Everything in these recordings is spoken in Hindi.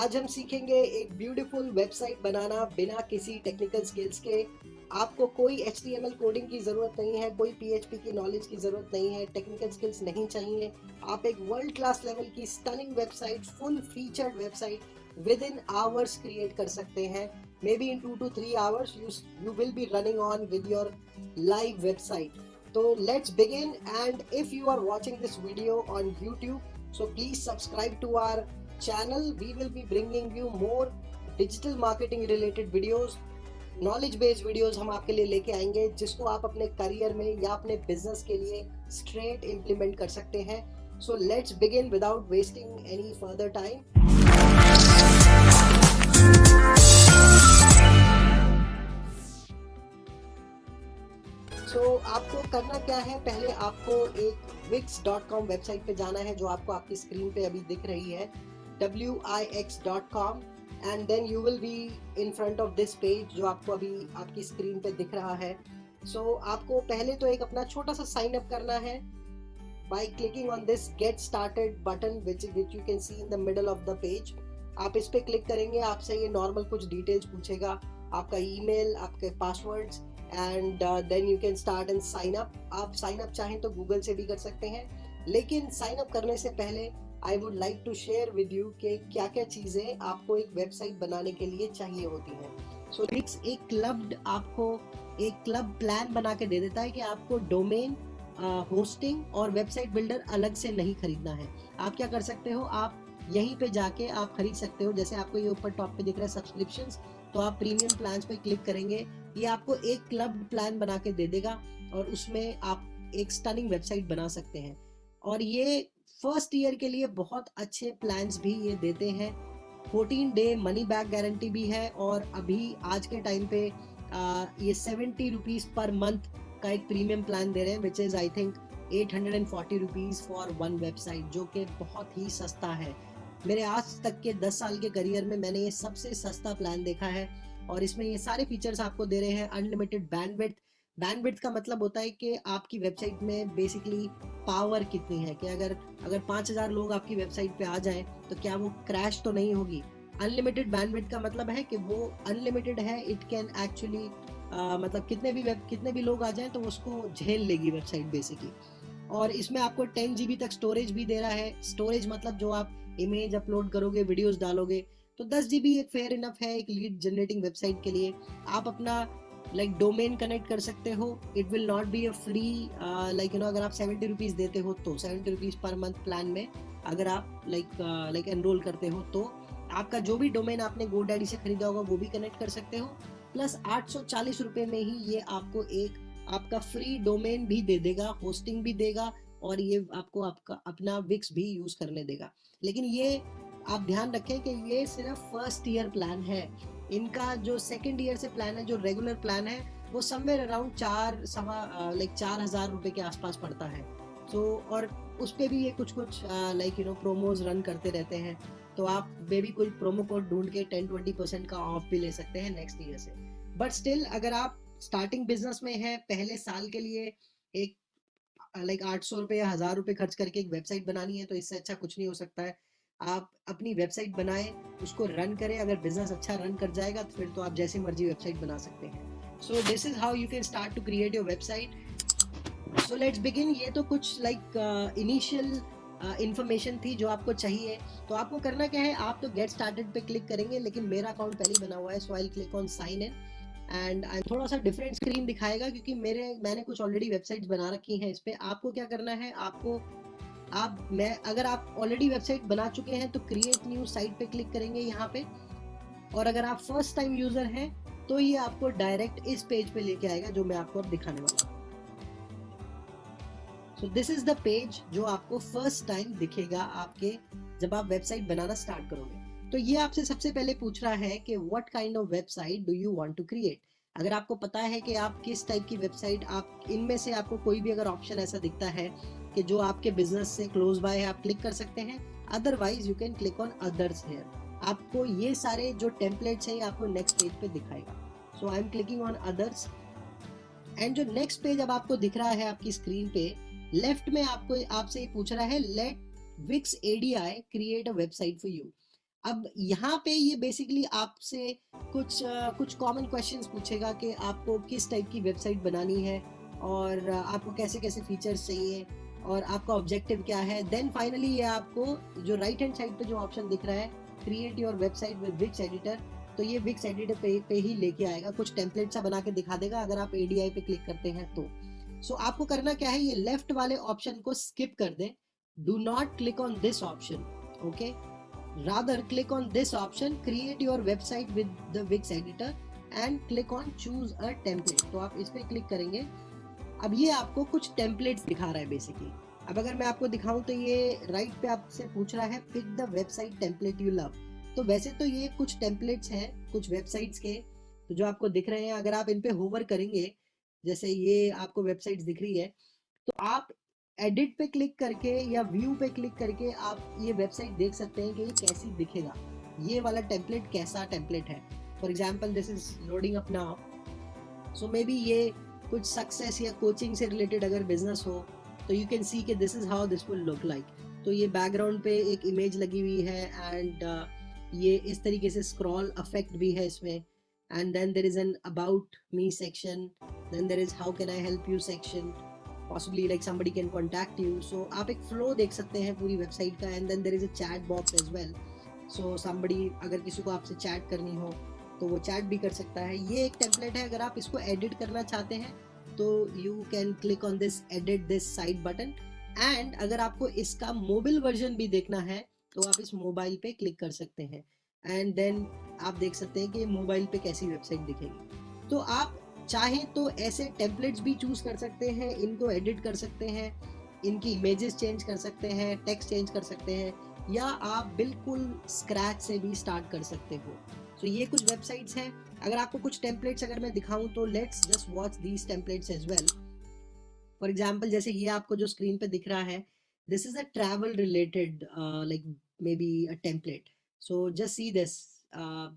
आज हम सीखेंगे एक ब्यूटीफुल वेबसाइट बनाना बिना किसी टेक्निकल स्किल्स के। आपको कोई HTML कोडिंग की ज़रूरत नहीं है, कोई PHP की नॉलेज की ज़रूरत नहीं है, टेक्निकल स्किल्स नहीं चाहिए। आप एक वर्ल्ड क्लास लेवल की stunning website, full featured website with in hours create कर सकते हैं। May be in 2 to 3 hours you will be running on with your live website. So let's begin, and if you are watching this video on YouTube, so please subscribe to our channel. We will be bringing you more digital marketing related videos, knowledge based videos हम आपके लिए लेके आएंगे जिसको आप अपने करियर में या अपने बिजनेस के लिए स्ट्रेट इम्प्लीमेंट कर सकते हैं। So let's begin without wasting any further time. So आपको करना क्या है, पहले आपको एक wix.com वेबसाइट पे जाना है जो आपको आपकी स्क्रीन पे अभी दिख रही है, wix.com, and then you will be in front of this page जो आपको अभी आपकी स्क्रीन पे दिख रहा है। सो आपको पहले तो एक अपना छोटा सा साइन अप करना है by clicking on this get started button which you can C in the middle of the page. आप इस पे क्लिक करेंगे, आपसे ये नॉर्मल कुछ डिटेल्स पूछेगा, आपका ईमेल, आपके passwords, and then you can start and sign up. आप साइन अप चाहें तो गूगल से भी कर सकते हैं, लेकिन साइन अप करने से पहले I would like to share with you कि क्या क्या चीज़ें आपको एक वेबसाइट बनाने के लिए चाहिए होती हैं। सो आपको एक क्लब प्लान बना के दे देता है कि आपको डोमेन, होस्टिंग और वेबसाइट बिल्डर अलग से नहीं खरीदना है। आप क्या कर सकते हो, आप यहीं पे जाके आप खरीद सकते हो। जैसे आपको ये ऊपर टॉप पे दिख रहा है सब्सक्रिप्शंस, तो आप प्रीमियम प्लान्स पे क्लिक करेंगे, ये आपको एक क्लब प्लान बना के दे देगा और उसमें आप एक स्टनिंग वेबसाइट बना सकते हैं। और ये फर्स्ट ईयर के लिए बहुत अच्छे प्लान्स भी ये देते हैं। 14 डे मनी बैक गारंटी भी है, और अभी आज के टाइम पे ये 70 रुपीज़ पर मंथ का एक प्रीमियम प्लान दे रहे हैं, which is I think 840 rupees for one website, जो कि बहुत ही सस्ता है। मेरे आज तक के 10 साल के करियर में मैंने ये सबसे सस्ता प्लान देखा है, और इसमें ये सारे फीचर्स आपको दे रहे हैं। अनलिमिटेड बैंडविड्थ का मतलब होता है कि आपकी वेबसाइट में बेसिकली पावर कितनी है, कि अगर 5000 लोग आपकी वेबसाइट पे आ जाएं तो क्या वो क्रैश तो नहीं होगी। अनलिमिटेड बैंडविड्थ का मतलब है कि वो अनलिमिटेड है, इट कैन एक्चुअली मतलब कितने भी लोग आ जाएं तो उसको झेल लेगी वेबसाइट बेसिकली। और इसमें आपको 10 GB तक स्टोरेज भी दे रहा है। स्टोरेज मतलब जो आप इमेज अपलोड करोगे, वीडियोस डालोगे, तो 10 GB एक फेयर इनफ है एक लीड जनरेटिंग वेबसाइट के लिए। आप अपना डोमेन कनेक्ट कर सकते हो। It will not be a free, अगर आप 70 रुपीज़ देते हो तो 70 रुपीज़ पर मंथ प्लान में अगर आप एनरोल करते हो तो आपका जो भी डोमेन आपने GoDaddy से खरीदा होगा वो भी कनेक्ट कर सकते हो। प्लस 840 रुपये में ही ये आपको एक आपका फ्री डोमेन भी दे देगा, होस्टिंग भी देगा, और ये आपको आपका अपना विक्स भी यूज करने देगा। लेकिन ये आप ध्यान रखें कि ये सिर्फ फर्स्ट ईयर प्लान है। इनका जो सेकंड ईयर से प्लान है, जो रेगुलर प्लान है, वो समवेयर अराउंड 4,000 रुपए के आसपास पड़ता है। तो और उस पर भी ये कुछ प्रोमोज रन करते रहते हैं, तो आप मे भी कोई प्रोमो कोड ढूंढ के 10-20% का ऑफ भी ले सकते हैं नेक्स्ट ईयर से। बट स्टिल अगर आप स्टार्टिंग बिजनेस में है, पहले साल के लिए एक 800 रुपये या 1000 रुपये खर्च करके एक वेबसाइट बनानी है, तो इससे अच्छा कुछ नहीं हो सकता है। आप अपनी वेबसाइट बनाएं, उसको रन करें, अगर बिजनेस अच्छा रन कर जाएगा तो फिर तो आप जैसी मर्जी वेबसाइट बना सकते हैं। So this is how you can start to create your website. So let's begin. ये तो कुछ इनिशियल इन्फॉर्मेशन थी जो आपको चाहिए। तो आपको करना क्या है, आप तो गेट स्टार्टेड पे क्लिक करेंगे, लेकिन मेरा अकाउंट पहले ही बना हुआ है, so I will click on sign in, and थोड़ा सा डिफरेंट स्क्रीन दिखाएगा क्योंकि मैंने कुछ ऑलरेडी वेबसाइट्स बना रखी हैं। इस पे आपको क्या करना है, अगर आप ऑलरेडी वेबसाइट बना चुके हैं तो क्रिएट न्यू साइट पे क्लिक करेंगे यहाँ पे, और अगर आप फर्स्ट टाइम यूजर हैं तो ये आपको डायरेक्ट इस पेज पे लेके आएगा जो मैं आपको अब दिखाने वाला हूँ। सो दिस इज द पेज जो आपको फर्स्ट टाइम दिखेगा आपके जब आप वेबसाइट बनाना स्टार्ट करोगे। तो ये आपसे सबसे पहले पूछ रहा है कि what kind of website do you want to create. अगर आपको पता है कि आप किस टाइप की वेबसाइट, आप इनमें से आपको कोई भी अगर ऑप्शन ऐसा दिखता है कि जो आपके बिजनेस से क्लोज बाय है, आप क्लिक कर सकते हैं। Otherwise you can click on others here. आपको ये सारे जो टेम्पलेट्स हैं आपको नेक्स्ट पेज पे दिखाएगा। So I am clicking on others, and जो नेक्स्ट पेज अब आपको दिख रहा है आपकी स्क्रीन पे लेफ्ट में आपसे ये पूछ रहा है let Wix ADI create a website for you. अब यहाँ पे ये बेसिकली आपसे कुछ कॉमन क्वेश्चंस पूछेगा कि आपको किस टाइप की वेबसाइट बनानी है और आपको कैसे कैसे फीचर्स चाहिए और आपका ऑब्जेक्टिव क्या है। देन फाइनली ये आपको जो राइट हैंड साइड पे जो ऑप्शन दिख रहा है, create your website with Wix editor, तो ये विक्स एडिटर पे ही लेके आएगा, कुछ टेम्पलेट सा बना के दिखा देगा अगर आप ADI पे क्लिक करते हैं तो। सो आपको करना क्या है, ये लेफ्ट वाले ऑप्शन को स्किप कर दें, do not click on this option, okay, rather click on this option, create your website with the Wix editor and click on choose a template। तो आप इस पे क्लिक करेंगे। अब ये आपको कुछ टेम्पलेट्स दिखा रहा है बेसिकली। अब अगर मैं आपको दिखाऊं तो ये राइट पे आपसे पूछ रहा है pick the website template you love. तो वैसे तो ये कुछ टेम्पलेट्स हैं कुछ वेबसाइट्स के, तो जो आपको दिख रहे हैं, अगर आप इन पे होवर करेंगे, जैसे ये आपको वेबसाइट्स दिख रही है, तो आप एडिट पे क्लिक करके या व्यू पे क्लिक करके आप ये वेबसाइट देख सकते हैं कि ये कैसी दिखेगा, ये वाला टेम्पलेट कैसा टेम्पलेट है। For example this is loading up now. So may be ये कुछ सक्सेस या कोचिंग से रिलेटेड अगर बिजनेस हो तो यू कैन सी कि this is how this will look like. तो ये बैकग्राउंड पे एक इमेज लगी हुई है एंड ये इस तरीके से स्क्रॉल इफेक्ट भी है इसमें, and then there is an about me section, then there is how can I help you section, possibly like somebody can contact you। so आप एक फ्लो देख सकते हैं पूरी वेबसाइट का, and then there is a chat box as well. So somebody अगर किसी को आपसे चैट करनी हो तो वो चैट भी कर सकता है। ये एक टेम्पलेट है, अगर आप इसको एडिट करना चाहते हैं तो you can click on this edit this side button, and अगर आपको इसका मोबाइल वर्जन भी देखना है तो आप इस मोबाइल पे क्लिक कर सकते हैं, एंड देन आप देख सकते हैं कि मोबाइल पे कैसी वेबसाइट दिखेगी। तो आप चाहें तो ऐसे टेम्पलेट्स भी चूज कर सकते हैं, इनको एडिट कर सकते हैं, इनकी इमेजेस चेंज कर सकते हैं, टेक्स्ट चेंज कर सकते हैं, या आप बिल्कुल स्क्रैच से भी स्टार्ट कर सकते हो। तो ये कुछ वेबसाइट्स हैं। अगर आपको कुछ टेम्पलेट्स अगर मैं दिखाऊं तो let's just watch these templates as well. For example जैसे ये आपको जो स्क्रीन पे दिख रहा है, this is a travel related like maybe a template. So just see this,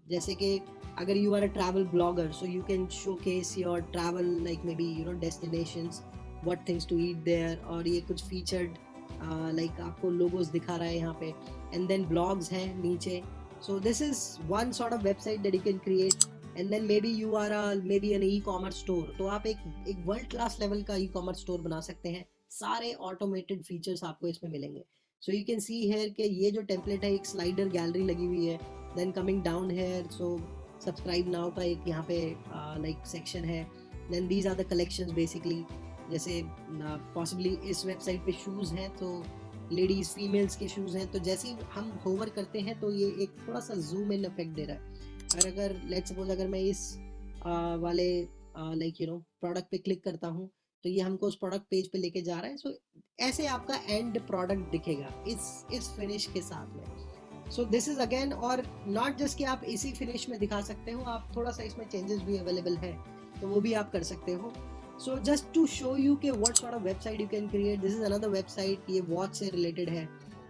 जैसे कि अगर you are a travel blogger so you can showcase your travel like maybe you know destinations, what things to eat there, और ये कुछ फीचर्ड लाइक आपको लोगोस दिखा रहा है यहाँ पे, एंड देन ब्लॉग्स हैं नीचे। So this is one sort of website that you can create, and then maybe you are maybe an e-commerce store, तो आप एक वर्ल्ड क्लास लेवल का ई-कॉमर्स स्टोर बना सकते हैं। सारे ऑटोमेटेड फीचर्स आपको इसमें मिलेंगे। So you can see here कि ये जो टेम्पलेट है, एक स्लाइडर गैलरी लगी हुई है, then coming down here so subscribe now का एक यहाँ पे लाइक सेक्शन है, then these are the collections basically. जैसे पॉसिबली इस वेबसाइट पे शूज़ हैं तो लेडीज फीमेल्स के शूज़ हैं, तो जैसे ही हम होवर करते हैं तो ये एक थोड़ा सा जूम इन इफेक्ट दे रहा है। और अगर लेट्स सपोज अगर मैं इस वाले लाइक यू नो प्रोडक्ट पे क्लिक करता हूँ तो ये हमको उस प्रोडक्ट पेज पे लेके जा रहा है। सो ऐसे आपका एंड प्रोडक्ट दिखेगा इस फिनिश के साथ में। सो दिस इज अगेन, और नॉट जस्ट कि आप इसी फिनिश में दिखा सकते हो, आप थोड़ा सा इसमें चेंजेस भी अवेलेबल है तो वो भी आप कर सकते हो। So just to show you कि what sort of website you can create, this is another website, ये वॉच से रिलेटेड है।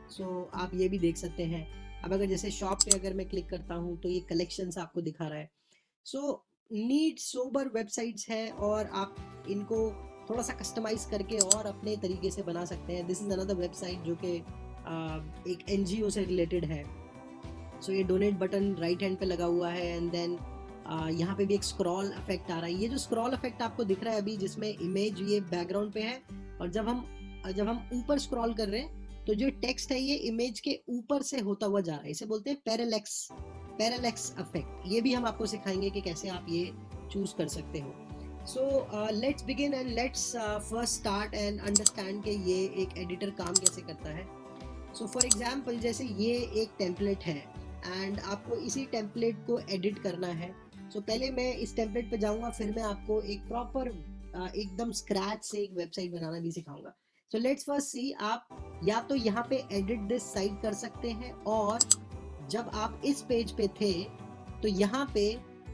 सो आप ये भी देख सकते हैं। अब अगर जैसे शॉप पे अगर मैं क्लिक करता हूँ तो ये कलेक्शंस आपको दिखा रहा है। सो नीट सोबर वेबसाइट्स हैं और आप इनको थोड़ा सा कस्टमाइज करके और अपने तरीके से बना सकते हैं। दिस इज अनदर वेबसाइट जो कि एक NGO से रिलेटेड है। सो ये डोनेट बटन राइट हैंड पे लगा हुआ है, एंड देन यहाँ पे भी एक स्क्रॉल इफेक्ट आ रहा है। ये जो स्क्रॉल इफेक्ट आपको दिख रहा है अभी, जिसमें इमेज ये बैकग्राउंड पे है, और जब हम ऊपर स्क्रॉल कर रहे हैं तो जो टेक्स्ट है ये इमेज के ऊपर से होता हुआ जा रहा है, इसे बोलते हैं पैरेलैक्स इफेक्ट। ये भी हम आपको सिखाएंगे कि कैसे आप ये चूज कर सकते हो। सो let's begin and let's first start and understand कि ये एक एडिटर काम कैसे करता है। सो फॉर एग्जाम्पल जैसे ये एक टेम्पलेट है एंड आपको इसी टेम्पलेट को एडिट करना है। सो पहले मैं इस टेम्पलेट पे जाऊंगा, फिर मैं आपको एक प्रॉपर एकदम स्क्रैच से एक वेबसाइट बनाना भी सिखाऊंगा। सो लेट्स फर्स्ट सी, आप या तो यहाँ पे एडिट दिस साइट कर सकते हैं, और जब आप इस पेज पे थे तो यहाँ पे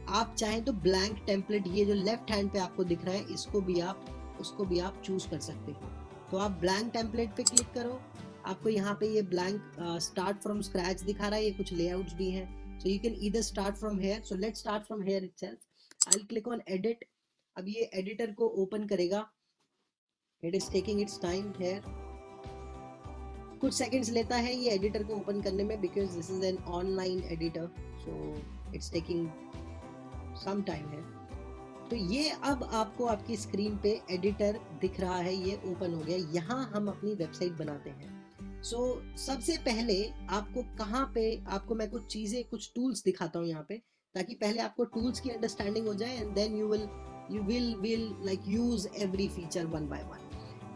आप चाहें तो ब्लैंक टेम्पलेट, ये जो लेफ्ट हैंड पे आपको दिख रहा है, उसको भी आप चूज कर सकते हो। तो आप ब्लैंक टेम्पलेट पे क्लिक करो, आपको यहाँ पे ये ब्लैंक स्टार्ट फ्रॉम स्क्रैच दिखा रहा है, ये कुछ लेआउट्स भी हैं। So you can either start from here. So let's start from here itself. I will click on edit. अब ये एडिटर को ओपन करेगा, it is taking its time here. कुछ सेकंड्स लेता है ये एडिटर को ओपन करने में, because this is an online editor, so it's taking some time है। तो ये अब आपको आपकी स्क्रीन पे एडिटर दिख रहा है, ये ओपन हो गया। यहाँ हम अपनी वेबसाइट बनाते हैं। सो सबसे पहले आपको कहाँ पे, आपको मैं कुछ चीज़ें, कुछ टूल्स दिखाता हूँ यहाँ पे, ताकि पहले आपको टूल्स की अंडरस्टैंडिंग हो जाए, and then you will like use every feature one by one.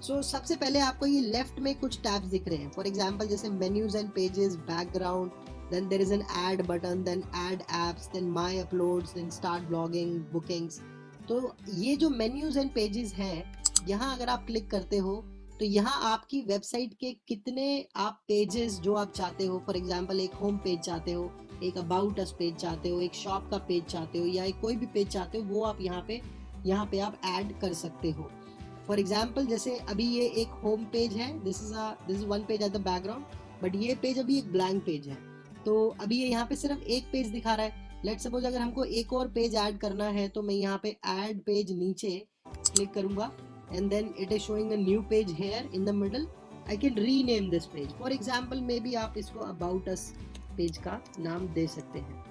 So सबसे पहले आपको ये लेफ्ट में कुछ टैब्स दिख रहे हैं, फॉर एग्जाम्पल जैसे menus and pages, background, then there is an add button, then add apps, then my uploads, then start blogging, bookings। तो ये जो menus and pages हैं, यहाँ अगर आप क्लिक करते हो तो यहाँ आपकी वेबसाइट के कितने आप पेजेस जो आप चाहते हो, फॉर एग्जांपल एक होम पेज चाहते हो, एक अबाउट अस पेज चाहते हो, एक शॉप का पेज चाहते हो, या एक कोई भी पेज चाहते हो, वो आप यहाँ पे आप ऐड कर सकते हो। फॉर एग्जाम्पल जैसे अभी ये एक होम पेज है, this is one page at the background, but ये पेज अभी एक ब्लैंक पेज है, तो अभी ये यहाँ पे सिर्फ एक पेज दिखा रहा है। लेट्स सपोज अगर हमको एक और पेज ऐड करना है, तो मैं यहाँ पे ऐड पेज नीचे क्लिक करूंगा, and then it is showing a new page here in the middle. I can rename this page, for example maybe आप इसको अबाउट अस पेज का नाम दे सकते हैं,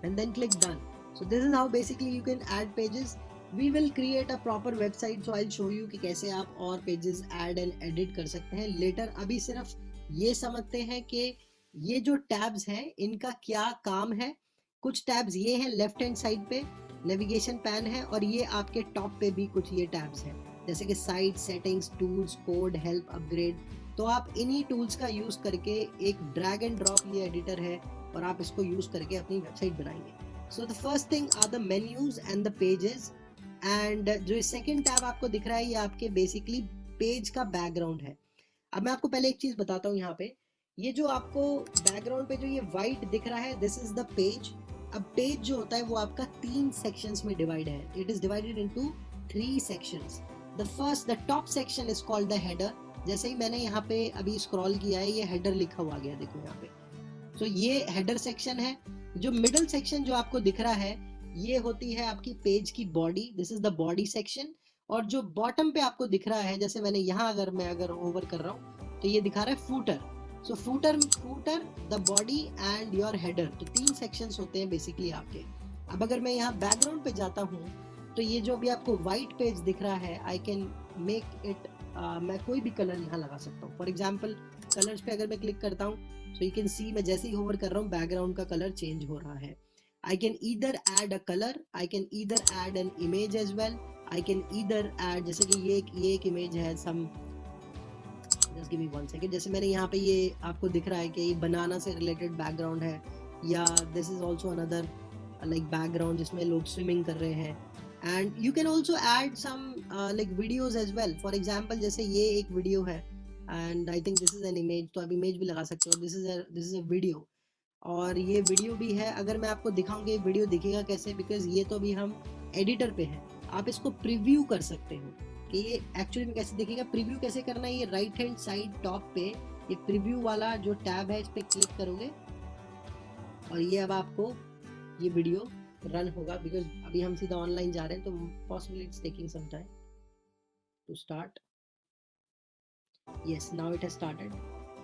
and then click done. So this is how basically you can add pages. We will create a proper website, so I will show you कि कैसे आप और पेजेस ऐड एंड एडिट कर सकते हैं लेटर। अभी सिर्फ ये समझते हैं कि ये जो टैब्स हैं इनका क्या काम है। कुछ टैब्स ये हैं लेफ्ट हैंड साइड पे, नेविगेशन पैन है, और ये आपके टॉप पे भी कुछ ये टैब्स हैं, जैसे कि site, settings, tools, code, help, upgrade. तो आप इन्हीं टूल्स का यूज करके, एक ड्रैग एंड ड्रॉप ये एडिटर है, और आप इसको यूज करके अपनी वेबसाइट बनाएंगे। So the first thing are the menus and the pages, and जो सेकंड टैब आपको दिख रहा है ये आपके बेसिकली पेज का बैकग्राउंड है। अब मैं आपको पहले एक चीज बताता हूँ, यहाँ पे ये जो आपको बैकग्राउंड पे जो ये व्हाइट दिख रहा है, दिस इज द पेज। अब पेज जो होता है वो आपका 3 सेक्शंस में डिवाइड है। It is divided into 3 sections. The top section is called the header. जैसे ही मैंने यहाँ पे अभी स्क्रॉल किया है, ये हेडर लिखा हुआ गया, देखो यहाँ पे। तो ये हेडर सेक्शन है। जो मिडल सेक्शन जो आपको दिख रहा है, ये होती है आपकी पेज की body, this is the body section. और जो बॉटम पे आपको दिख रहा है, जैसे मैंने यहाँ अगर ओवर कर रहा हूँ तो ये दिखा रहा है footer. So footer, the body and your header, तो 3 सेक्शंस होते हैं बेसिकली आपके। अब अगर मैं यहाँ बैकग्राउंड पे जाता हूँ, तो ये जो भी आपको व्हाइट पेज दिख रहा है, आई कैन मेक इट, मैं कोई भी कलर यहाँ लगा सकता हूँ। फॉर एग्जाम्पल कलर्स पे अगर मैं क्लिक करता हूँ, सो यू कैन सी मैं जैसे ही होवर कर रहा हूँ बैकग्राउंड का कलर चेंज हो रहा है। I can either add a colour, I can either add an image as well, I can either add, जैसे कि ये एक इमेज है, some just give me 1 second. जैसे मैंने यहाँ पे ये आपको दिख रहा है कि ये बनाना से रिलेटेड बैकग्राउंड है, या this is also another like background जिसमें लोग स्विमिंग कर रहे हैं। And you can also add some like videos as well. For example जैसे ये एक वीडियो है, and I think this is an image, तो आप इमेज भी लगा सकते हो। दिस इज अ वीडियो, और ये वीडियो भी है। अगर मैं आपको दिखाऊंगी वीडियो दिखेगा कैसे, बिकॉज ये तो अभी हम एडिटर पे है। आप इसको प्रीव्यू कर सकते हो कि ये एक्चुअली में कैसे दिखेगा। प्रीव्यू कैसे करना है, ये राइट हैंड साइड टॉप पे ये प्रीव्यू वाला जो टैब है, इस पे क्लिक करोगे, और ये अब आपको ये वीडियो रन होगा। बिकॉज अभी हम सीधा ऑनलाइन जा रहे हैं, तो possibly it's taking some time to start. Yes, now it has started.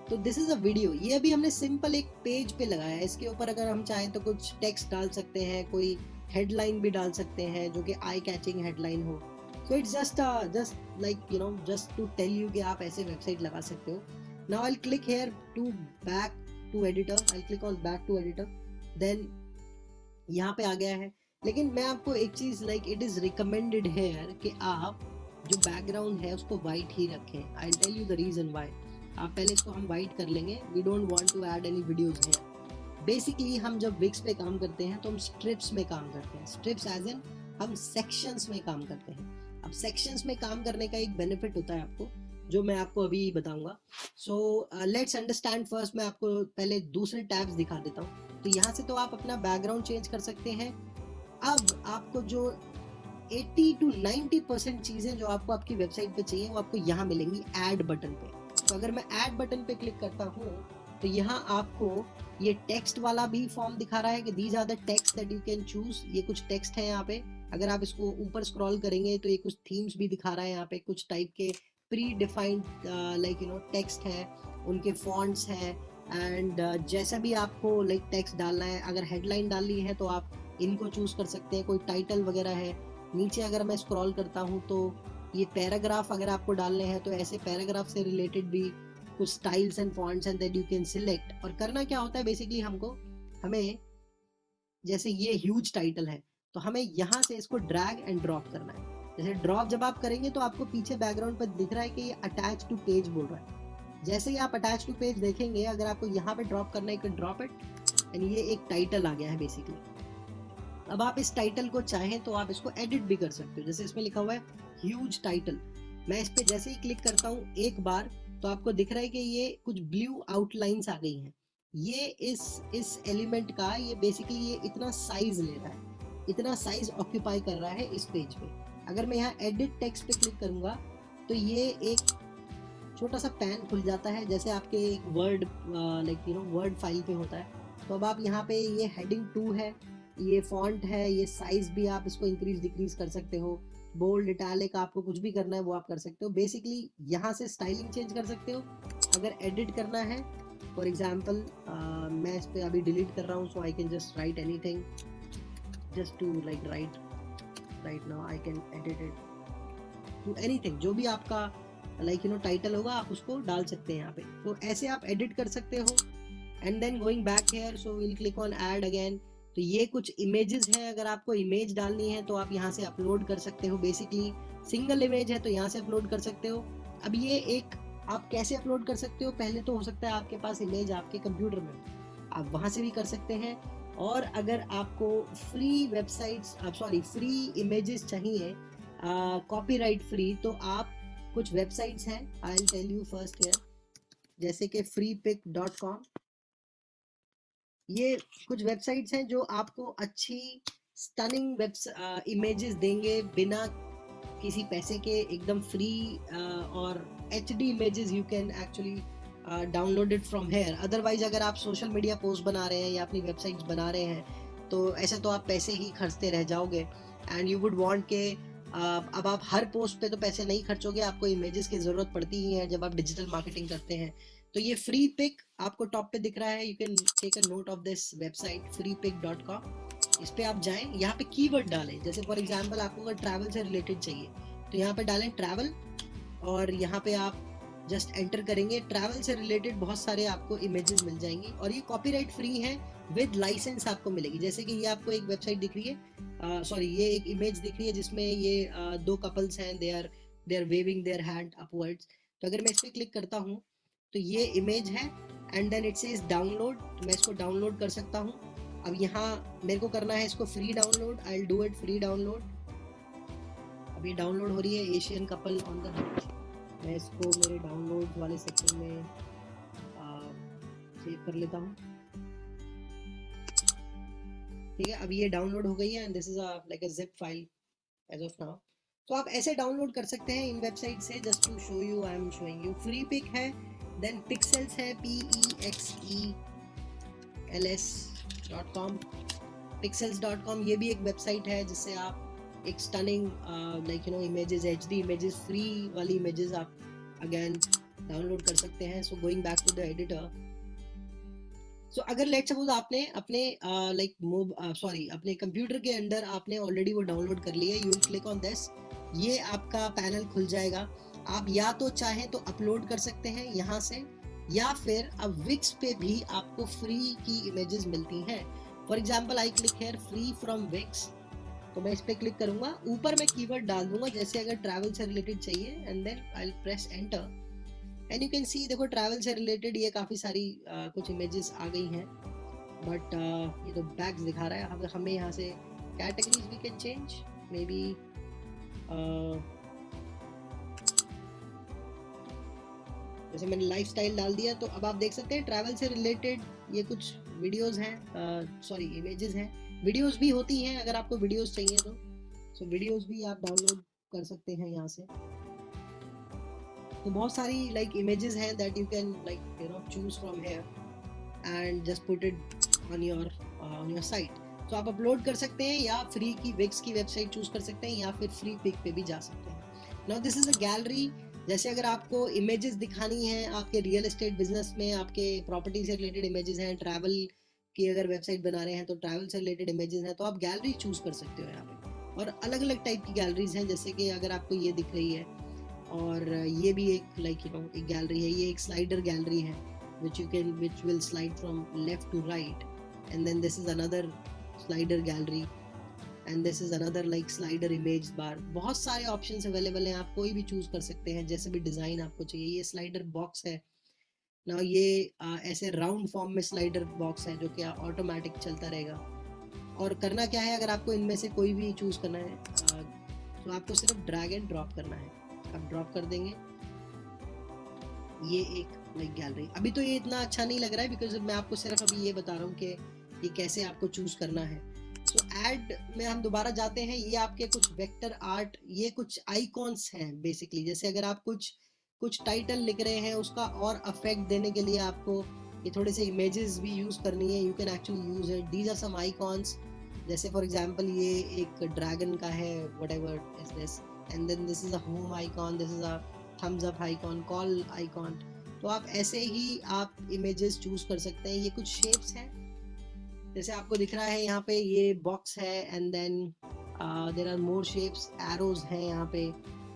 तो दिस इज अ वीडियो। ये अभी हमने सिंपल एक पेज पे लगाया है। इसके ऊपर अगर हम चाहें तो कुछ टेक्स्ट डाल सकते हैं, कोई हेडलाइन भी डाल सकते हैं जो कि आई कैचिंग हेडलाइन हो। So it's just like you know, just to tell you कि आप ऐसे वेबसाइट लगा सकते हो। Now I will click here to back to editor, I click on back to editor, then यहाँ पे आ गया है। लेकिन मैं आपको एक चीज like it is recommended here कि आप जो बैकग्राउंड है उसको वाइट ही रखें। I will tell you the reason why. आप पहले इसको हम वाइट कर लेंगे। We don't want to add any videos here. Basically हम जब विक्स पे काम करते हैं तो हम स्ट्रिप्स में काम करते हैं। स्ट्रिप्स एज इन हम सेक्शंस में काम करते हैं। अब सेक्शंस में काम करने का एक बेनिफिट होता है आपको, जो मैं आपको अभी बताऊंगा। So let's understand first. मैं आपको पहले दूसरे टैब्स दिखा देता हूँ। तो यहाँ से तो आप अपना बैकग्राउंड चेंज कर सकते हैं। अब आपको जो 80 to 90% चीज़ें जो आपको आपकी वेबसाइट पे चाहिए वो आपको यहाँ मिलेंगी ऐड बटन पे। तो अगर मैं ऐड बटन पे क्लिक करता हूँ तो यहाँ आपको ये टेक्स्ट वाला भी फॉर्म दिखा रहा है कि these are the text that you can choose. ये कुछ टेक्स्ट है यहाँ पे। अगर आप इसको ऊपर स्क्रॉल करेंगे तो ये कुछ थीम्स भी दिखा रहा है यहाँ पे, कुछ टाइप के pre defined like you no text है। उनके फॉन्ट्स हैं, एंड जैसा भी आपको लाइक टेक्स्ट डालना है, अगर हेडलाइन डालनी है तो आप इनको चूज़ कर सकते हैं, कोई टाइटल वगैरह है। नीचे अगर मैं स्क्रॉल करता हूँ तो ये पैराग्राफ अगर आपको डालने हैं तो ऐसे पैराग्राफ से रिलेटेड भी कुछ styles and fonts and that you can select. और करना क्या होता है बेसिकली, हमें जैसे ये ह्यूज टाइटल है तो हमें यहाँ से इसको ड्रैग एंड ड्रॉप करना है। जैसे ड्रॉप जब आप करेंगे तो आपको पीछे बैकग्राउंड पर दिख रहा है कि ये अटैच टू पेज बोल रहा है। जैसे ही आप अटैच टू पेज देखेंगे, अगर आपको यहाँ पे ड्रॉप करना है, ड्रॉप इट, एंड ये एक टाइटल आ गया है बेसिकली। अब आप इस टाइटल को चाहें तो आप इसको एडिट भी कर सकते हो। जैसे इसमें लिखा हुआ है ह्यूज टाइटल, मैं इस पर जैसे ही क्लिक करता हूँ एक बार तो आपको दिख रहा है कि ये कुछ ब्लू आउटलाइंस आ गई हैं। ये इस एलिमेंट का ये बेसिकली ये इतना साइज ले रहा है, इतना साइज ऑक्यूपाई कर रहा है इस पेज पे। अगर मैं यहाँ एडिट टेक्स्ट पे क्लिक करूँगा तो ये एक छोटा सा पैन खुल जाता है, जैसे आपके एक वर्ड लाइक वर्ड फाइल पे होता है। तो अब आप यहाँ पे ये हेडिंग 2 है, ये फॉन्ट है, ये साइज भी आप इसको इंक्रीज डिक्रीज कर सकते हो, बोल्ड इटैलिक आपको कुछ भी करना है वो आप कर सकते हो। बेसिकली यहाँ से स्टाइलिंग चेंज कर सकते हो। अगर एडिट करना है, फॉर एग्जाम्पल मैं इस पर अभी डिलीट कर रहा हूँ, so I can just write anything just to like right now I can edit it to anything. जो भी आपका टाइटल होगा आप उसको डाल सकते हैं यहाँ पे। तो ऐसे आप एडिट कर सकते हो। And then going back here, so will click on add again. तो ये कुछ इमेजेस हैं, अगर आपको इमेज डालनी है तो आप यहाँ से अपलोड कर सकते हो। बेसिकली सिंगल इमेज है तो यहाँ से अपलोड कर सकते हो। अब ये एक आप कैसे अपलोड कर सकते हो, पहले तो हो सकता है आपके पास इमेज आपके कंप्यूटर में, आप वहाँ से भी कर सकते हैं। और अगर आपको फ्री वेबसाइट्स फ्री इमेजेस चाहिए कॉपीराइट फ्री, तो आप कुछ वेबसाइट्स हैं, I will tell you first here, जैसे कि freepik.com। ये कुछ वेबसाइट्स हैं जो आपको अच्छी स्टनिंग इमेजेस देंगे बिना किसी पैसे के, एकदम फ्री, और HD images you can actually download it from here. Otherwise अगर आप सोशल मीडिया पोस्ट बना रहे हैं या अपनी वेबसाइट्स बना रहे हैं तो ऐसे तो आप पैसे ही खर्चते रह जाओगे, एंड यू वुड वांट के अब आप हर पोस्ट पे तो पैसे नहीं खर्चोगे, आपको इमेजेस की ज़रूरत पड़ती ही है जब आप डिजिटल मार्केटिंग करते हैं। तो ये फ्री पिक आपको टॉप पे दिख रहा है, you can take a note of this website freepik.com। इस पे आप जाएं, यहाँ पे कीवर्ड डालें। जैसे फॉर एग्जांपल आपको अगर ट्रैवल से रिलेटेड चाहिए तो यहाँ पे डालें ट्रैवल, और यहाँ पे आप जस्ट एंटर करेंगे, ट्रैवल से रिलेटेड बहुत सारे आपको इमेजेस मिल जाएंगी, और ये कॉपीराइट फ्री है, विद लाइसेंस आपको मिलेगी। जैसे कि ये आपको एक वेबसाइट दिख रही है, ये एक इमेज दिख रही है जिसमें ये दो कपल्स हैं, they are waving their hand upwards. तो अगर मैं इस पर क्लिक करता हूँ तो ये इमेज है, and then it says download, तो मैं इसको डाउनलोड कर सकता हूँ। अब यहाँ मेरे को करना है इसको free download, I will do it free download. अभी डाउनलोड हो रही है Asian couple on the beach. मैं इसको मेरे डाउनलोड वाले सेक्शन में सेव कर लेता हूँ। ठीक है, अब ये डाउनलोड हो गई है, and this is like a zip file as of now. तो आप ऐसे डाउनलोड कर सकते हैं इन वेबसाइट से। Just to show you, I am showing you. Freepik है, देन पिक्सेल्स है, pexels.com। pixels.com ये भी एक वेबसाइट है जिससे आप एक stunning images, HD images, free वाली इमेजेस आप अगेन डाउनलोड कर सकते हैं। So going back to the editor, so अगर लेट्स सपोज आपने अपने अपने कंप्यूटर के अंदर आपने ऑलरेडी वो डाउनलोड कर लिया, यू क्लिक ऑन दिस, ये आपका पैनल खुल जाएगा। आप या तो चाहें तो अपलोड कर सकते हैं यहाँ से, या फिर अब विक्स पे भी आपको फ्री की इमेजेस मिलती हैं। For example I click here free from Wix, तो मैं इस पर क्लिक करूंगा, ऊपर मैं कीवर्ड डाल दूंगा जैसे अगर ट्रैवल से रिलेटेड चाहिए, and then I will press enter, and you can see, देखो ट्रैवल से रिलेटेड ये काफ़ी सारी कुछ इमेजेस आ गई हैं, बट ये तो बैग्स दिखा रहा है। अगर हमें यहाँ से categories we can change, maybe जैसे मैंने लाइफस्टाइल डाल दिया, तो अब आप देख सकते हैं ट्रैवल से रिलेटेड ये कुछ वीडियोस हैं, इमेजेस हैं। वीडियोस भी होती हैं अगर आपको वीडियोस चाहिए तो, सो वीडियोस भी आप डाउनलोड कर सकते हैं यहाँ से। तो बहुत सारी इमेजेस हैं that you can choose from here and just put it on your site. तो आप अपलोड कर सकते हैं, या फ्री की विक्स की वेबसाइट चूज कर सकते हैं, या फिर फ्री पिक पे भी जा सकते हैं। Now this is a gallery जैसे अगर आपको इमेजेस दिखानी है आपके रियल एस्टेट बिजनेस में, आपके प्रॉपर्टी से रिलेटेड इमेजेस हैं, ट्रैवल की अगर वेबसाइट बना रहे हैं तो ट्रैवल से रिलेटेड इमेजेस हैं, तो आप गैलरी चूज कर सकते हो यहाँ पे। और अलग अलग टाइप की गैलरीज हैं, जैसे कि अगर आपको ये दिख रही है, और ये भी एक एक गैलरी है, ये एक स्लाइडर गैलरी है which will slide from left to right, and then this is another slider gallery, and this is another like slider image bar। बहुत सारे ऑप्शंस अवेलेबल हैं, आप कोई भी चूज कर सकते हैं जैसे भी डिजाइन आपको चाहिए। ये स्लाइडर बॉक्स है ना, ये ऐसे राउंड फॉर्म में स्लाइडर बॉक्स है जो कि ऑटोमेटिक चलता रहेगा। और करना क्या है, अगर आपको इनमें से कोई भी चूज करना है तो आपको सिर्फ ड्रैग एंड ड्रॉप करना है। आप ड्रॉप कर देंगे, ये एक गैलरी। अभी तो ये इतना अच्छा नहीं लग रहा है बिकॉज मैं आपको सिर्फ अभी ये बता रहा हूँ कि ये कैसे आपको चूज करना है। तो ऐड में हम दोबारा जाते हैं, ये आपके कुछ वेक्टर आर्ट, ये कुछ आइकॉन्स हैं बेसिकली। जैसे अगर आप कुछ टाइटल लिख रहे हैं, उसका और अफेक्ट देने के लिए आपको ये थोड़े से इमेजेस भी यूज करनी है, you can actually use it. These are some icons, जैसे फॉर एग्जांपल ये एक ड्रैगन का है, whatever is this, and then this is a home icon, this is a thumbs up icon, call icon. तो आप ऐसे ही आप इमेजेस चूज कर सकते हैं। ये कुछ शेप्स हैं, जैसे आपको दिख रहा है यहाँ पे ये बॉक्स है, and then there are more shapes, arrows हैं यहाँ पे,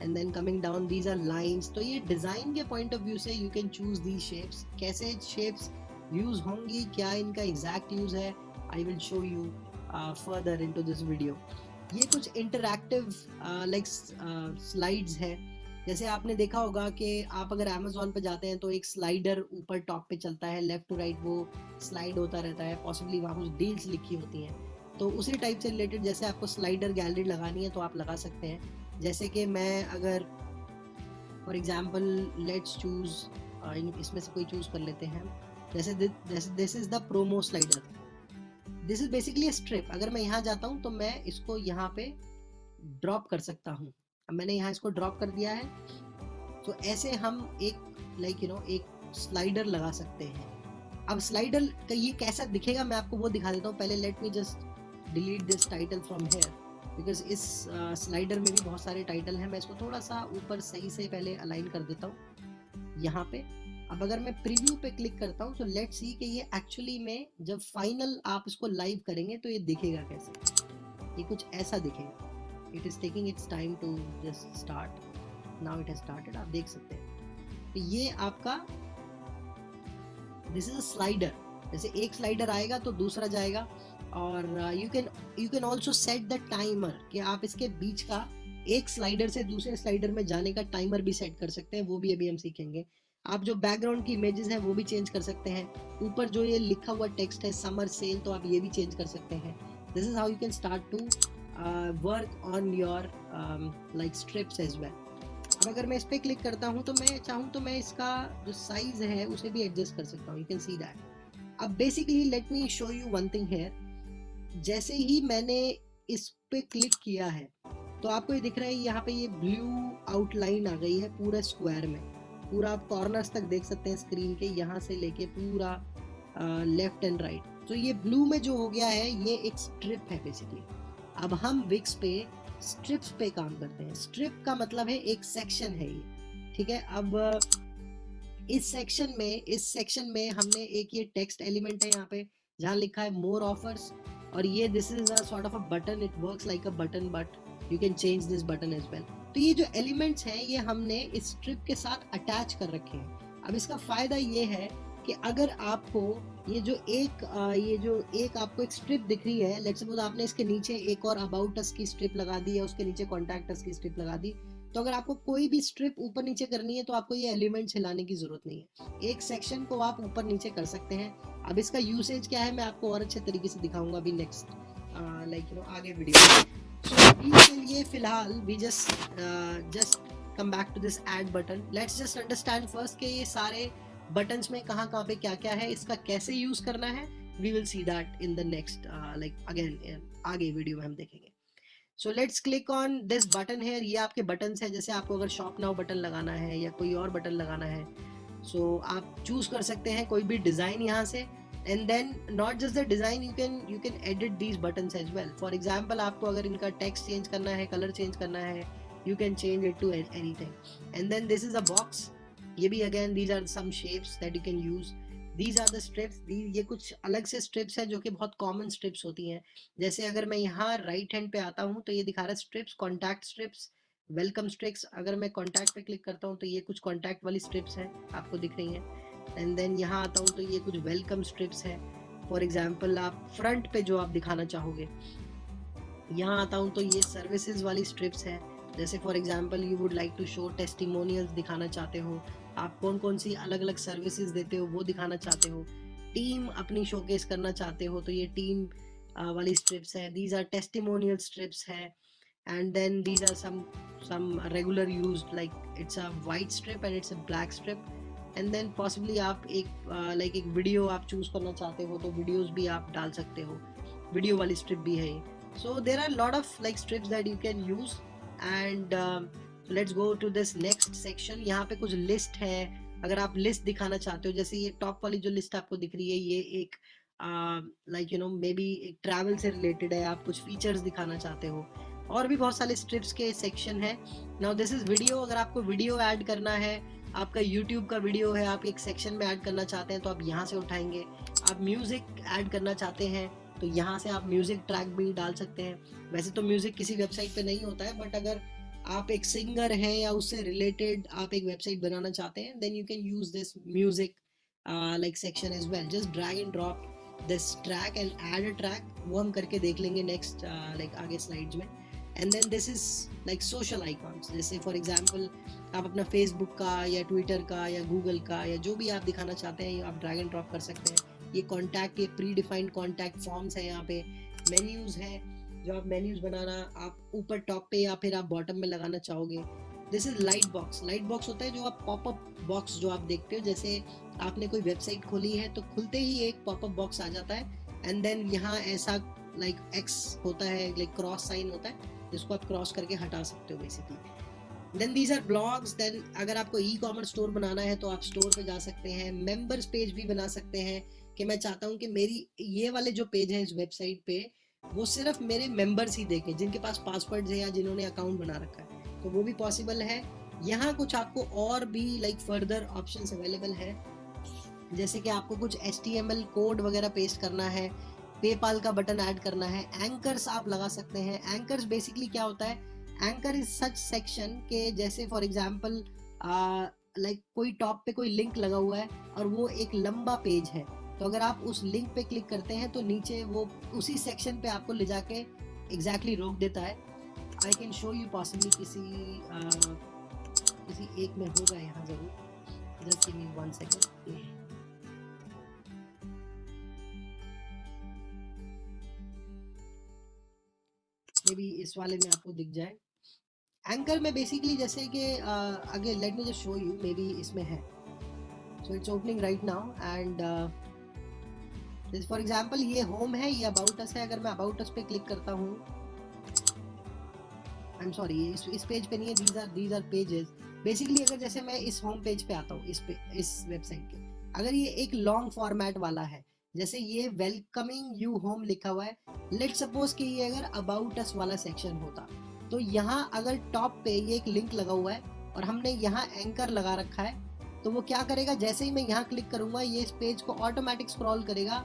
and then coming down these are lines. तो ये डिजाइन के पॉइंट ऑफ व्यू से you can choose these shapes. कैसे शेप्स यूज होंगी, क्या इनका एग्जैक्ट यूज है, I will show you further into this video. ये कुछ इंटरैक्टिव स्लाइड्स है। जैसे आपने देखा होगा कि आप अगर अमेज़न पे जाते हैं तो एक स्लाइडर ऊपर टॉप पे चलता है, लेफ्ट टू राइट वो स्लाइड होता रहता है, पॉसिबली वहाँ कुछ डील्स लिखी होती हैं। तो उसी टाइप से रिलेटेड जैसे आपको स्लाइडर गैलरी लगानी है तो आप लगा सकते हैं। जैसे कि मैं अगर फॉर एग्जांपल लेट्स चूज, इसमें से कोई चूज कर लेते हैं, जैसे this is the promo slider, this is basically a strip. अगर मैं यहाँ जाता हूँ तो मैं इसको यहाँ पे ड्रॉप कर सकता हूँ। अब मैंने यहाँ इसको ड्रॉप कर दिया है, तो ऐसे हम एक एक स्लाइडर लगा सकते हैं। अब स्लाइडर का ये कैसा दिखेगा मैं आपको वो दिखा देता हूँ। पहले let me just delete this title from here, because इस स्लाइडर में भी बहुत सारे टाइटल हैं। मैं इसको थोड़ा सा ऊपर सही से पहले अलाइन कर देता हूँ यहाँ पे। अब अगर मैं प्रीव्यू पे क्लिक करता हूँ तो लेट्स सी कि ये एक्चुअली में जब फाइनल आप इसको लाइव करेंगे तो ये दिखेगा कैसे। ये कुछ ऐसा दिखेगा। It is taking its time to just start. Now it has started. आप देख सकते हैं। तो ये आपका this is a slider। जैसे एक स्लाइडर आएगा तो दूसरा जाएगा। और you can also set the timer कि आप इसके बीच का एक स्लाइडर से दूसरे स्लाइडर में जाने का टाइमर भी सेट कर सकते हैं। वो भी अभी हम सीखेंगे। आप जो बैकग्राउंड की इमेजेस हैं वो भी चेंज कर सकते हैं। ऊपर जो ये लिखा हुआ टेक्स्ट है समर सेल, तो आप ये भी चेंज कर सकते हैं। This is how you can start to work on your strips as well। अब अगर मैं इस पे क्लिक करता हूँ तो मैं चाहूँ तो मैं इसका जो साइज है उसे भी एडजस्ट कर सकता हूँ। You can see that. अब basically let me show you one thing here. जैसे ही मैंने इस पे क्लिक किया है तो आपको ये दिख रहा है यहाँ पे ये ब्लू आउटलाइन आ गई है पूरे स्क्वायर में। पूरा आप कॉर्नर्स तक देख सकते हैं स्क्रीन के, यहाँ से लेके पूरा लेफ्ट एंड राइट। तो ये ब्लू में जो हो गया है ये एक स्ट्रिप है बेसिकली। अब हम विक्स पे स्ट्रिप्स पे काम करते हैं। स्ट्रिप का मतलब है एक सेक्शन है ये, ठीक है। अब इस सेक्शन में हमने एक ये टेक्स्ट एलिमेंट है यहाँ पे जहाँ लिखा है मोर ऑफर्स, और ये this is a sort of a button, it works like a button but you can change this button as well. तो ये जो एलिमेंट्स हैं ये हमने इस स्ट्रिप के साथ अटैच कर रखे हैं। अब इसका फायदा ये है कि अगर आपको ये जो एक आपको एक स्ट्रिप दिख रही है, लेट्स सपोज आपने इसके नीचे एक और अबाउट अस की स्ट्रिप लगा दी है, उसके नीचे कॉन्टैक्ट अस की स्ट्रिप लगा दी, तो अगर आपको कोई भी स्ट्रिप ऊपर नीचे करनी है तो आपको ये एलिमेंट्स हिलाने की जरूरत नहीं है। एक सेक्शन को आप ऊपर नीचे कर सकते हैं। अब इसका यूसेज क्या है मैं आपको और अच्छे तरीके से दिखाऊंगा अभी नेक्स्ट आगे वीडियो में। अभी के लिए फिलहाल we just come back to this add button. Let's just understand first कि ये सारे बटन्स में कहाँ पे क्या क्या है, इसका कैसे यूज करना है। We will see that in the next again आगे वीडियो में हम देखेंगे। So let's click on this button here. ये आपके बटन्स हैं। जैसे आपको अगर शॉप नाउ बटन लगाना है या कोई और बटन लगाना है, सो आप चूज कर सकते हैं कोई भी डिजाइन यहाँ से। And then not just the design, you can edit these buttons as well. For example आपको अगर इनका टेक्स्ट चेंज करना है, कलर चेंज करना है, you can change it to anything. And then this is a box. ये भी again these are some shapes that you can use. These are the strips. ये कुछ अलग से strips है जो कि बहुत common strips होती हैं. जैसे अगर मैं यहाँ right hand पे आता हूँ तो ये दिखा रहा है strips, contact strips, welcome strips. अगर मैं contact पे click करता हूँ तो ये कुछ contact वाली strips हैं, आपको दिख रही हैं. And then यहाँ आता हूँ तो ये कुछ welcome strips है. For example आप front पे जो आप दिखाना चाहोगे. यहाँ आता हूँ तो ये सर्विसेज वाली स्ट्रिप्स है. जैसे for example you would like to show testimonials दिखाना चाहते हो, आप कौन कौन सी अलग अलग सर्विसेज देते हो वो दिखाना चाहते हो, टीम अपनी शोकेस करना चाहते हो तो ये टीम वाली स्ट्रिप्स है. दीज आर टेस्टिमोनियल स्ट्रिप्स है. And then these are some regular used, like it's a white strip and it's a black strip. And then possibly आप एक एक वीडियो आप चूज करना चाहते हो तो वीडियोस भी आप डाल सकते हो, वीडियो वाली स्ट्रिप भी है ये. So there are a lot of like strips that you can use. And let's go to this next section. यहाँ पे कुछ लिस्ट है. अगर आप लिस्ट दिखाना चाहते हो, जैसे ये टॉप वाली जो लिस्ट आपको दिख रही है ये एक like you no may be एक ट्रैवल से रिलेटेड है, आप कुछ फीचर्स दिखाना चाहते हो. और भी बहुत सारे स्ट्रिप्स के सेक्शन है. Now this is video. अगर आपको वीडियो ऐड करना है, आपका यूट्यूब का वीडियो है, आप एक सेक्शन में ऐड करना चाहते हैं तो आप यहाँ से उठाएंगे. आप म्यूजिक ऐड करना चाहते हैं तो यहाँ से आप म्यूजिक ट्रैक भी डाल सकते हैं. वैसे तो म्यूजिक किसी वेबसाइट पे नहीं होता है, बट अगर आप एक सिंगर हैं या उससे रिलेटेड आप एक वेबसाइट बनाना चाहते हैं then you can use this music like section as well. Just drag and drop this track and add a track. वो हम करके देख लेंगे नेक्स्ट लाइक आगे स्लाइड्स में. And then this is like social icons. जैसे फॉर एग्जांपल आप अपना फेसबुक का या ट्विटर का या गूगल का या जो भी आप दिखाना चाहते हैं आप ड्रैग एंड ड्रॉप कर सकते हैं. ये कॉन्टैक्ट, ये प्री डिफाइंड कॉन्टैक्ट फॉर्म्स है. यहाँ पे मेन्यूज है, जो आप मेन्यूज बनाना आप ऊपर टॉप पे या फिर आप बॉटम में लगाना चाहोगे. This is light box. Light box होता है जो आप पॉपअप बॉक्स जो आप देखते हो, जैसे आपने कोई वेबसाइट खोली है तो खुलते ही एक पॉपअप बॉक्स आ जाता है एंड देन यहाँ ऐसा लाइक एक्स होता है, लाइक क्रॉस साइन होता है जिसको आप क्रॉस करके हटा सकते हो basically. Then these are blogs. Then अगर आपको ई कॉमर्स स्टोर बनाना है तो आप स्टोर पे जा सकते हैं. मेंबर्स पेज भी बना सकते हैं कि मैं चाहता हूँ कि मेरी ये वाले जो पेज है इस वेबसाइट पे वो सिर्फ मेरे मेंबर्स ही देखें जिनके पास पासवर्ड है या जिन्होंने अकाउंट बना रखा है, तो वो भी पॉसिबल है. यहाँ कुछ आपको और भी लाइक फर्दर ऑप्शंस अवेलेबल है, जैसे कि आपको कुछ HTML कोड वगैरह पेस्ट करना है, पेपाल का बटन ऐड करना है, एंकर्स आप लगा सकते हैं. एंकर्स बेसिकली क्या होता है, एंकर इज सच सेक्शन के जैसे फॉर एग्जांपल लाइक कोई टॉप पे कोई लिंक लगा हुआ है और वो एक लंबा पेज है, तो अगर आप उस लिंक पे क्लिक करते हैं तो नीचे वो उसी सेक्शन पे आपको ले जाके एग्जैक्टली रोक देता है. I can show you possibly किसी एक में होगा यहाँ जरूर. Just give me 1 second. May be इस वाले में आपको दिख जाए. एंकर में बेसिकली जैसे कि again let me just show you, may be इसमें है. So it's opening right now and for example ये होम है, ये अबाउट अस है. अगर मैं अबाउट अस पे क्लिक करता हूँ, आई एम सॉरी इस पेज पे नहीं है, दीज आर पेजेस. बेसिकली अगर जैसे मैं इस होम पेज पे आता हूँ इस वेबसाइट के, अगर ये एक लॉन्ग फॉर्मेट वाला है, जैसे ये वेलकमिंग यू होम लिखा हुआ है, लेट सपोज कि ये अगर अबाउट अस वाला सेक्शन होता तो यहाँ अगर टॉप पे ये एक लिंक लगा हुआ है और हमने यहाँ एंकर लगा रखा है, तो वो क्या करेगा, जैसे ही मैं यहाँ क्लिक करूँगा ये इस पेज को ऑटोमेटिक स्क्रॉल करेगा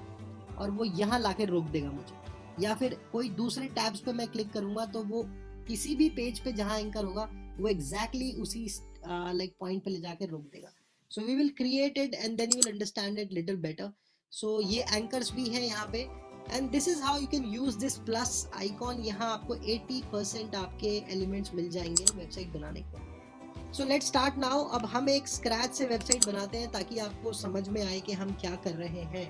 और वो यहाँ लाके रोक देगा मुझे. या फिर कोई दूसरे टैब्स पे मैं क्लिक करूँगा तो वो किसी भी पेज पे जहाँ एंकर होगा वो एग्जैक्टली उसी लाइक पॉइंट पे ले जाके रोक देगा. So we will create it and then you will understand it little better. So ये एंकर्स भी हैं यहाँ पे and this is how you can use this plus icon. यहाँ आपको 80% आपके एलिमेंट्स मिल जाएंगे वेबसाइट बनाने के. सो लेट्स स्टार्ट नाउ. अब हम एक स्क्रैच से वेबसाइट बनाते हैं ताकि आपको समझ में आए कि हम क्या कर रहे हैं,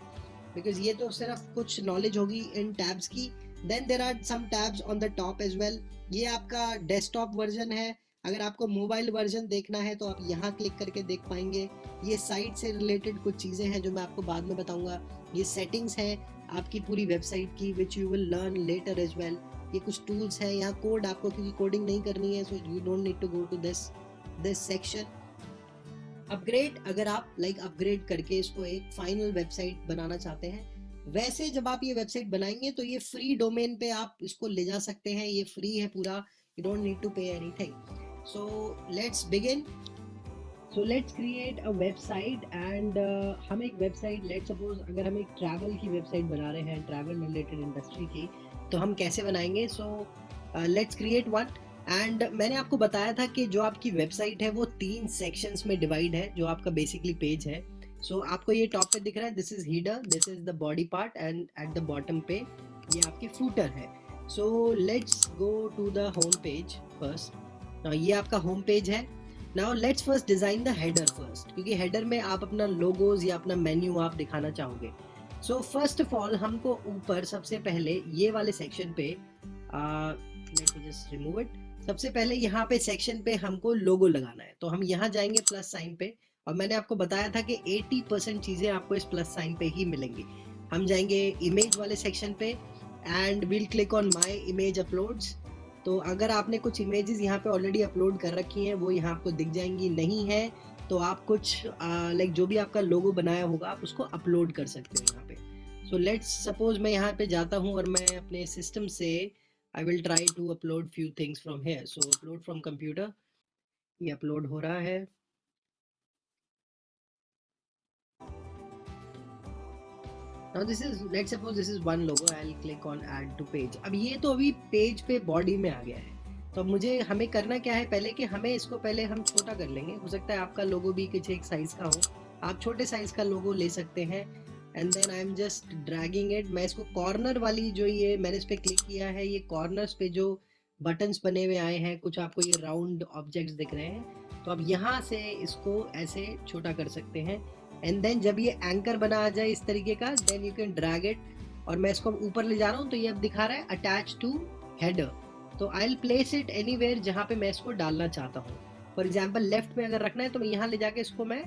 बिकॉज ये तो सिर्फ कुछ नॉलेज होगी इन टैब्स की. Then there are some tabs on the top as well. ये आपका डेस्कटॉप वर्जन है. अगर आपको मोबाइल वर्जन देखना है तो आप यहाँ क्लिक करके देख पाएंगे. ये साइट से रिलेटेड कुछ चीज़ें हैं जो मैं आपको बाद में बताऊंगा. ये सेटिंग्स है आपकी पूरी वेबसाइट की which you will learn later as well. ये कुछ टूल्स हैं. यहाँ कोड आपको क्योंकि कोडिंग नहीं करनी है so you don't need to go to this section. Upgrade, अगर आप लाइक अपग्रेड करके इसको एक फाइनल वेबसाइट बनाना चाहते हैं, वैसे जब आप ये वेबसाइट बनाएंगे तो ये फ्री डोमेन पे आप इसको ले जा सकते हैं. ये फ्री है पूरा, You don't need to pay anything. So let's begin. So let's create a website and हम एक वेबसाइट, लेट्स सपोज अगर हम एक ट्रैवल की वेबसाइट बना रहे हैं, ट्रैवल रिलेटेड इंडस्ट्री की, तो हम कैसे बनाएंगे? So let's create one. And मैंने आपको बताया था कि जो आपकी वेबसाइट है वो 3 सेक्शंस में डिवाइड है, जो आपका बेसिकली पेज है। सो आपको ये टॉप पे दिख रहा है, this is header, this is the body part, and at the bottom पे ये आपकी फूटर है। So let's go to the home page first. ये आपका होम पेज है। Now let's first design the header first, क्योंकि हेडर में आप अपना लोगोज या अपना मेन्यू आप दिखाना चाहोगे। सो फर्स्ट ऑफ ऑल हमको ऊपर सबसे पहले ये वाले सेक्शन पे, let me just remove it. सबसे पहले यहाँ पे सेक्शन पे हमको लोगो लगाना है, तो हम यहाँ जाएंगे प्लस साइन पे, और मैंने आपको बताया था कि 80% चीज़ें आपको इस प्लस साइन पे ही मिलेंगी। हम जाएंगे इमेज वाले सेक्शन पे and will click on my image uploads. तो अगर आपने कुछ इमेजेस यहाँ पे ऑलरेडी अपलोड कर रखी हैं वो यहाँ आपको दिख जाएंगी, नहीं है तो आप कुछ लाइक जो भी आपका लोगो बनाया होगा आप उसको अपलोड कर सकते हो यहाँ पे। सो लेट्स सपोज मैं यहाँ पे जाता हूँ और मैं अपने सिस्टम से I will try to upload few things from here. So upload from computer, ये अपलोड हो रहा है। Now this is, let's suppose this is one logo, I'll click on add to page। अब ये तो अभी पेज पे बॉडी में आ गया है, तो अब मुझे हमें करना क्या है पहले, कि हमें इसको पहले हम छोटा कर लेंगे। हो सकता है आपका लोगो भी कुछ एक साइज का हो, आप छोटे साइज का लोगो ले सकते हैं। And then I am just dragging it. मैं इसको कॉर्नर वाली जो ये मैंने इस पर क्लिक किया है, ये कॉर्नर्स पे जो बटन्स बने हुए आए हैं, कुछ आपको ये राउंड ऑब्जेक्ट्स दिख रहे हैं, तो अब यहाँ से इसको ऐसे छोटा कर सकते हैं। एंड देन जब ये एंकर बना आ जाए इस तरीके का, then you can drag it, और मैं इसको ऊपर ले जा रहा हूँ तो ये अब दिखा रहा है अटैच टू हेडर। तो I will place it anywhere जहाँ पे मैं इसको डालना चाहता हूँ। फॉर एग्जाम्पल लेफ्ट में अगर रखना है तो मैं यहाँ ले जाके इसको मैं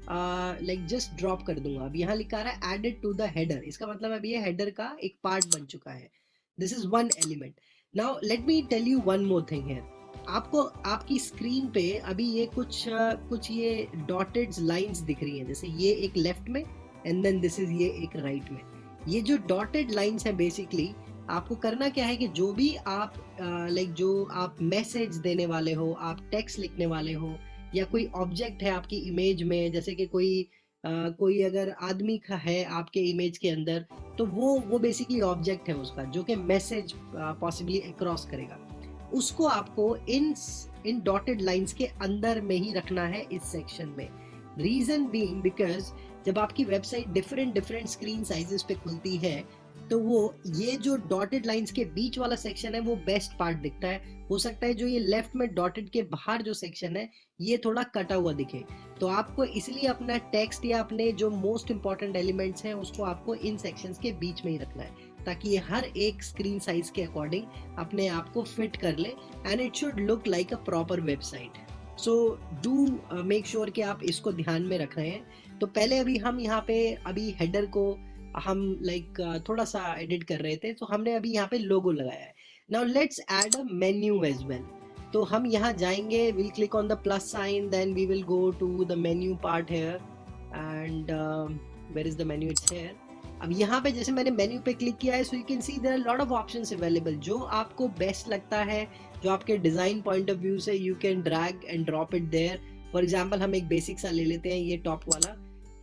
लाइक जस्ट ड्रॉप कर दूंगा। अब यहाँ लिखा रहा है एडेड टू द हेडर, इसका मतलब अब ये हेडर का एक पार्ट बन चुका है। This is one element. Now let me tell you one more thing here. आपको आपकी स्क्रीन पे अभी ये कुछ ये डॉटेड लाइंस दिख रही हैं, जैसे ये एक लेफ्ट में एंड देन दिस इज ये एक राइट में। ये जो डॉटेड लाइंस है बेसिकली आपको करना क्या है कि जो भी आप लाइक जो आप मैसेज देने वाले हो, आप टेक्स्ट लिखने वाले हो, या कोई ऑब्जेक्ट है आपकी इमेज में, जैसे कि कोई अगर आदमी का है आपके इमेज के अंदर, तो वो बेसिकली ऑब्जेक्ट है उसका, जो कि मैसेज पॉसिबली क्रॉस करेगा, उसको आपको इन डॉटेड लाइंस के अंदर में ही रखना है इस सेक्शन में। रीजन बीइंग बिकॉज जब आपकी वेबसाइट डिफरेंट स्क्रीन साइजेस पे खुलती है तो वो ये जो डॉटेड लाइंस के बीच वाला सेक्शन है वो बेस्ट पार्ट दिखता है। हो सकता है जो ये लेफ्ट में डॉटेड के बाहर जो सेक्शन है ये थोड़ा कटा हुआ दिखे, तो आपको इसलिए अपना टेक्स्ट या अपने जो मोस्ट इंपॉर्टेंट एलिमेंट्स हैं उसको आपको इन सेक्शंस के बीच में ही रखना है, ताकि ये हर एक स्क्रीन साइज के अकॉर्डिंग अपने आप को फिट कर ले and it should look like a proper website. So do make sure कि आप इसको ध्यान में रख रहे हैं। तो पहले अभी हम यहाँ पे अभी हेडर को हम थोड़ा सा एडिट कर रहे थे, तो हमने अभी यहाँ पे लोगो लगाया है। Now let's add a menu as well. तो हम यहाँ जाएंगे, will click on the plus sign, then we will go to the menu part here and where is the menu, it's here. अब यहाँ पे जैसे मैंने मेन्यू पे क्लिक किया है, so you can see there are lot of options available. जो आपको बेस्ट लगता है, जो आपके डिजाइन पॉइंट ऑफ व्यू से, you can drag and drop it there. For example हम एक बेसिक सा ले लेते हैं, ये टॉप वाला,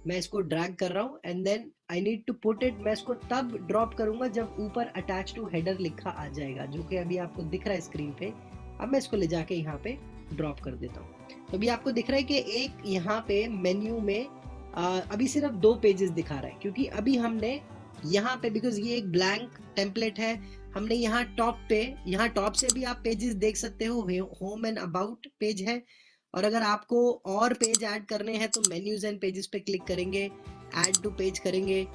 मैं इसको ड्रैग कर रहा हूँ and then I need to put it. मैं इसको तब ड्रॉप करूंगा जब ऊपर अटैच टू हेडर लिखा आ जाएगा, जो कि अभी आपको दिख रहा है स्क्रीन पे। अब मैं इसको ले जाके यहाँ पे ड्रॉप कर देता हूँ। तो अभी आपको दिख रहा है कि एक यहाँ पे मेन्यू में अभी सिर्फ 2 पेजेस दिखा रहा है, क्योंकि अभी हमने यहाँ पे, बिकॉज ये एक ब्लैंक टेम्पलेट है, हमने यहाँ टॉप पे, यहाँ टॉप से भी आप पेजेस देख सकते हो, होम एंड अबाउट पेज है। और अगर आपको और पेज ऐड करने हैं तो मेन्यूज एंड पेजेस पे क्लिक करेंगे, ऐड टू पेज करेंगे,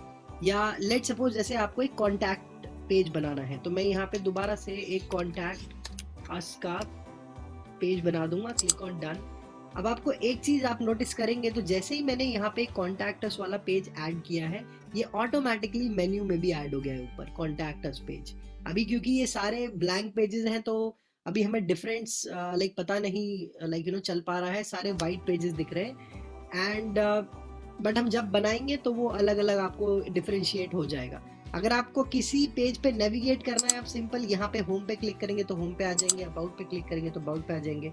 या लेट सपोज जैसे आपको एक कॉन्टैक्ट पेज बनाना है, तो मैं यहाँ पे दोबारा से एक कॉन्टैक्ट अस का पेज बना दूंगा, क्लिक ऑन डन। अब आपको एक चीज आप नोटिस करेंगे, तो जैसे ही मैंने यहाँ पे कॉन्टैक्ट अस वाला पेज ऐड किया है, ये ऑटोमेटिकली मेन्यू में भी ऐड हो गया है ऊपर कॉन्टैक्ट अस पेज। अभी क्योंकि ये सारे ब्लैंक पेजेस हैं तो अभी हमें डिफरेंस पता नहीं चल पा रहा है, सारे वाइट पेजेस दिख रहे हैं एंड बट हम जब बनाएंगे तो वो अलग अलग आपको डिफरेंशिएट हो जाएगा। अगर आपको किसी पेज पे नेविगेट करना है, आप सिंपल यहाँ पे होम पे क्लिक करेंगे तो होम पे आ जाएंगे, अबाउट पे क्लिक करेंगे तो अबाउट पे आ जाएंगे।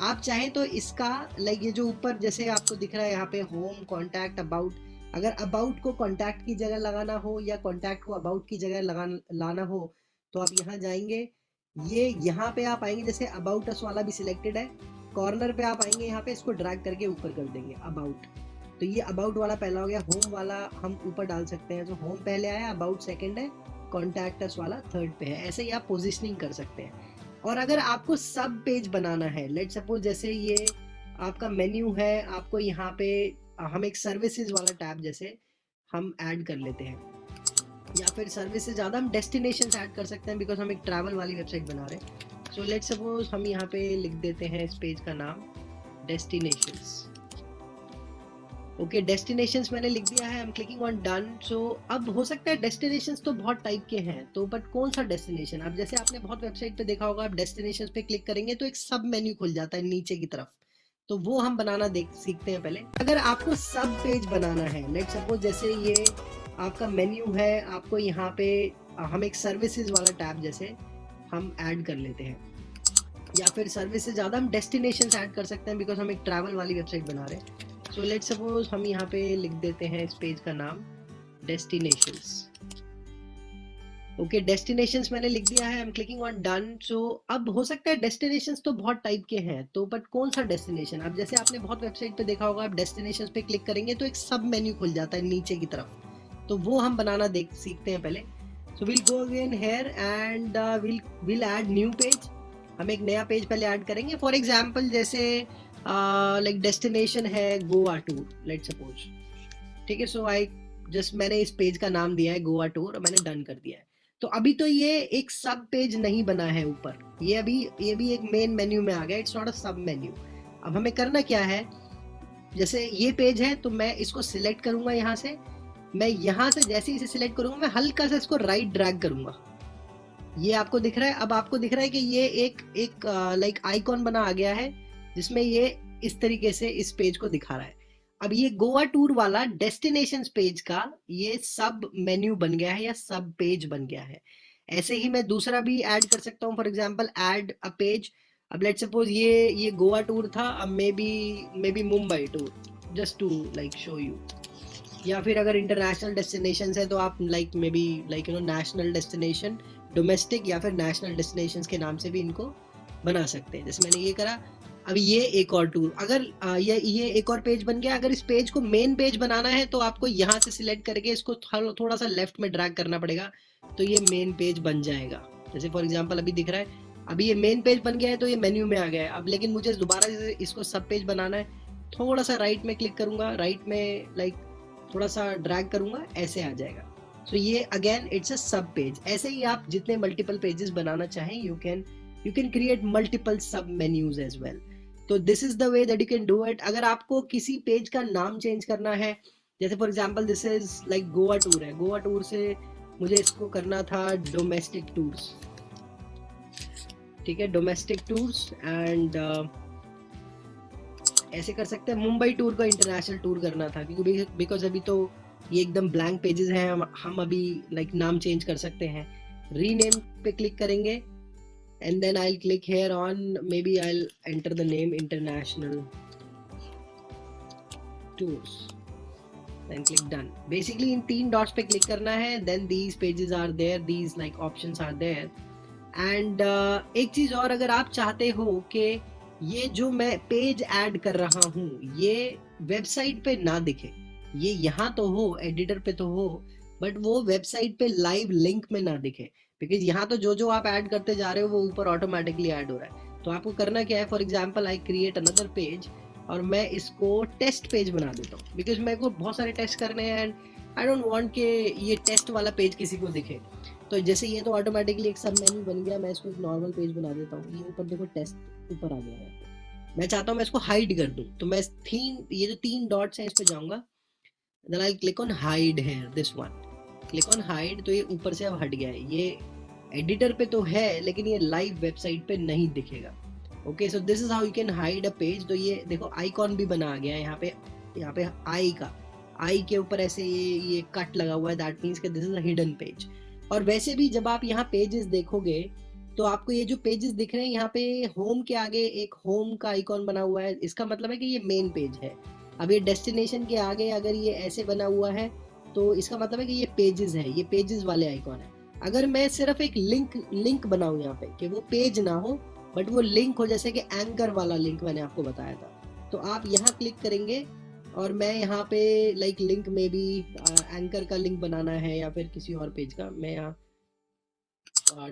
आप चाहें तो इसका लाइक ये जो ऊपर जैसे आपको दिख रहा है यहाँ पे होम, कॉन्टैक्ट, अबाउट, अगर अबाउट को कॉन्टैक्ट की जगह लगाना हो या कॉन्टैक्ट को अबाउट की जगह लाना हो तो आप यहाँ जाएंगे, ये यहाँ पे आप आएंगे, जैसे अबाउट अस वाला भी सिलेक्टेड है, कॉर्नर पे आप आएंगे, यहाँ पे इसको ड्रैग करके ऊपर कर देंगे अबाउट, तो ये अबाउट वाला पहला हो गया। होम वाला हम ऊपर डाल सकते हैं, तो होम पहले आया, अबाउट सेकंड है, कॉन्टैक्ट अस वाला थर्ड पे है। ऐसे ही आप पोजिशनिंग कर सकते हैं। और अगर आपको सब पेज बनाना है, लेट सपोज जैसे ये आपका मेन्यू है, आपको यहाँ पे हम एक सर्विसेज वाला टैब जैसे हम ऐड कर लेते हैं, या फिर सर्विस से ज़्यादा हम डेस्टिनेशन ऐड कर सकते हैं, बिकॉज हम एक ट्रैवल वाली वेबसाइट बना रहे हैं। सो लेट सपोज हम यहाँ पे लिख देते हैं इस पेज का नाम डेस्टिनेशंस। ओके, डेस्टिनेशंस मैंने लिख दिया है, I am clicking on done. So अब हो सकता है डेस्टिनेशंस तो बहुत टाइप के हैं, तो बट कौन सा डेस्टिनेशन, अब जैसे आपने बहुत वेबसाइट पे देखा होगा, आप डेस्टिनेशंस पे क्लिक करेंगे तो एक सब मेन्यू खुल जाता है नीचे की तरफ, तो वो हम बनाना सीखते हैं पहले। अगर आपको सब पेज बनाना है, लेट सपोज जैसे ये आपका मेन्यू है, आपको यहाँ पे हम एक सर्विसेज वाला टैब जैसे हम ऐड कर लेते हैं, या फिर सर्विस से ज़्यादा हम डेस्टिनेशन ऐड कर सकते हैं, बिकॉज हम एक ट्रैवल वाली वेबसाइट बना रहे हैं। सो लेट सपोज हम यहाँ पे लिख देते हैं इस पेज का नाम डेस्टिनेशंस। ओके, डेस्टिनेशंस मैंने लिख दिया है, I am clicking on done. So अब हो सकता है डेस्टिनेशंस तो बहुत टाइप के हैं, तो बट कौन सा डेस्टिनेशन, अब जैसे आपने बहुत वेबसाइट पे देखा होगा, आप डेस्टिनेशंस पे क्लिक करेंगे तो एक सब मेन्यू खुल जाता है नीचे की तरफ, तो वो हम बनाना सीखते हैं पहले। So will go again here and will add new page. हम एक नया पेज पहले ऐड करेंगे। फॉर एग्जांपल जैसे लाइक डेस्टिनेशन है गोवा टूर, लेट सपोज, ठीक है। सो मैंने इस पेज का नाम दिया है गोवा टूर और मैंने डन कर दिया है। तो अभी तो ये एक सब पेज नहीं बना है ऊपर, ये भी एक मेन मेन्यू में आ गया, इट्स नॉट अ सब मेन्यू। अब हमें करना क्या है, जैसे ये पेज है तो मैं इसको सिलेक्ट करूंगा, यहाँ से मैं यहाँ से जैसे इसे सिलेक्ट करूंगा, मैं हल्का सा इसको राइट ड्रैग करूंगा, ये आपको दिख रहा है। अब आपको दिख रहा है कि ये एक लाइक आइकॉन बना आ गया है, जिसमें ये इस तरीके से इस पेज को दिखा रहा है। अब ये गोवा टूर वाला डेस्टिनेशंस पेज का ये सब मेन्यू बन गया है या सब पेज बन गया है। ऐसे ही मैं दूसरा भी ऐड कर सकता हूँ, for example add a page. अब लेट सपोज ये गोवा टूर था, अब maybe Mumbai tour, just to like show you. या फिर अगर इंटरनेशनल डेस्टिनेशंस है तो आप like maybe like national destination, domestic या फिर नेशनल डेस्टिनेशंस के नाम से भी इनको बना सकते हैं, जैसे मैंने ये करा। अब ये एक और टूर, अगर ये एक और पेज बन गया। अगर इस पेज को मेन पेज बनाना है तो आपको यहाँ से सिलेक्ट करके इसको थोड़ा सा लेफ्ट में ड्रैग करना पड़ेगा, तो ये मेन पेज बन जाएगा। जैसे फॉर एग्जांपल अभी दिख रहा है, अभी ये मेन पेज बन गया है तो ये मेन्यू में आ गया है। अब लेकिन मुझे दोबारा से इसको सब पेज बनाना है, थोड़ा सा राइट में क्लिक करूंगा, राइट में लाइक थोड़ा सा ड्रैग करूंगा, ऐसे आ जाएगा। सो ये अगेन इट्स अ सब पेज। ऐसे ही आप जितने मल्टीपल पेजेस बनाना चाहें, यू कैन क्रिएट मल्टीपल सब मेन्यूज एज वेल। तो this is the way that you can do it. अगर आपको किसी पेज का नाम चेंज करना है, जैसे for example this is like Goa tour है, गोवा टूर से मुझे इसको करना था डोमेस्टिक टूर्स, ठीक है, डोमेस्टिक टूर्स एंड ऐसे कर सकते हैं। मुंबई टूर को इंटरनेशनल टूर करना था, क्योंकि बिकॉज अभी तो ये एकदम ब्लैंक पेजेस हैं, हम अभी लाइक नाम चेंज कर सकते हैं। रीनेम पे क्लिक करेंगे and then I'll click here on, maybe I'll enter the name international tours, then click done. Basically in 3 dots पे click करना है, then these pages are there, these like options are there. and एक चीज और, अगर आप चाहते हो कि ये जो मैं पेज ऐड कर रहा हूँ ये वेबसाइट पे ना दिखे, ये यहाँ तो हो, एडिटर पे तो हो, बट वो वेबसाइट पे लाइव लिंक में ना दिखे, बिकॉज यहाँ तो जो आप ऐड करते जा रहे हो वो ऊपर ऑटोमेटिकली ऐड हो रहा है। तो आपको करना क्या है, for example I create another page और मैं इसको टेस्ट पेज बना देता हूँ, बिकॉज मेरे को बहुत सारे टेस्ट करने हैं एंड आई डोंट वांट कि ये टेस्ट वाला पेज किसी को दिखे। तो जैसे ये तो ऑटोमेटिकली एक सब मेन्यू बन गया, मैं इसको एक नॉर्मल पेज बना देता हूँ। ये ऊपर देखो टेस्ट ऊपर आ गया है, मैं चाहता हूँ मैं इसको हाइड कर दूँ, तो मैं ये जो 3 डॉट्स हैं इस पर जाऊँगा, then I click on hide here, this one, click on hide, तो ये ऊपर से अब हट गया है। ये एडिटर पे तो है लेकिन ये लाइव वेबसाइट पे नहीं दिखेगा। Okay, so this is how you can hide a page. तो ये देखो आइकॉन भी बना आ गया है यहाँ पे आई का। आई के ऊपर ऐसे ये कट लगा हुआ है, दैट मीन्स कि this is a hidden page. और वैसे भी जब आप यहाँ पेजेस देखोगे तो आपको ये जो पेजेस दिख रहे हैं यहाँ पे होम के आगे एक होम का आइकॉन बना हुआ है, इसका मतलब है कि ये मेन पेज है। अब ये डेस्टिनेशन के आगे अगर ये ऐसे बना हुआ है तो इसका मतलब है कि ये पेजेस है, ये पेजेस वाले आइकॉन है। अगर मैं सिर्फ एक लिंक बनाऊं यहाँ पे कि वो पेज ना हो बट वो लिंक हो, जैसे कि एंकर वाला लिंक मैंने आपको बताया था, तो आप यहाँ क्लिक करेंगे और मैं यहाँ पे लाइक लिंक में भी एंकर का लिंक बनाना है या फिर किसी और पेज का, मैं यहाँ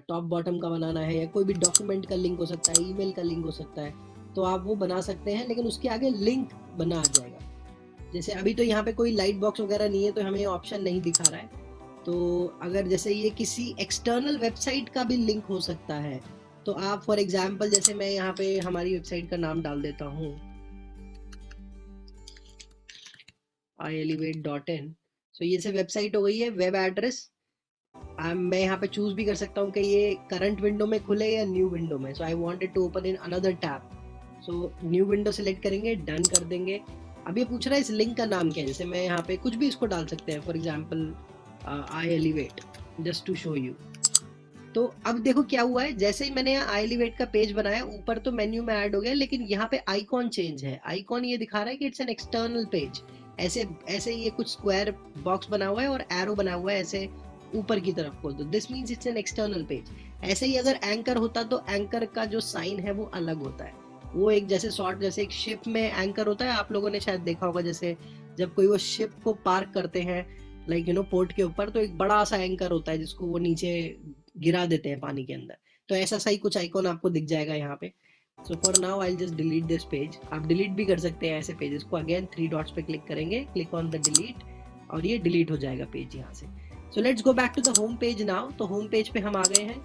टॉप बॉटम का बनाना है या कोई भी डॉक्यूमेंट का लिंक हो सकता है, ईमेल का लिंक हो सकता है, तो आप वो बना सकते हैं, लेकिन उसके आगे लिंक बना आ जाएगा। जैसे अभी तो यहाँ पे कोई लाइट बॉक्स वगैरह नहीं है तो हमें ऑप्शन नहीं दिखा रहा है। तो अगर जैसे ये किसी एक्सटर्नल वेबसाइट का भी लिंक हो सकता है तो आप फॉर एग्जांपल जैसे मैं यहाँ पे हमारी वेबसाइट का नाम डाल देता हूँ ielevate.in। सो ये से वेबसाइट हो गई है, वेब एड्रेस। मैं यहाँ पे चूज भी कर सकता हूँ कि ये करंट विंडो में खुले या न्यू विंडो में। So I wanted to open in another tab, so new window select करेंगे, डन कर देंगे। अब ये पूछ रहा है इस लिंक का नाम क्या है, जैसे मैं यहाँ पे कुछ भी इसको डाल सकते हैं, for example I elevate just to show you. तो अब देखो क्या हुआ है, जैसे ही मैंने यहाँ आई एलिवेट का पेज बनाया ऊपर तो मेन्यू में ऐड हो गया, लेकिन यहाँ पे आइकॉन चेंज है। आइकॉन ये दिखा रहा है कि इट्स एन एक्सटर्नल पेज। ऐसे ऐसे ये कुछ स्क्वायर बॉक्स बना हुआ है और एरो बना हुआ है ऐसे ऊपर की तरफ को, तो this means it's an external page. ऐसे ही अगर एंकर होता तो एंकर का जो साइन है वो अलग होता है, वो एक जैसे शॉर्ट, जैसे एक शिप में एंकर होता है, आप लोगों ने शायद देखा होगा, जैसे जब कोई वो शिप को पार्क करते हैं लाइक पोर्ट के ऊपर, तो एक बड़ा सा एंकर होता है जिसको वो नीचे गिरा देते हैं पानी के अंदर, तो ऐसा सा ही कुछ आइकॉन आपको दिख जाएगा यहाँ पे। So for now I just delete this page. आप डिलीट भी कर सकते हैं ऐसे पेजेस को, अगेन 3 डॉट्स पे क्लिक करेंगे, क्लिक ऑन द डिलीट, और ये डिलीट हो जाएगा पेज यहाँ से। So let's go back to the home page now. तो होम पेज पे हम आ गए हैं।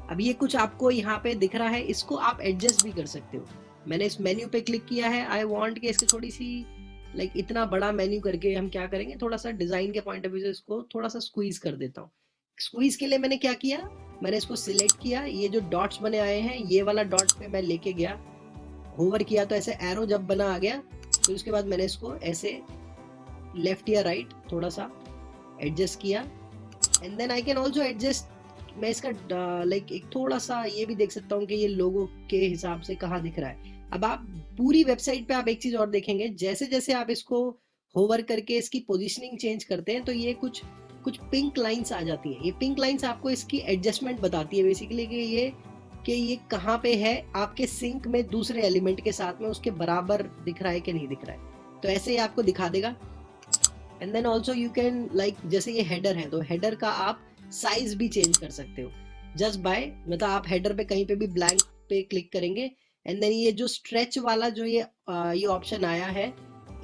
अब ये कुछ आपको यहाँ पे दिख रहा है, इसको आप एडजस्ट भी कर सकते हो। मैंने इस मेन्यू पे क्लिक किया है, आई वांट कि इसकी थोड़ी सी लाइक इतना बड़ा मेन्यू करके हम क्या करेंगे, थोड़ा सा डिजाइन के पॉइंट ऑफ व्यू से इसको थोड़ा सा स्क्वीज कर देता हूँ। स्क्वीज के लिए मैंने क्या किया, मैंने इसको सिलेक्ट किया, ये जो डॉट्स बने आए हैं ये वाला डॉट पे मैं लेके गया, होवर किया तो ऐसे एरो जब बना आ गया, तो उसके बाद मैंने इसको ऐसे लेफ्ट या राइट थोड़ा सा एडजस्ट किया, and then I can also adjust, मैं इसका लाइक एक थोड़ा सा ये भी देख सकता हूँ कि ये लोगो के हिसाब से कहाँ दिख रहा है। अब आप पूरी वेबसाइट पे आप एक चीज और देखेंगे, जैसे जैसे आप इसको होवर करके इसकी पोजीशनिंग चेंज करते हैं तो ये कुछ पिंक लाइंस आ जाती है। ये पिंक लाइंस आपको इसकी एडजस्टमेंट बताती है बेसिकली कि ये कहाँ पे है, आपके सिंक में दूसरे एलिमेंट के साथ में उसके बराबर दिख रहा है कि नहीं दिख रहा है, तो ऐसे ही आपको दिखा देगा। And then also you can like जैसे ये हेडर है तो हेडर का आप साइज भी चेंज कर सकते हो जस्ट बाय, मतलब आप हेडर पे कहीं पे भी ब्लैंक पे क्लिक करेंगे, एंड देन ये जो स्ट्रेच वाला जो ये ऑप्शन आया है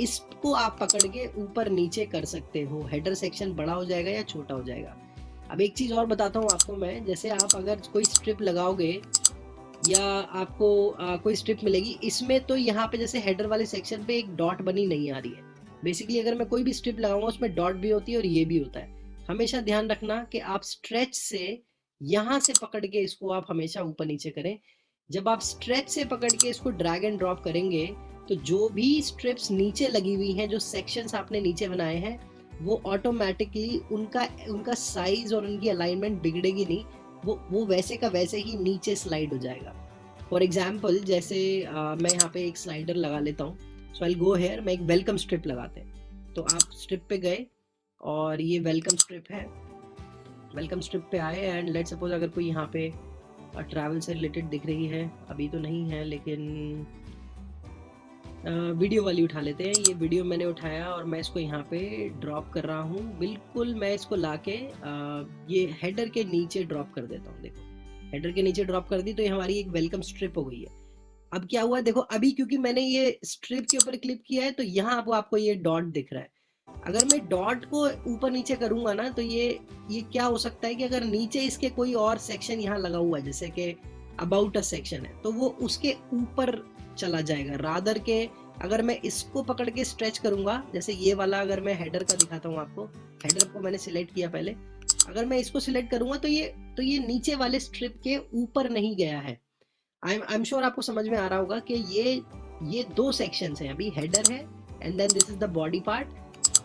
इसको आप पकड़ के ऊपर नीचे कर सकते हो, हेडर सेक्शन बड़ा हो जाएगा या छोटा हो जाएगा। अब एक चीज और बताता हूँ आपको मैं, जैसे आप अगर कोई स्ट्रिप लगाओगे या आपको कोई स्ट्रिप मिलेगी इसमें, तो यहाँ पे जैसे हेडर वाले सेक्शन पे एक डॉट बनी नहीं आ रही है। बेसिकली अगर मैं कोई भी स्ट्रिप लगाऊंगा उसमें डॉट भी होती है और ये भी होता है। हमेशा ध्यान रखना कि आप स्ट्रेच से यहाँ से पकड़ के इसको आप हमेशा ऊपर नीचे करें। जब आप स्ट्रेच से पकड़ के इसको ड्रैग एंड ड्रॉप करेंगे तो जो भी स्ट्रिप्स नीचे लगी हुई हैं, जो सेक्शंस आपने नीचे बनाए हैं, वो ऑटोमेटिकली उनका साइज और उनकी अलाइनमेंट बिगड़ेगी नहीं, वो वैसे का वैसे ही नीचे स्लाइड हो जाएगा। फॉर एग्जाम्पल जैसे मैं यहाँ पे एक स्लाइडर लगा लेता हूँ, सो आई गो हेयर, मैं एक वेलकम स्ट्रिप लगाते हैं, तो आप स्ट्रिप पे गए और ये वेलकम स्ट्रिप है, वेलकम स्ट्रिप पे आए एंड लेट सपोज अगर कोई यहाँ पे ट्रैवल से रिलेटेड दिख रही है, अभी तो नहीं है लेकिन वीडियो वाली उठा लेते हैं। ये वीडियो मैंने उठाया और मैं इसको यहाँ पे ड्रॉप कर रहा हूँ, बिल्कुल मैं इसको लाके ये हेडर के नीचे ड्रॉप कर देता हूँ। देखो हेडर के नीचे ड्रॉप कर दी तो ये हमारी एक वेलकम स्ट्रिप हो गई है। अब क्या हुआ देखो, अभी क्योंकि मैंने ये स्ट्रिप के ऊपर क्लिक किया है तो यहाँ आपको ये डॉट दिख रहा है। अगर मैं डॉट को ऊपर नीचे करूंगा ना तो ये क्या हो सकता है कि अगर नीचे इसके कोई और सेक्शन यहाँ लगा हुआ है जैसे कि अबाउट अ सेक्शन है तो वो उसके ऊपर चला जाएगा, रादर के अगर मैं इसको पकड़ के स्ट्रेच करूंगा, जैसे ये वाला अगर मैं हेडर का दिखाता हूँ आपको, हेडर को मैंने सिलेक्ट किया पहले, अगर मैं इसको सिलेक्ट करूंगा तो ये नीचे वाले स्ट्रिप के ऊपर नहीं गया है। आई एम श्योर आपको समझ में आ रहा होगा कि ये दो सेक्शंस हैं, अभी हेडर है and then this is the body part,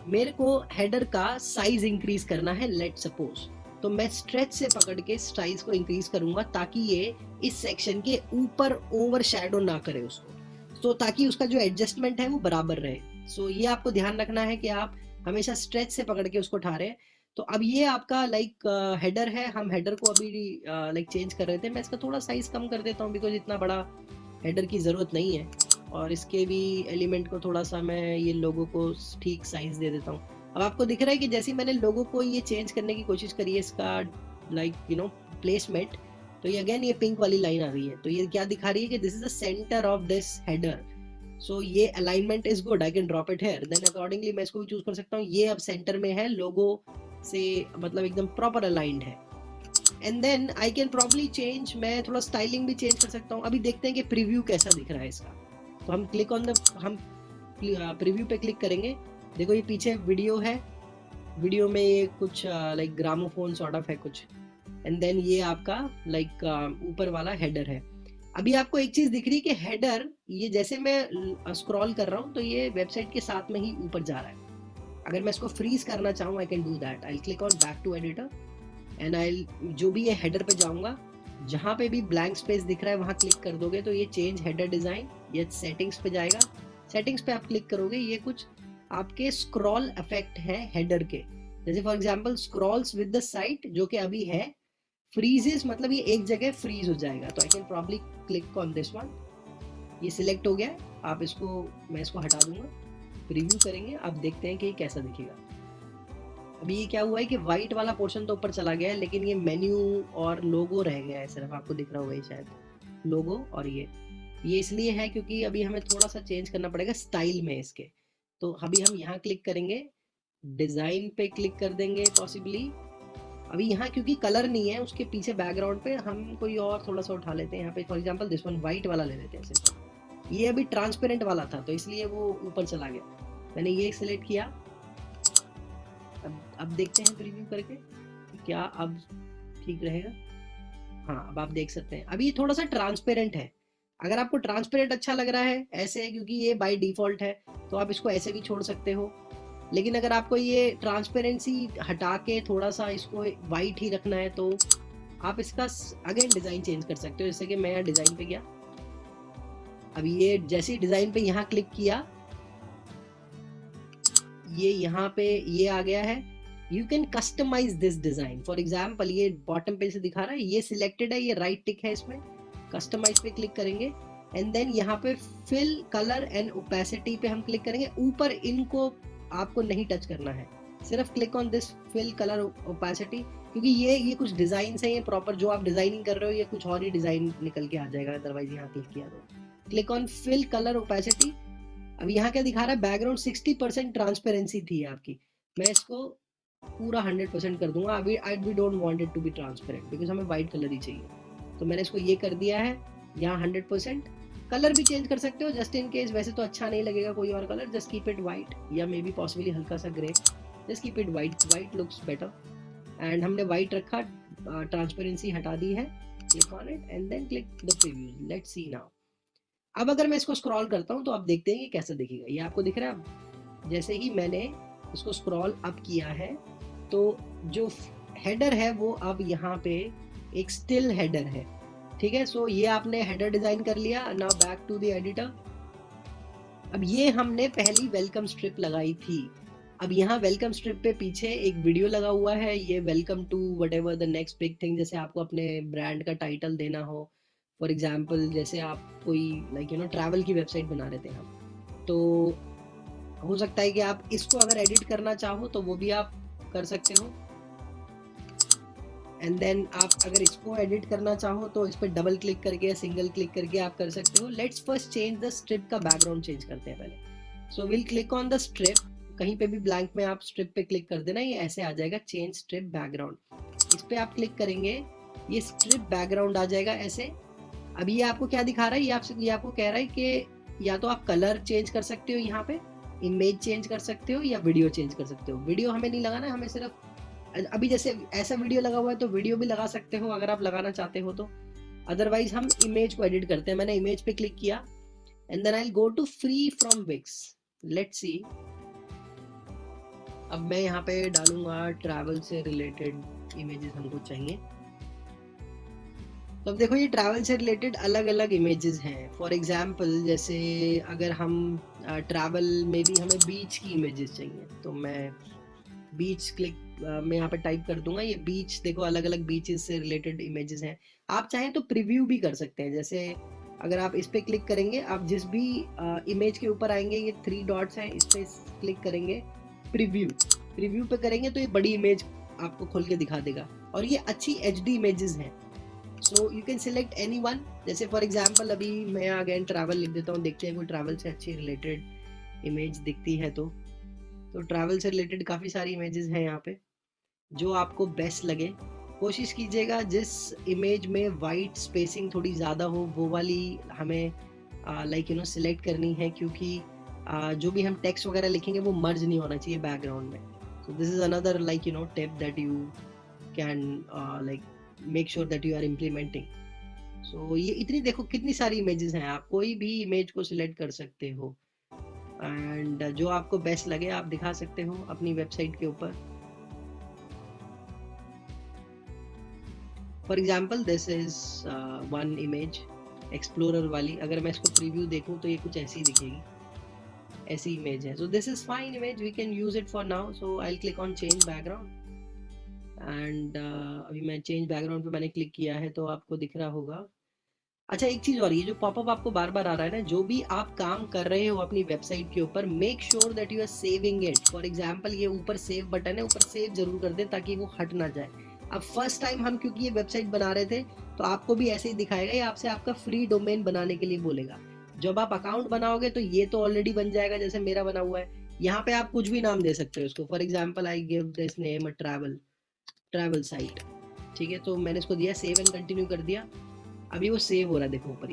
मेरे को हेडर का साइज इंक्रीज करना है, लेट सपोज, तो मैं स्ट्रेच से पकड़ के साइज को इंक्रीज करूंगा ताकि ये इस सेक्शन के ऊपर ओवर शैडो ना करे उसको, तो ताकि उसका जो एडजस्टमेंट है वो बराबर रहे। सो ये आपको ध्यान रखना है कि आप हमेशा स्ट्रेच से पकड़ के उसको उठा रहे हैं। तो अब ये आपका लाइक हेडर है, हम हेडर को अभी लाइक चेंज कर रहे थे। मैं इसका थोड़ा साइज कम कर देता हूँ बिकॉज इतना बड़ा हेडर की ज़रूरत नहीं है, और इसके भी एलिमेंट को थोड़ा सा मैं ये लोगो को ठीक साइज दे देता हूँ। अब आपको दिख रहा है कि जैसे मैंने लोगो को ये चेंज करने की कोशिश करी है, इसका लाइक प्लेसमेंट, तो ये अगेन ये पिंक वाली लाइन आ गई है। तो ये क्या दिखा रही है कि this is the centre of this header, so ये alignment is good, I can drop it here, then accordingly मैं इसको भी चूज कर सकता हूँ। ये अब सेंटर में है, लोगो से मतलब एकदम प्रॉपर अलाइंड है। And then I can probably change, मैं थोड़ा स्टाइलिंग भी चेंज कर सकता हूँ। अभी देखते हैं कि प्रीव्यू कैसा दिख रहा है इसका। तो हम क्लिक ऑन द, हम प्रीव्यू पे क्लिक करेंगे। देखो ये पीछे वीडियो है, वीडियो में ये कुछ लाइक ग्रामोफोन सॉर्ट ऑफ है कुछ, एंड देन ये आपका लाइक ऊपर वाला हेडर है। अभी आपको एक चीज दिख रही है कि हेडर ये जैसे मैं स्क्रॉल कर रहा हूँ तो ये वेबसाइट के साथ में ही ऊपर जा रहा है। अगर मैं इसको फ्रीज करना चाहूँ I can do that, I click on back to editor and I जो भी ये हेडर पे जाऊंगा, जहाँ पे भी ब्लैंक स्पेस दिख रहा है वहाँ क्लिक कर दोगे तो ये चेंज हेडर डिजाइन, ये सेटिंग्स पे जाएगा। सेटिंग्स पे आप क्लिक करोगे, ये कुछ आपके स्क्रॉल इफेक्ट है हेडर के, जैसे for example Scrolls with the site जो कि अभी है, फ्रीजेस मतलब ये एक जगह फ्रीज हो जाएगा। तो I can probably click on this one, ये सिलेक्ट हो गया। आप इसको, मैं इसको हटा दूंगा, प्रीव्यू करेंगे, आप देखते हैं कि कैसा दिखेगा। अभी ये क्या हुआ है कि व्हाइट वाला पोर्शन तो ऊपर चला गया है, लेकिन ये मेन्यू और लोगो रह गया है सिर्फ, आपको दिख रहा होगा ये शायद लोगो, और ये इसलिए है क्योंकि अभी हमें थोड़ा सा चेंज करना पड़ेगा स्टाइल में इसके। तो अभी हम यहाँ क्लिक करेंगे, डिजाइन पे क्लिक कर देंगे पॉसिबली। अभी यहाँ क्योंकि कलर नहीं है उसके पीछे बैकग्राउंड पे, हम कोई और थोड़ा सा उठा लेते हैं। यहाँ पे for example this one white वाला ले लेते हैं सिंपल, ये अभी ट्रांसपेरेंट वाला था तो इसलिए वो ऊपर चला गया। मैंने ये सिलेक्ट किया, अब देखते हैं प्रीव्यू करके क्या अब ठीक रहेगा। हाँ, अब आप देख सकते हैं अभी ये थोड़ा सा ट्रांसपेरेंट है। अगर आपको ट्रांसपेरेंट अच्छा लग रहा है ऐसे, क्योंकि ये बाय डिफॉल्ट है, तो आप इसको ऐसे भी छोड़ सकते हो। लेकिन अगर आपको ये ट्रांसपेरेंसी हटा के थोड़ा सा इसको वाइट ही रखना है तो आप इसका अगेन डिजाइन चेंज कर सकते हो। जैसे कि मैं यहाँ डिजाइन पे गया, अभी ये जैसे ही डिजाइन पे यहाँ क्लिक किया, ये यहाँ पे ये आ गया है। You can customize this design, for example ये बॉटम पे से दिखा रहा है, ये सिलेक्टेड है, ये राइट टिक है इसमें, कस्टमाइज पे क्लिक करेंगे एंड देन यहाँ पे फिल कलर एंड ओपेसिटी पे हम क्लिक करेंगे। ऊपर इनको आपको नहीं टच करना है, सिर्फ click on this fill colour opacity, क्योंकि ये कुछ डिजाइन है, ये प्रॉपर जो आप डिजाइनिंग कर रहे हो ये कुछ और ही डिजाइन निकल के आ जाएगा अदरवाइज यहाँ क्लिक किया तो। Click on fill colour opacity. अब यहाँ क्या दिखा रहा है, बैकग्राउंड 60% ट्रांसपेरेंसी थी आपकी, मैं इसको पूरा 100% कर दूंगा। अभी we don't want it to be transparent because हमें वाइट कलर ही चाहिए, तो मैंने इसको ये कर दिया है यहाँ 100%। कलर भी चेंज कर सकते हो जस्ट इन केस, वैसे तो अच्छा नहीं लगेगा कोई और colour, just keep it white या मे बी पॉसिबली हल्का सा grey, just keep it white, white looks better. And हमने वाइट रखा, ट्रांसपेरेंसी हटा दी है, click on it and then click the preview, let's see now. अब अगर मैं इसको स्क्रॉल करता हूँ तो आप देखते हैं कि कैसा दिखेगा। ये आपको दिख रहा है, जैसे ही मैंने इसको स्क्रॉल अप किया है तो जो हेडर है वो अब यहाँ पे एक स्टिल हेडर है, ठीक है। सो ये आपने हेडर डिजाइन कर लिया। Now back to the editor. अब ये हमने पहली वेलकम स्ट्रिप लगाई थी, अब यहाँ वेलकम स्ट्रिप पे पीछे एक वीडियो लगा हुआ है, ये welcome to whatever the next big thing, जैसे आपको अपने ब्रांड का टाइटल देना हो, फॉर एग्जाम्पल जैसे आप कोई लाइक ट्रैवल की वेबसाइट बना रहे थे हम, तो हो सकता है कि आप इसको अगर एडिट करना चाहो तो वो भी आप कर सकते हो। एंड देन आप अगर इसको एडिट करना चाहो तो इस पर डबल क्लिक करके या सिंगल क्लिक करके आप कर सकते हो। Let's first change the strip का बैकग्राउंड चेंज करते हैं पहले। सो will click on the strip, कहीं पे भी ब्लैंक में आप स्ट्रिप पे क्लिक कर देना, ये ऐसे आ जाएगा चेंज स्ट्रिप बैकग्राउंड, इस पे आप क्लिक करेंगे, ये स्ट्रिप बैकग्राउंड आ जाएगा ऐसे। अभी ये आपको क्या दिखा रहा है, ये आपको कह रहा है कि या तो आप कलर चेंज कर सकते हो, यहाँ पे इमेज चेंज कर सकते हो या वीडियो चेंज कर सकते हो। वीडियो हमें नहीं लगाना, हमें सिर्फ अभी जैसे ऐसा वीडियो लगा हुआ है तो वीडियो भी लगा सकते हो अगर आप लगाना चाहते हो तो, अदरवाइज हम इमेज को एडिट करते हैं। मैंने इमेज पे क्लिक किया and then I will go to free from Wix, let's see. अब मैं यहाँ पे डालूंगा ट्रैवल से रिलेटेड इमेजेस हमको चाहिए। तो अब देखो ये ट्रैवल से रिलेटेड अलग अलग इमेजेस हैं। फॉर एग्जांपल जैसे अगर हम ट्रैवल में भी हमें बीच की इमेजेस चाहिए, तो मैं बीच क्लिक मैं यहाँ पे टाइप कर दूंगा। ये बीच देखो अलग अलग बीचेस से रिलेटेड इमेजेस हैं। आप चाहें तो प्रीव्यू भी कर सकते हैं। जैसे अगर आप इस पे क्लिक करेंगे, आप जिस भी इमेज के ऊपर आएंगे, ये 3 डॉट्स हैं, इस पे क्लिक करेंगे, प्रीव्यू प्रीव्यू पे करेंगे तो ये बड़ी इमेज आपको खोल के दिखा देगा, और ये अच्छी HD इमेजेस हैं। So you can select any one. जैसे फॉर एग्जाम्पल अभी मैं अगेन ट्रैवल लिख देता हूँ, देखते हैं कोई ट्रैवल से अच्छी रिलेटेड इमेज दिखती है तो ट्रैवल से रिलेटेड काफ़ी सारी इमेजेस हैं यहाँ पे, जो आपको बेस्ट लगे। कोशिश कीजिएगा जिस इमेज में वाइट स्पेसिंग थोड़ी ज़्यादा हो वो वाली हमें लाइक सिलेक्ट करनी है, क्योंकि जो भी हम टेक्स्ट वगैरह लिखेंगे वो मर्ज नहीं होना चाहिए बैकग्राउंड में। So this is another like tip that you can like make sure that you are implementing. So ये इतनी देखो कितनी सारी इमेजेस हैं, आप कोई भी इमेज को सिलेक्ट कर सकते हो, एंड जो आपको बेस्ट लगे आप दिखा सकते हो अपनी वेबसाइट के ऊपर। For example this is one image explorer वाली। अगर मैं इसको प्रीव्यू देखूं तो ये कुछ ऐसी दिखेगी, ऐसी इमेज है। So this is fine image, we can use it for now. So I will click on change background, and अभी मैं चेंज बैकग्राउंड पे मैंने क्लिक किया है तो आपको दिख रहा होगा। अच्छा एक चीज और, ये जो पॉपअप आपको बार बार आ रहा है ना, जो भी आप काम कर रहे हो अपनी वेबसाइट के ऊपर, make sure that you are saving it. For example ये ऊपर सेव बटन है, ऊपर सेव जरूर कर दे ताकि वो हट ना जाए। अब फर्स्ट टाइम हम क्योंकि ये वेबसाइट बना रहे थे तो आपको भी ऐसे ही दिखाएगा, ये आपसे आपका फ्री डोमेन बनाने के लिए बोलेगा। जब आप अकाउंट बनाओगे तो ये तो ऑलरेडी बन जाएगा, जैसे मेरा बना हुआ है। यहाँ पे आप कुछ भी नाम दे सकते हो इसको। For example I give this name a travel site. ठीक है, तो मैंने इसको दिया सेव एंड कंटिन्यू कर दिया। अभी वो सेव हो रहा है, देखो ऊपर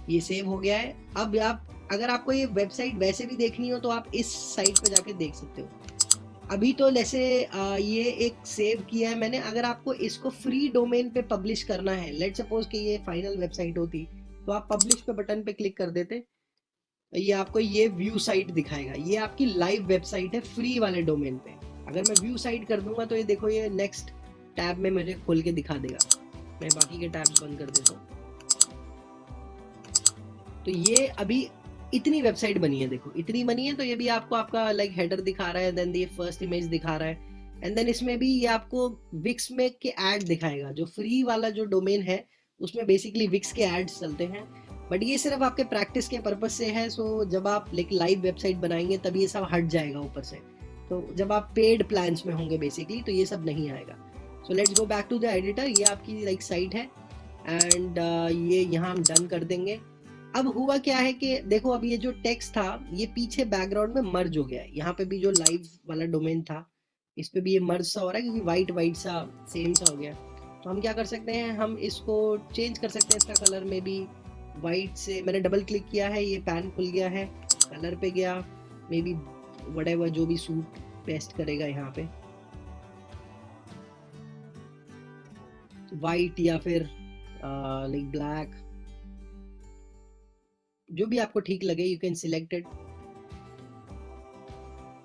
ये सेव हो गया है। अब आप अगर आपको ये वेबसाइट वैसे भी देखनी हो तो आप इस साइट पे जाके देख सकते हो। अभी तो जैसे ये एक सेव किया है मैंने। अगर आपको इसको फ्री डोमेन पे पब्लिश करना है, लेट सपोज कि ये फाइनल वेबसाइट होती तो आप पब्लिश पे बटन पे क्लिक कर देते, ये आपको ये व्यू साइट दिखाएगा। ये आपकी लाइव वेबसाइट है फ्री वाले डोमेन पे। अगर मैं व्यू साइट कर दूंगा तो ये देखो ये नेक्स्ट टैब में मुझे खोल के दिखा देगा। मैं बाकी के टैब्स बंद कर देता हूँ। तो ये अभी इतनी वेबसाइट बनी है, देखो इतनी बनी है। तो ये भी आपको आपका लाइक हेडर दिखा रहा है, देन ये फर्स्ट इमेज दिखा रहा है, एंड देन इसमें भी ये आपको विक्स में के ऐड दिखाएगा। जो फ्री वाला जो डोमेन है उसमें बेसिकली विक्स के एड्स चलते हैं, बट ये सिर्फ आपके प्रैक्टिस के पर्पज से है। सो जब आप लाइक लाइव वेबसाइट बनाएंगे तब ये सब हट जाएगा ऊपर से। तो जब आप पेड प्लान्स में होंगे बेसिकली तो ये सब नहीं आएगा। So let's go back to the editor. ये आपकी लाइक साइट है, एंड ये यहाँ हम डन कर देंगे। अब हुआ क्या है कि देखो अब ये जो टेक्स्ट था ये पीछे बैकग्राउंड में मर्ज हो गया है। यहाँ पे भी जो लाइव वाला डोमेन था इस पे भी ये मर्ज सा हो रहा है, क्योंकि वाइट वाइट सा सेम सा हो गया। तो हम क्या कर सकते हैं, हम इसको चेंज कर सकते हैं। इसका कलर में भी वाइट से मैंने डबल क्लिक किया है, ये पैन खुल गया है, कलर पे गया, मे बी व्हाटएवर जो भी सूट बेस्ट करेगा यहाँ पे, वाइट या फिर लाइक ब्लैक, जो भी आपको ठीक लगे you can select it.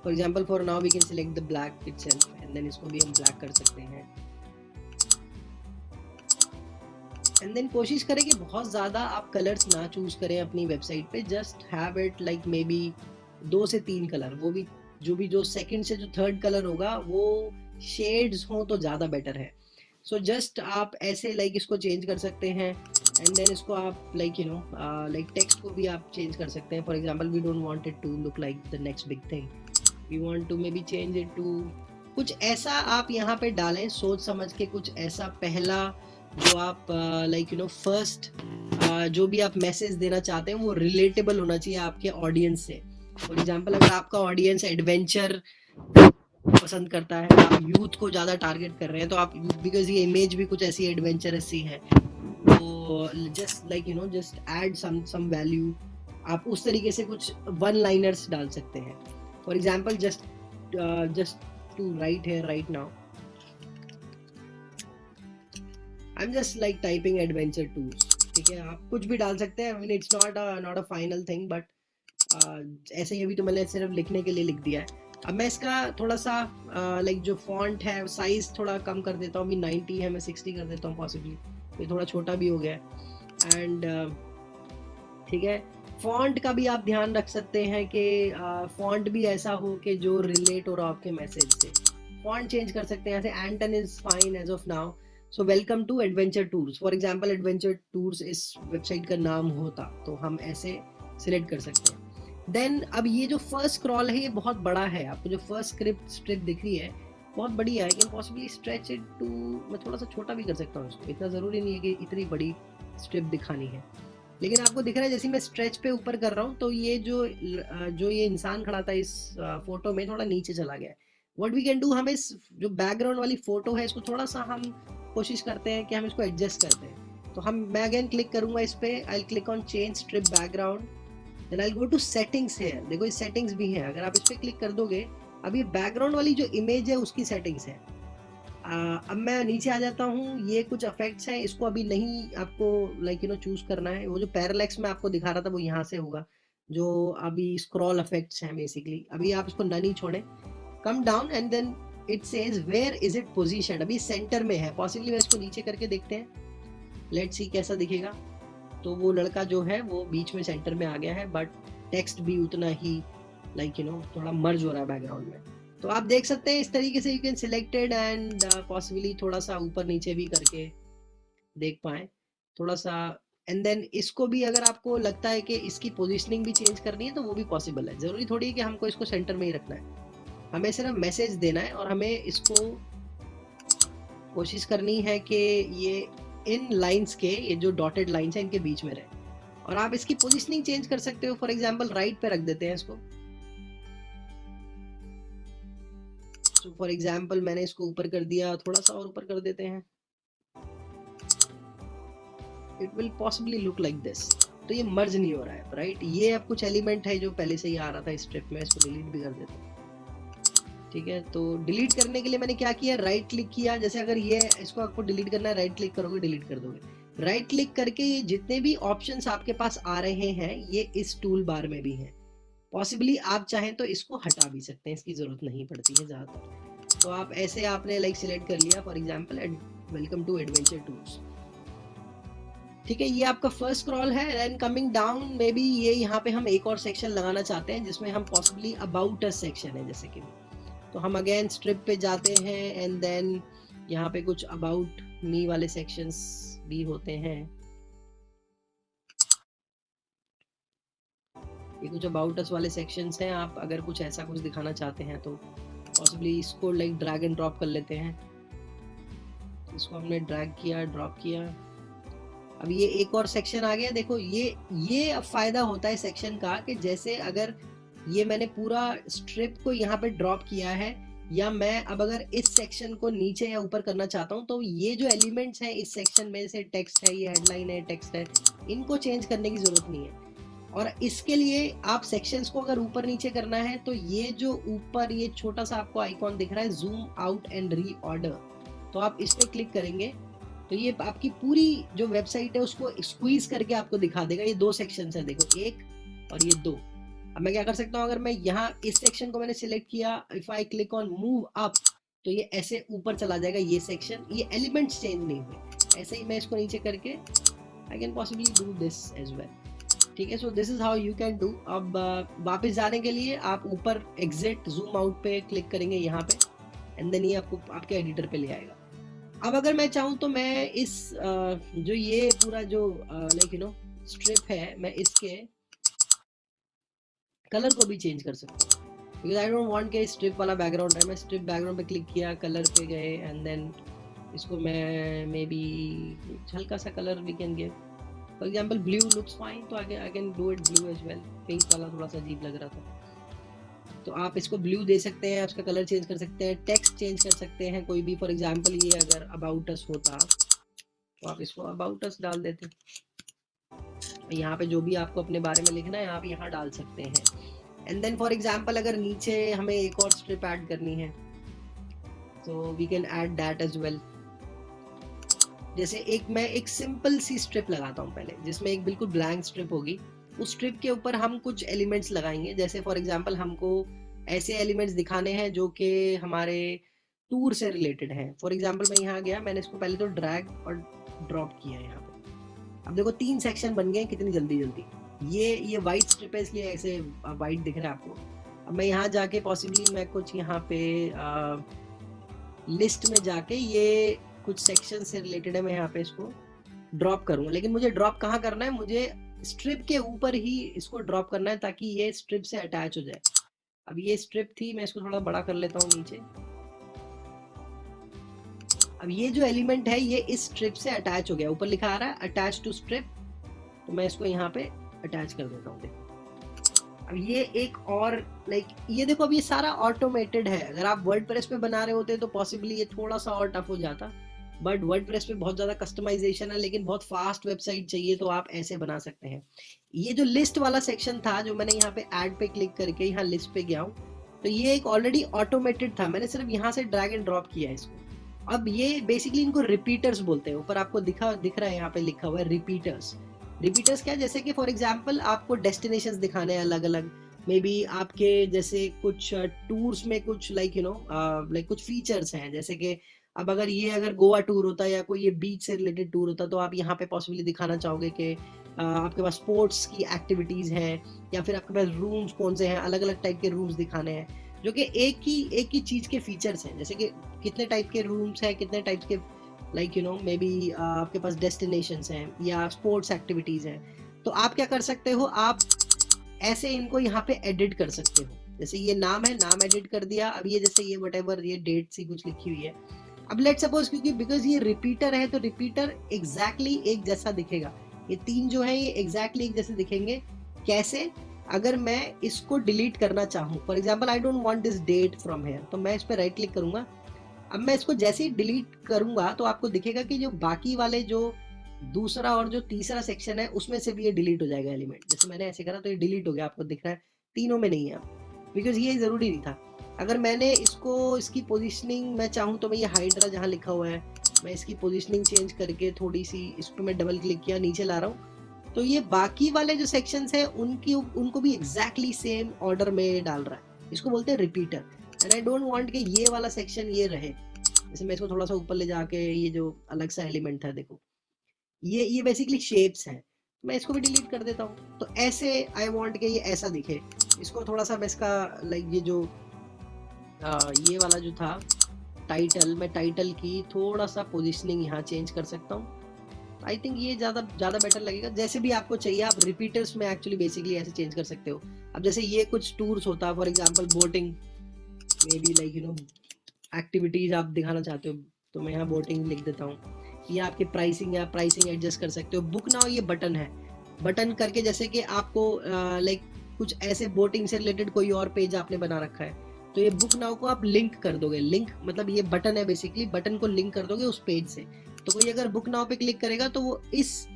For example for now we can select the black itself, and then इसको भी हम ब्लैक कर सकते हैं। एंड देन कोशिश करें कि बहुत ज़्यादा आप कलर्स ना चूज करें अपनी वेबसाइट पे। Just have it like may be 2 से 3 कलर, वो भी जो सेकंड से जो थर्ड कलर होगा वो शेड्स हो तो ज़्यादा बेटर है। सो जस्ट आप ऐसे लाइक इसको चेंज कर सकते हैं, एंड देन इसको आप लाइक लाइक टेक्स्ट को भी आप चेंज कर सकते हैं। For example we don't want it to look like the next big thing, we want to may be change it to कुछ ऐसा आप यहाँ पे डालें सोच समझ के, कुछ ऐसा पहला जो आप लाइक फर्स्ट जो भी आप मैसेज देना चाहते हैं वो रिलेटेबल होना चाहिए आपके ऑडियंस से। फॉर एग्जांपल अगर आपका ऑडियंस एडवेंचर पसंद करता है, आप यूथ को ज़्यादा टारगेट कर रहे हैं, तो आप बिकॉज ये इमेज भी कुछ ऐसी एडवेंचरस सी है, तो just like just add some value. आप उस तरीके से कुछ वन लाइनर्स डाल सकते हैं। For example just to write here right now I am just like typing adventure tours. ठीक है, आप कुछ भी डाल सकते हैं। I mean it's not a final thing, but ऐसे ही अभी तो मैंने सिर्फ लिखने के लिए लिख दिया है। अब मैं इसका थोड़ा सा लाइक जो फॉन्ट है साइज थोड़ा कम कर देता हूँ, अभी 90 है, मैं 60 कर देता हूँ पॉसिबली, ये थोड़ा छोटा भी हो गया है। एंड ठीक है, फॉन्ट का भी आप ध्यान रख सकते हैं कि फॉन्ट भी ऐसा हो कि जो रिलेट हो रहा हो आपके मैसेज से। फॉन्ट चेंज कर सकते हैं, जैसे Anton is fine as of now, so welcome to adventure tours, for example adventure tours इस वेबसाइट का नाम होता तो हम ऐसे सिलेक्ट कर सकते हैं। देन अब ये जो फर्स्ट स्क्रॉल है ये बहुत बड़ा है, आपको जो फर्स्ट स्ट्रिप दिख रही है बहुत बड़ी है, I can possibly stretch it to, मैं थोड़ा सा छोटा भी कर सकता हूँ इसको, इतना ज़रूरी नहीं है कि इतनी बड़ी स्ट्रिप दिखानी है। लेकिन आपको दिख रहा है जैसे मैं स्ट्रेच पे ऊपर कर रहा हूँ तो ये जो ये इंसान खड़ा था इस फोटो में थोड़ा नीचे चला गया है। व्हाट वी कैन डू, हम इस जो बैकग्राउंड वाली फोटो है इसको थोड़ा सा हम कोशिश करते हैं कि हम इसको एडजस्ट करते हैं। तो मैं अगेन क्लिक करूंगा इस पे, I click on change strip background, then I go to settings है, देखो ये सेटिंग्स भी है, अगर आप इस पे क्लिक कर दोगे अब ये बैकग्राउंड वाली जो इमेज है उसकी सेटिंग्स है। अब मैं नीचे आ जाता हूँ, ये कुछ इफेक्ट्स हैं, इसको अभी नहीं आपको लाइक चूज करना है। वो जो पैरालैक्स में आपको दिखा रहा था वो यहाँ से होगा, जो अभी स्क्रॉल इफेक्ट्स हैं बेसिकली, अभी आप इसको नहीं छोड़े, come down and then it says where is it position, अभी सेंटर में है, पॉसिबली मैं इसको नीचे करके देखते हैं, लेट्स सी कैसा दिखेगा। तो वो लड़का जो है वो बीच में सेंटर में आ गया है, बट टेक्स्ट भी उतना ही लाइक थोड़ा मर्ज हो रहा है बैकग्राउंड में। तो आप देख सकते हैं इस तरीके से you can selected and possibly थोड़ा सा ऊपर नीचे भी करके देख पाए थोड़ा सा। एंड देन इसको भी अगर आपको लगता है कि इसकी पोजीशनिंग भी चेंज करनी है तो वो भी पॉसिबल है, जरूरी थोड़ी है कि हमको इसको सेंटर में ही रखना है, हमें सिर्फ मैसेज देना है और हमें इसको कोशिश करनी है कि ये इन लाइंस के, ये जो डॉटेड लाइंस है इनके बीच में रहे। और आप इसकी पोजीशनिंग चेंज कर सकते हो, फॉर एग्जांपल राइट पे रख देते हैं इसको, तो फॉर एग्जांपल मैंने इसको ऊपर कर दिया, थोड़ा सा और ऊपर कर देते हैं, it will possibly look like this. तो ये मर्ज नहीं हो रहा है, राइट, ये अब कुछ एलिमेंट है जो पहले से ही आ रहा था स्ट्रिप में, इसको डिलीट भी कर देते हैं। ठीक है, तो डिलीट करने के लिए मैंने क्या किया, राइट क्लिक किया, जैसे अगर ये इसको आपको डिलीट करना है राइट क्लिक करोगे डिलीट कर दोगे। राइट क्लिक करके ये जितने भी ऑप्शंस आपके पास आ रहे हैं ये इस टूल बार में भी हैं, पॉसिबली आप चाहें तो इसको हटा भी सकते हैं, इसकी जरूरत नहीं पड़ती है ज़्यादातर। तो आप ऐसे आपने लाइक सिलेक्ट कर लिया, for example welcome to adventure tours. ठीक है, ये आपका फर्स्ट स्क्रॉल है। And coming down may be ये यहाँ पे हम एक और सेक्शन लगाना चाहते हैं जिसमें हम पॉसिबली अबाउट अस सेक्शन है जैसे कि, तो हम अगेन स्ट्रिप पे जाते हैं एंड देन यहाँ पे कुछ अबाउट मी वाले सेक्शंस भी होते हैं, ये कुछ अबाउट अस वाले सेक्शंस हैं। आप अगर कुछ ऐसा कुछ दिखाना चाहते हैं तो पॉसिबली इसको लाइक ड्रैग एंड ड्रॉप कर लेते हैं, इसको हमने ड्रैग किया ड्रॉप किया, अब ये एक और सेक्शन आ गया। देखो ये अब फायदा होता है सेक्शन का कि जैसे अगर ये मैंने पूरा स्ट्रिप को यहाँ पे ड्रॉप किया है, या मैं अब अगर इस सेक्शन को नीचे या ऊपर करना चाहता हूँ तो ये जो एलिमेंट्स हैं इस सेक्शन में से टेक्स्ट है, ये हेडलाइन है, टेक्स्ट है, इनको चेंज करने की जरूरत नहीं है। और इसके लिए आप सेक्शंस को अगर ऊपर नीचे करना है तो ये जो ऊपर ये छोटा सा आपको आइकॉन दिख रहा है जूम आउट एंड रीऑर्डर, तो आप इस पर क्लिक करेंगे तो ये आपकी पूरी जो वेबसाइट है उसको स्क्वीज करके आपको दिखा देगा। ये दो सेक्शन है, देखो एक और ये दो। अब मैं क्या कर सकता हूँ, अगर मैं यहाँ इस सेक्शन को मैंने सिलेक्ट किया, if I click on move up तो ये ऐसे ऊपर चला जाएगा ये सेक्शन, ये एलिमेंट्स चेंज नहीं हुए। ऐसे ही मैं इसको नीचे करके I can possibly do this as well. ठीक है, so this is how you can do. अब वापस जाने के लिए आप ऊपर एग्जिट जूम आउट पे क्लिक करेंगे यहाँ पे, एंड देन ये आपको आपके एडिटर पे ले आएगा। अब अगर मैं चाहूँ तो मैं इस जो ये पूरा जो लाइक स्ट्रिप है, मैं इसके कलर को भी चेंज कर सकता हूँ, बिकॉज आई डोंट वांट के स्ट्रिप वाला बैकग्राउंड है। मैं स्ट्रिप बैकग्राउंड पे क्लिक किया, कलर पे गए एंड देन इसको मैं मे बी हल्का सा colour we can give, for example blue looks fine, तो I can do it blue as well. Pink वाला थोड़ा सा अजीब लग रहा था तो आप इसको ब्लू दे सकते हैं, उसका कलर चेंज कर सकते हैं, टेक्स्ट चेंज कर सकते हैं कोई भी, फॉर एग्जांपल ये अगर अबाउट अस होता तो आप इसको अबाउट अस डाल देते, यहाँ पे जो भी आपको अपने बारे में लिखना है आप यहाँ डाल सकते हैं। एंड देन फॉर एग्जांपल अगर नीचे हमें एक और स्ट्रिप ऐड करनी है तो we can add that as well. जैसे मैं एक सिंपल सी स्ट्रिप लगाता हूँ पहले, जिसमें एक बिल्कुल ब्लैंक स्ट्रिप होगी, उस स्ट्रिप के ऊपर हम कुछ एलिमेंट्स लगाएंगे। जैसे फॉर एग्जांपल हमको ऐसे एलिमेंट्स दिखाने हैं जो कि हमारे टूर से रिलेटेड है। फॉर एग्जांपल मैं यहाँ गया, मैंने इसको पहले तो ड्रैग और ड्रॉप किया है यहाँ पे। अब देखो 3 सेक्शन बन गए कितनी जल्दी जल्दी। ये वाइट स्ट्रिप है इसलिए ऐसे वाइट दिख रहा है आपको। अब मैं यहाँ जाके पॉसिबली मैं कुछ यहाँ पे लिस्ट में जाके ये कुछ सेक्शन से रिलेटेड है, मैं यहाँ पे इसको ड्रॉप करूंगा। लेकिन मुझे ड्रॉप कहाँ करना है, मुझे स्ट्रिप के ऊपर ही इसको ड्रॉप करना है ताकि ये स्ट्रिप से अटैच हो जाए। अब ये स्ट्रिप थी, मैं इसको थोड़ा बड़ा कर लेता हूँ नीचे। अब ये जो एलिमेंट है ये इस स्ट्रिप से अटैच हो गया, ऊपर लिखा आ रहा है अटैच टू स्ट्रिप, तो मैं इसको यहाँ पे अटैच कर देता हूँ। देखो अब ये एक और ये देखो, अब ये सारा ऑटोमेटेड है। अगर आप वर्डप्रेस पे बना रहे होते तो पॉसिबली ये थोड़ा सा और टफ हो जाता, बट वर्डप्रेस पे बहुत ज्यादा कस्टमाइजेशन है, लेकिन बहुत फास्ट वेबसाइट चाहिए तो आप ऐसे बना सकते हैं। ये जो लिस्ट वाला सेक्शन था, जो मैंने यहाँ पे ऐड पे क्लिक करके यहाँ लिस्ट पे गया हूँ, तो ये एक ऑलरेडी ऑटोमेटेड था, मैंने सिर्फ यहाँ से ड्रैग एंड ड्रॉप किया है इसको। अब ये बेसिकली इनको रिपीटर्स बोलते हैं। ऊपर आपको दिख रहा है यहाँ पे लिखा हुआ है रिपीटर्स। रिपीटर्स क्या है, जैसे कि फॉर एग्जांपल आपको डेस्टिनेशंस दिखाने हैं अलग अलग, मे बी आपके जैसे कुछ टूर्स में कुछ कुछ फीचर्स हैं। जैसे कि अब अगर गोवा टूर होता है या कोई ये बीच से रिलेटेड टूर होता, तो आप यहाँ पे पॉसिबली दिखाना चाहोगे कि आपके पास स्पोर्ट्स की एक्टिविटीज हैं, या फिर आपके पास रूम्स कौन से हैं, अलग अलग टाइप के रूम्स दिखाने हैं, जो कि एक ही चीज के फीचर्स हैं। जैसे कि कितने टाइप के रूम्स हैं, कितने टाइप के मे बी आपके पास डेस्टिनेशंस हैं या स्पोर्ट्स एक्टिविटीज हैं। तो आप क्या कर सकते हो, आप ऐसे इनको यहाँ पे एडिट कर सकते हो। जैसे ये नाम है, नाम एडिट कर दिया। अब ये जैसे ये व्हाटएवर ये डेट सी कुछ लिखी हुई है। अब लेट्स सपोज क्योंकि बिकॉज ये रिपीटर है तो रिपीटर एग्जैक्टली एक जैसा दिखेगा। ये 3 जो है ये एग्जैक्टली एक जैसे दिखेंगे। कैसे, अगर मैं इसको डिलीट करना चाहूँ, for example I don't want this date from here, तो मैं इस पर राइट क्लिक करूंगा। अब मैं इसको जैसे ही डिलीट करूंगा तो आपको दिखेगा कि जो बाकी वाले जो दूसरा और जो तीसरा सेक्शन है उसमें से भी ये डिलीट हो जाएगा एलिमेंट। जैसे मैंने ऐसे करा तो ये डिलीट हो गया, आपको दिख रहा है, तीनों में नहीं है अब, बिकॉज ये जरूरी नहीं था। अगर मैंने इसकी पोजीशनिंग मैं चाहूँ तो मैं ये हाइड्रा जहाँ लिखा हुआ है, मैं इसकी पोजीशनिंग चेंज करके थोड़ी सी इस पर मैं डबल क्लिक किया, नीचे ला रहा हूँ, तो ये बाकी वाले जो सेक्शंस है उनको भी एग्जैक्टली सेम ऑर्डर में डाल रहा है। इसको बोलते हैं repeater. And I don't want कि ये वाला सेक्शन ये रहे। जैसे मैं इसको थोड़ा सा ऊपर ले जाके ये जो अलग सा एलिमेंट था, देखो ये बेसिकली शेप्स हैं, मैं इसको भी डिलीट कर देता हूँ। तो ऐसे आई वांट कि ये ऐसा दिखे। इसको थोड़ा सा मैं इसका ये जो ये वाला जो था टाइटल, मैं टाइटल की थोड़ा सा पोजीशनिंग यहाँ चेंज कर सकता हूँ। आई थिंक ये ज़्यादा बेटर लगेगा। जैसे भी आपको चाहिए, आप रिपीटर्स में एक्चुअली बेसिकली ऐसे चेंज कर सकते हो। अब जैसे ये कुछ टूर्स होता है, for example boating, may be activities आप दिखाना चाहते हो, तो मैं यहाँ बोटिंग लिख देता हूँ। ये आपके प्राइसिंग एडजस्ट कर सकते हो। बुक नाउ ये बटन है, बटन करके जैसे कि आपको कुछ ऐसे बोटिंग से रिलेटेड कोई और पेज आपने बना रखा है, तो ये बुक नाउ को आप लिंक कर दोगे। लिंक मतलब ये बटन है, बेसिकली बटन को लिंक कर दोगे उस पेज से। तो कोई अगर बुक नाउ पे क्लिक करेगा तो वो इस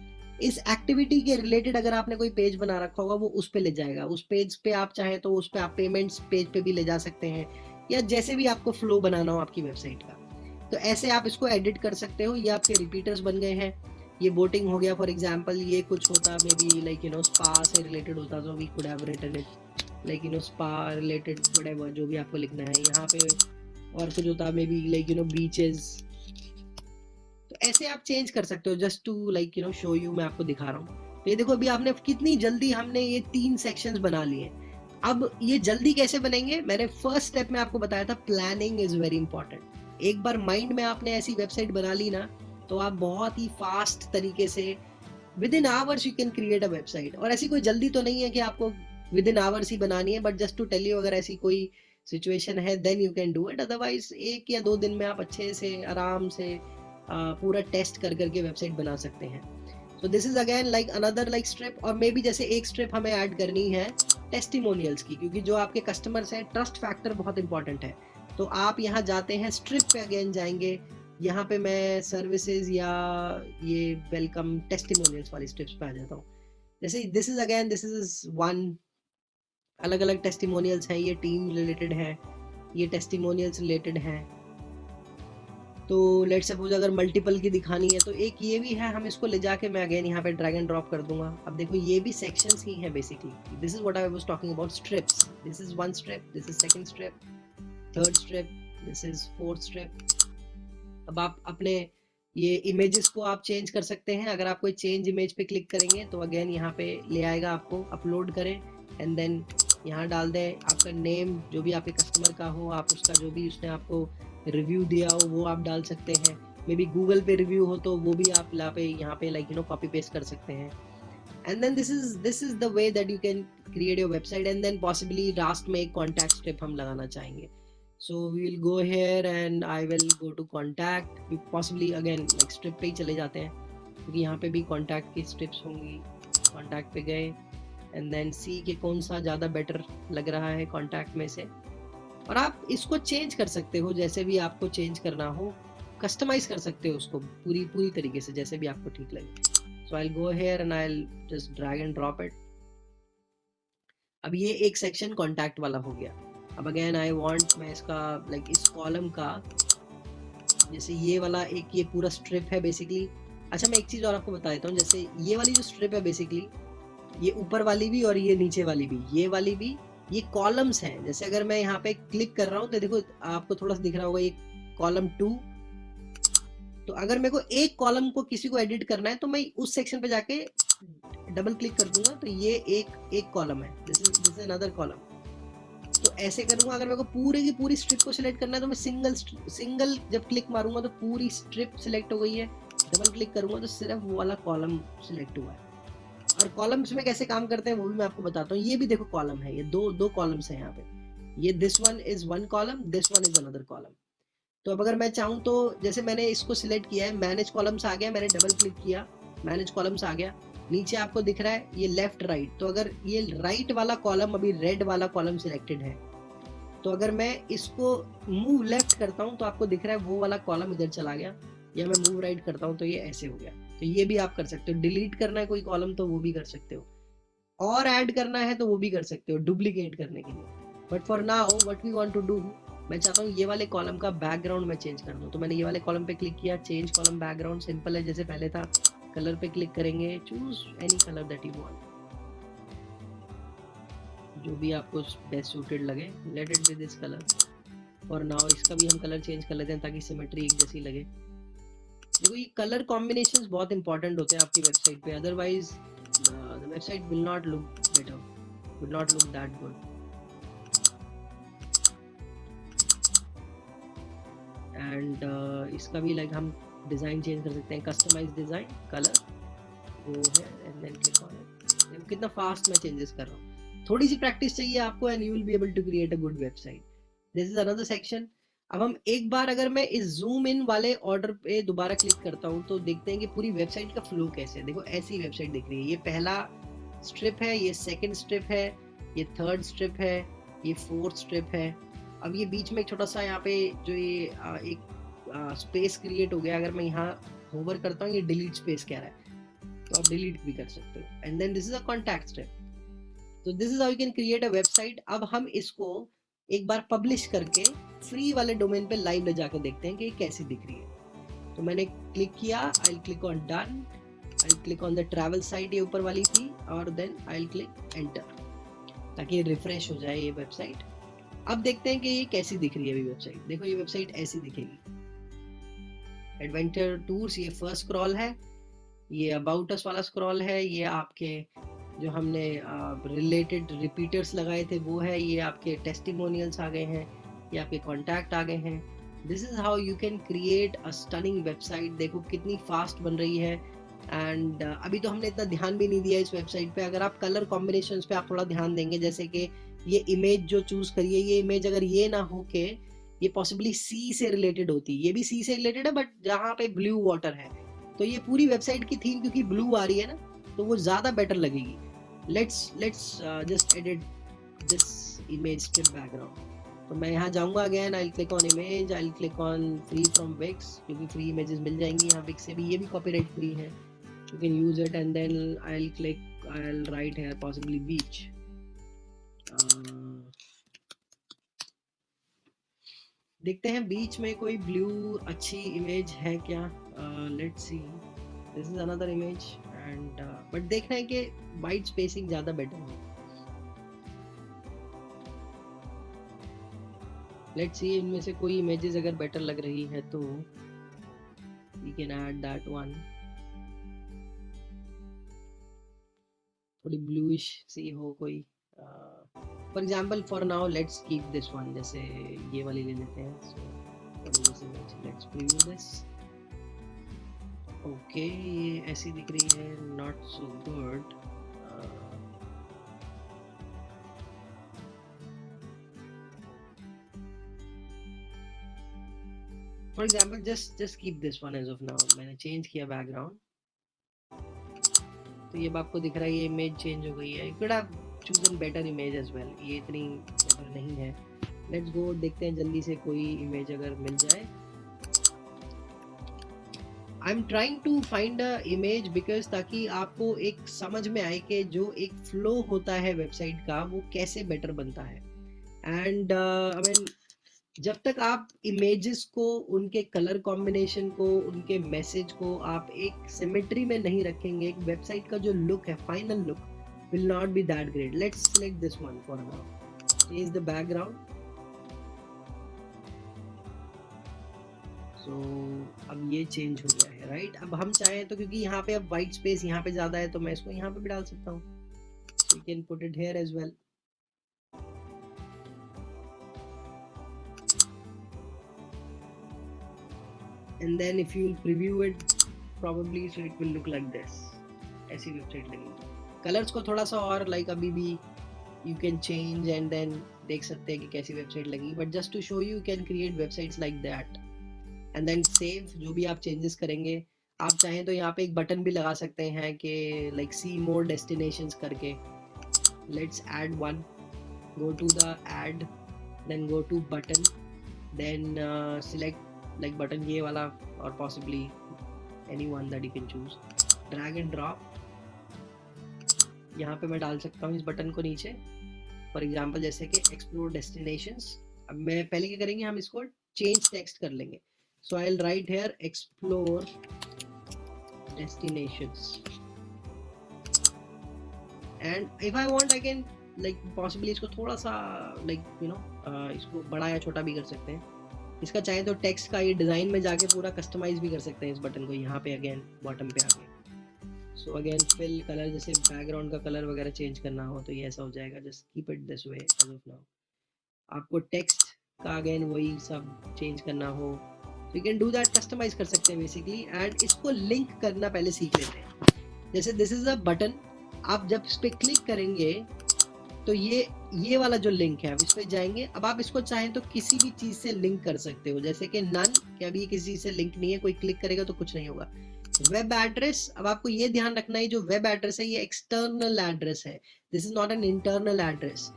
एक्टिविटी के रिलेटेड अगर आपने कोई पेज बना रखा होगा वो उस पे ले जाएगा। उस पेज पे आप चाहे तो उस पे आप पेमेंट्स पेज पे भी ले जा सकते हैं, या जैसे भी आपको फ्लो बनाना हो आपकी वेबसाइट का, तो ऐसे आप इसको एडिट कर सकते हो। ये आपके रिपीटर्स बन गए हैं। ये बोटिंग हो गया, फॉर एग्जांपल ये कुछ होता मे बी स्पा से रिलेटेड होता, तो we could have written it spa related whatever जो भी आपको लिखना है। यहाँ पे और कुछ होता मे बी बीचेस। तो ऐसे आप चेंज कर सकते हो, जस्ट टू शो यू, मैं आपको दिखा रहा हूँ। तो ये देखो अभी आपने कितनी जल्दी हमने ये 3 सेक्शंस बना लिए। अब ये जल्दी कैसे बनेंगे, मैंने फर्स्ट स्टेप में आपको बताया था, प्लानिंग इज वेरी इंपॉर्टेंट। एक बार माइंड में आपने ऐसी वेबसाइट बना ली ना, तो आप बहुत ही फास्ट तरीके से with in hours you can create a website. और ऐसी कोई जल्दी तो नहीं है कि आपको विद इन आवर्स ही बनानी है, but just to tell you, अगर ऐसी कोई सिचुएशन है then you can do it. Otherwise 1 या 2 दिन में आप अच्छे से आराम से पूरा टेस्ट कर करके वेबसाइट बना सकते हैं। So this is again another strip. और मे बी जैसे एक स्ट्रिप हमें ऐड करनी है टेस्टिमोनियल्स की, क्योंकि जो आपके कस्टमर्स हैं, ट्रस्ट फैक्टर बहुत इंपॉर्टेंट है। तो आप यहाँ जाते हैं, स्ट्रिप पे अगेन जाएंगे, यहाँ पे मैं सर्विसेज या ये वेलकम टेस्टिमोनियल्स वाली स्ट्रिप्स पे आ जाता हूँ। जैसे दिस इज वन, अलग अलग टेस्टिमोनियल्स हैं, ये टीम रिलेटेड है, ये टेस्टिमोनियल्स रिलेटेड है। तो लेट्स सपोज अगर मल्टीपल की दिखानी है तो एक ये भी है, हम इसको ले जाके मैं अगेन यहाँ पे ड्रैग एंड ड्रॉप कर दूंगा। अब देखो ये भी सेक्शंस ही है basically. This is what I was talking about strips. This is one strip, this is second strip, third strip, this is fourth strip. अब आप अपने ये इमेजेस को आप चेंज कर सकते हैं। अगर आप कोई चेंज इमेज पे क्लिक करेंगे तो अगेन यहाँ पे ले आएगा आपको, अपलोड करें एंड देन यहाँ डाल दें आपका नेम, जो भी आपके कस्टमर का हो, आप उसका जो भी उसने आपको रिव्यू दिया हो वो आप डाल सकते हैं। मे बी गूगल पे रिव्यू हो तो वो भी आप यहाँ पे लाइक कॉपी पेस्ट कर सकते हैं। And then this is the way that you can create your website. And then possibly last में एक कॉन्टैक्ट स्ट्रिप हम लगाना चाहेंगे। So we will go here and I will go to contact, possibly again like strip पे ही चले जाते हैं क्योंकि यहाँ पे भी contact की strips होंगी। contact पे गए and then see कि कौन सा ज़्यादा better लग रहा है contact में से, और आप इसको change कर सकते हो जैसे भी आपको change करना हो, customize कर सकते हो उसको पूरी तरीके से जैसे भी आपको ठीक लगे। So I'll go here and I'll just drag and drop it। अब ये एक section contact वाला हो गया। अब अगेन आई वांट, मैं इसका लाइक इस कॉलम का जैसे ये वाला एक ये पूरा स्ट्रिप है बेसिकली। अच्छा मैं एक चीज़ और आपको बता देता हूँ, जैसे ये वाली जो स्ट्रिप है बेसिकली, ये ऊपर वाली भी और ये नीचे वाली भी, ये वाली भी, ये कॉलम्स हैं। जैसे अगर मैं यहाँ पे क्लिक कर रहा हूँ तो देखो आपको थोड़ा सा दिख रहा होगा ये कॉलम 2। तो अगर मेरे को एक कॉलम को किसी को एडिट करना है तो मैं उस सेक्शन पे जाके डबल क्लिक कर दूंगा तो ये एक कॉलम है, दिस इज अनदर कॉलम। तो ऐसे करूंगा। अगर मेरे को पूरे की पूरी स्ट्रिप को सिलेक्ट करना है तो मैं सिंगल जब क्लिक मारूंगा तो पूरी स्ट्रिप सिलेक्ट हो गई है, डबल क्लिक करूंगा तो सिर्फ वो वाला कॉलम सिलेक्ट हुआ है। और कॉलम्स में कैसे काम करते हैं वो भी मैं आपको बताता हूँ। ये भी देखो कॉलम है, ये दो कॉलम्स हैं यहाँ पे, ये this one is one column, this one is another column. तो अब अगर मैं चाहूँ तो जैसे मैंने इसको सिलेक्ट किया है, मैनेज कॉलम्स आ गया, मैंने डबल क्लिक किया, मैनेज कॉलम्स आ गया, नीचे आपको दिख रहा है ये लेफ्ट राइट। तो अगर ये राइट वाला कॉलम अभी रेड वाला कॉलम सिलेक्टेड है, तो अगर मैं इसको मूव लेफ्ट करता हूँ तो आपको दिख रहा है वो वाला कॉलम इधर चला गया, या मैं मूव राइट करता हूँ तो ये ऐसे हो गया। तो ये भी आप कर सकते हो। डिलीट करना है कोई कॉलम तो वो भी कर सकते हो, और ऐड करना है तो वो भी कर सकते हो डुप्लीकेट करने के लिए। But for now what we want to do, मैं चाहता हूँ ये वाले कॉलम का बैकग्राउंड मैं चेंज कर दूँ। तो मैंने ये वाले कॉलम पे क्लिक किया, चेंज कॉलम बैकग्राउंड, सिंपल है जैसे पहले था। कलर पे क्लिक करेंगे, choose any colour that you want, जो भी आपको बेस्ट सूटेड लगे, let it be this colour. और नाउ इसका भी हम कलर चेंज कर लेते हैं ताकि सिमेट्री एक जैसी लगे। देखो ये कलर कॉम्बिनेशंस बहुत इंपॉर्टेंट होते हैं आपकी वेबसाइट पे, otherwise the website will not look better, will not look that good. And इसका भी लाइक हम डिज़ाइन चेंज कर सकते हैं, कस्टमाइज डिज़ाइन कलर वो है, and then click on it. देखो कितना फास्ट मैं चेंजेस कर रहा हूँ। थोड़ी सी प्रैक्टिस चाहिए आपको and you will be able to create a good website. This is another section. अब हम एक बार अगर मैं इस जूम इन वाले ऑर्डर पे दोबारा क्लिक करता हूँ तो देखते हैं कि पूरी वेबसाइट का फ्लो कैसे है। देखो ऐसी वेबसाइट दिख रही है, ये पहला स्ट्रिप है, ये सेकंड स्ट्रिप है, ये थर्ड स्ट्रिप है, ये फोर्थ स्ट्रिप है। अब ये बीच में एक छोटा सा यहाँ पे जो ये एक स्पेस क्रिएट हो गया, अगर मैं यहाँ होवर करता हूँ ये डिलीट स्पेस कह रहा है तो आप डिलीट भी कर सकते हो। And then this is a contact strip. तो this is how you can create a website. अब हम इसको एक बार पब्लिश करके फ्री वाले डोमेन पे लाइव ले जाकर देखते हैं कि ये कैसी दिख रही है। तो मैंने क्लिक किया, आई click on done, I click on the travel site, ये ऊपर वाली थी, और देन आई क्लिक एंटर ताकि ये रिफ्रेश हो जाए ये वेबसाइट। अब देखते हैं कि ये कैसी दिख रही है अभी वेबसाइट। देखो ये वेबसाइट ऐसी दिखेगी। एडवेंचर टूर्स ये फर्स्ट स्क्रॉल है, ये अबाउट अस वाला स्क्रॉल है, ये आपके जो हमने रिलेटेड रिपीटर्स लगाए थे वो है, ये आपके टेस्टिमोनियल्स आ गए हैं, ये आपके कॉन्टैक्ट आ गए हैं। This is how you can create a stunning website. देखो कितनी फास्ट बन रही है। एंड अभी तो हमने इतना ध्यान भी नहीं दिया इस वेबसाइट पे। अगर आप कलर कॉम्बिनेशंस पे आप थोड़ा ध्यान देंगे, जैसे कि ये इमेज जो चूज करिए, ये इमेज अगर ये ना हो के ये पॉसिबली सी से रिलेटेड होती, ये भी सी से रिलेटेड है बट जहाँ पे ब्लू वाटर है, तो ये पूरी वेबसाइट की थीम क्योंकि ब्लू आ रही है ना तो वो ज़्यादा बेटर लगेगी। let's just edit this image strip background। तो मैं यहाँ जाऊँगा again, I click on image, I click on free from Wix, क्योंकि फ्री इमेजेस मिल जाएंगी यहाँ विक्स से भी, ये भी कॉपीराइट फ्री है, you can use it. And then I click, I write here possibly beach, देखते हैं बीच में कोई ब्लू अच्छी इमेज है क्या. Let's see. This is another image and but देखना है कि वाइट स्पेसिंग ज़्यादा बेटर हो. लेट्स सी इनमें से कोई इमेजेस अगर बेटर लग रही है तो we can add that one. थोड़ी ब्लूइश सी हो कोई. For example for now let's keep this one. जैसे ये वाली ले लेते हैं. So let's preview this. Okay ये ऐसी दिख रही है. Not so good. For example just keep this one as of now. मैंने चेंज किया बैकग्राउंड तो ये आपको दिख रहा है ये इमेज चेंज हो गई है. You could have chosen better image as well. ये इतनी बेटर नहीं है. लेट्स गो देखते हैं जल्दी से कोई इमेज अगर मिल जाए. I am trying to find a image because ताकि आपको एक समझ में आए कि जो एक फ्लो होता है वेबसाइट का वो कैसे बेटर बनता है. एंड आई मीन जब तक आप इमेजेस को, उनके कलर कॉम्बिनेशन को, उनके मैसेज को आप एक सिमेट्री में नहीं रखेंगे, एक वेबसाइट का जो लुक है, final look will not be that great. Let's select this one for now. Change the background. So अब ये चेंज हो गया है राइट. अब हम चाहें तो क्योंकि यहाँ पे अब वाइट स्पेस यहाँ पे ज़्यादा है तो मैं इसको यहाँ पे भी डाल सकता हूँ. We can put it here as well. And then if you preview it probably so it will look like this. ऐसी वेबसाइट लगेगी. कलर्स को थोड़ा सा और लाइक अभी भी you can change and then देख सकते हैं कि कैसी वेबसाइट लगी. But just to show you can create websites like that and then save. जो भी आप चेंजेस करेंगे आप चाहें तो यहाँ पे एक बटन भी लगा सकते हैं कि लाइक सी मोर डेस्टिनेशंस करके. Let's add one. Go to the add then go to button then select like button ये वाला और possibly any one that you can choose. Drag and drop. यहाँ पे मैं डाल सकता हूँ इस बटन को नीचे. फॉर एग्जांपल जैसे कि एक्सप्लोर डेस्टिनेशंस. अब मैं पहले क्या करेंगे हम इसको चेंज टेक्स्ट कर लेंगे. So I will write here explore destinations and if I want I can like possibly इसको थोड़ा सा लाइक यू नो इसको बड़ा या छोटा भी कर सकते हैं. इसका चाहे तो टेक्स्ट का ये डिज़ाइन में जाके पूरा कस्टमाइज भी कर सकते हैं इस बटन को. यहाँ पे अगेन बॉटम पे आके सो अगेन फिल कलर. जैसे बैकग्राउंड का कलर वगैरह चेंज करना हो तो ये ऐसा हो जाएगा. Just keep it this way as of now. आपको टेक्स्ट का अगेन वही सब चेंज करना हो तो you can do that. Customize कर सकते हैं बेसिकली. एंड इसको लिंक करना पहले सीख लेते हैं. जैसे दिस इज अ बटन. आप जब इस पर क्लिक करेंगे तो ये वाला जो लिंक है आप इस पर जाएंगे. अब आप इसको चाहें तो किसी भी चीज़ से लिंक कर सकते हो. जैसे कि नन कि अभी किसी चीज़ से लिंक नहीं है, कोई क्लिक करेगा तो कुछ नहीं होगा. Web address. अब आपको ये ध्यान रखना है जो वेब एड्रेस है ये एक्सटर्नल एड्रेस है. This is not an internal address.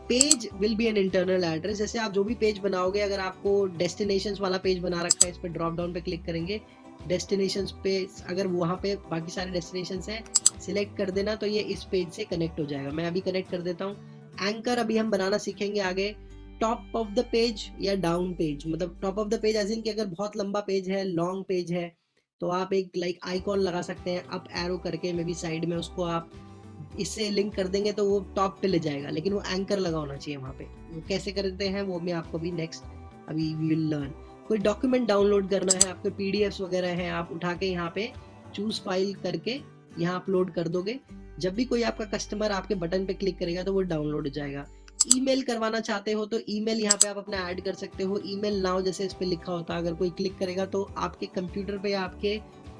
Page will be an internal address. जैसे आप जो भी पेज बनाओगे, अगर आपको डेस्टिनेशंस वाला पेज बना रखा है, इस पर ड्रॉप डाउन पे क्लिक करेंगे, डेस्टिनेशंस पे अगर वहाँ पे बाकी सारे डेस्टिनेशंस हैं सिलेक्ट कर देना तो ये इस पेज से कनेक्ट हो जाएगा. मैं अभी कनेक्ट कर देता हूँ. एंकर अभी हम बनाना सीखेंगे आगे. टॉप ऑफ द पेज या डाउन पेज. मतलब top of the page as in कि अगर बहुत लंबा पेज है, लॉन्ग पेज है तो आप एक लाइक आइकॉन लगा सकते हैं अप एरो करके, मे बी साइड में. उसको आप इससे लिंक कर देंगे तो वो टॉप पे ले जाएगा, लेकिन वो एंकर लगा होना चाहिए वहाँ पे. वो कैसे करते हैं वो मैं आपको भी नेक्स्ट अभी वी विल लर्न. कोई डॉक्यूमेंट डाउनलोड करना है, आपके पीडीएफ्स वगैरह हैं, आप उठा के यहाँ पे चूज फाइल करके यहाँ अपलोड कर दोगे. जब भी कोई आपका कस्टमर आपके बटन पे क्लिक करेगा तो वो डाउनलोड हो जाएगा. ईमेल करवाना चाहते हो तो ईमेल यहाँ पे आप अपना ऐड कर सकते हो. ईमेल नाउ जैसे इस पे लिखा होता है, अगर कोई क्लिक करेगा तो आपके कंप्यूटर पे या आपके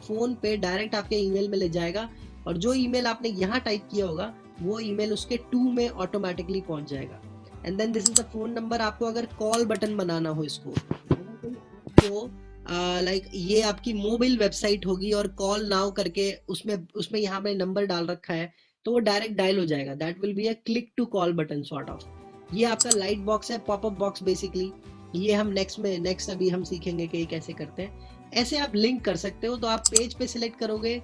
फोन पे डायरेक्ट आपके ईमेल में ले जाएगा और जो ईमेल आपने यहाँ टाइप किया होगा वो ईमेल उसके टू में ऑटोमेटिकली पहुंच जाएगा. And then this is the phone number. आपको अगर कॉल बटन बनाना हो इसको तो लाइक ये आपकी मोबाइल वेबसाइट होगी और कॉल नाउ करके उसमें यहाँ पे नंबर डाल रखा है तो वो डायरेक्ट डायल हो जाएगा. That will be a click to call button sort of. ये आपका लाइट बॉक्स है, पॉपअप बॉक्स बेसिकली. ये हम नेक्स्ट अभी हम सीखेंगे कि ये कैसे करते हैं. ऐसे आप लिंक कर सकते हो. तो आप पेज पे सिलेक्ट करोगे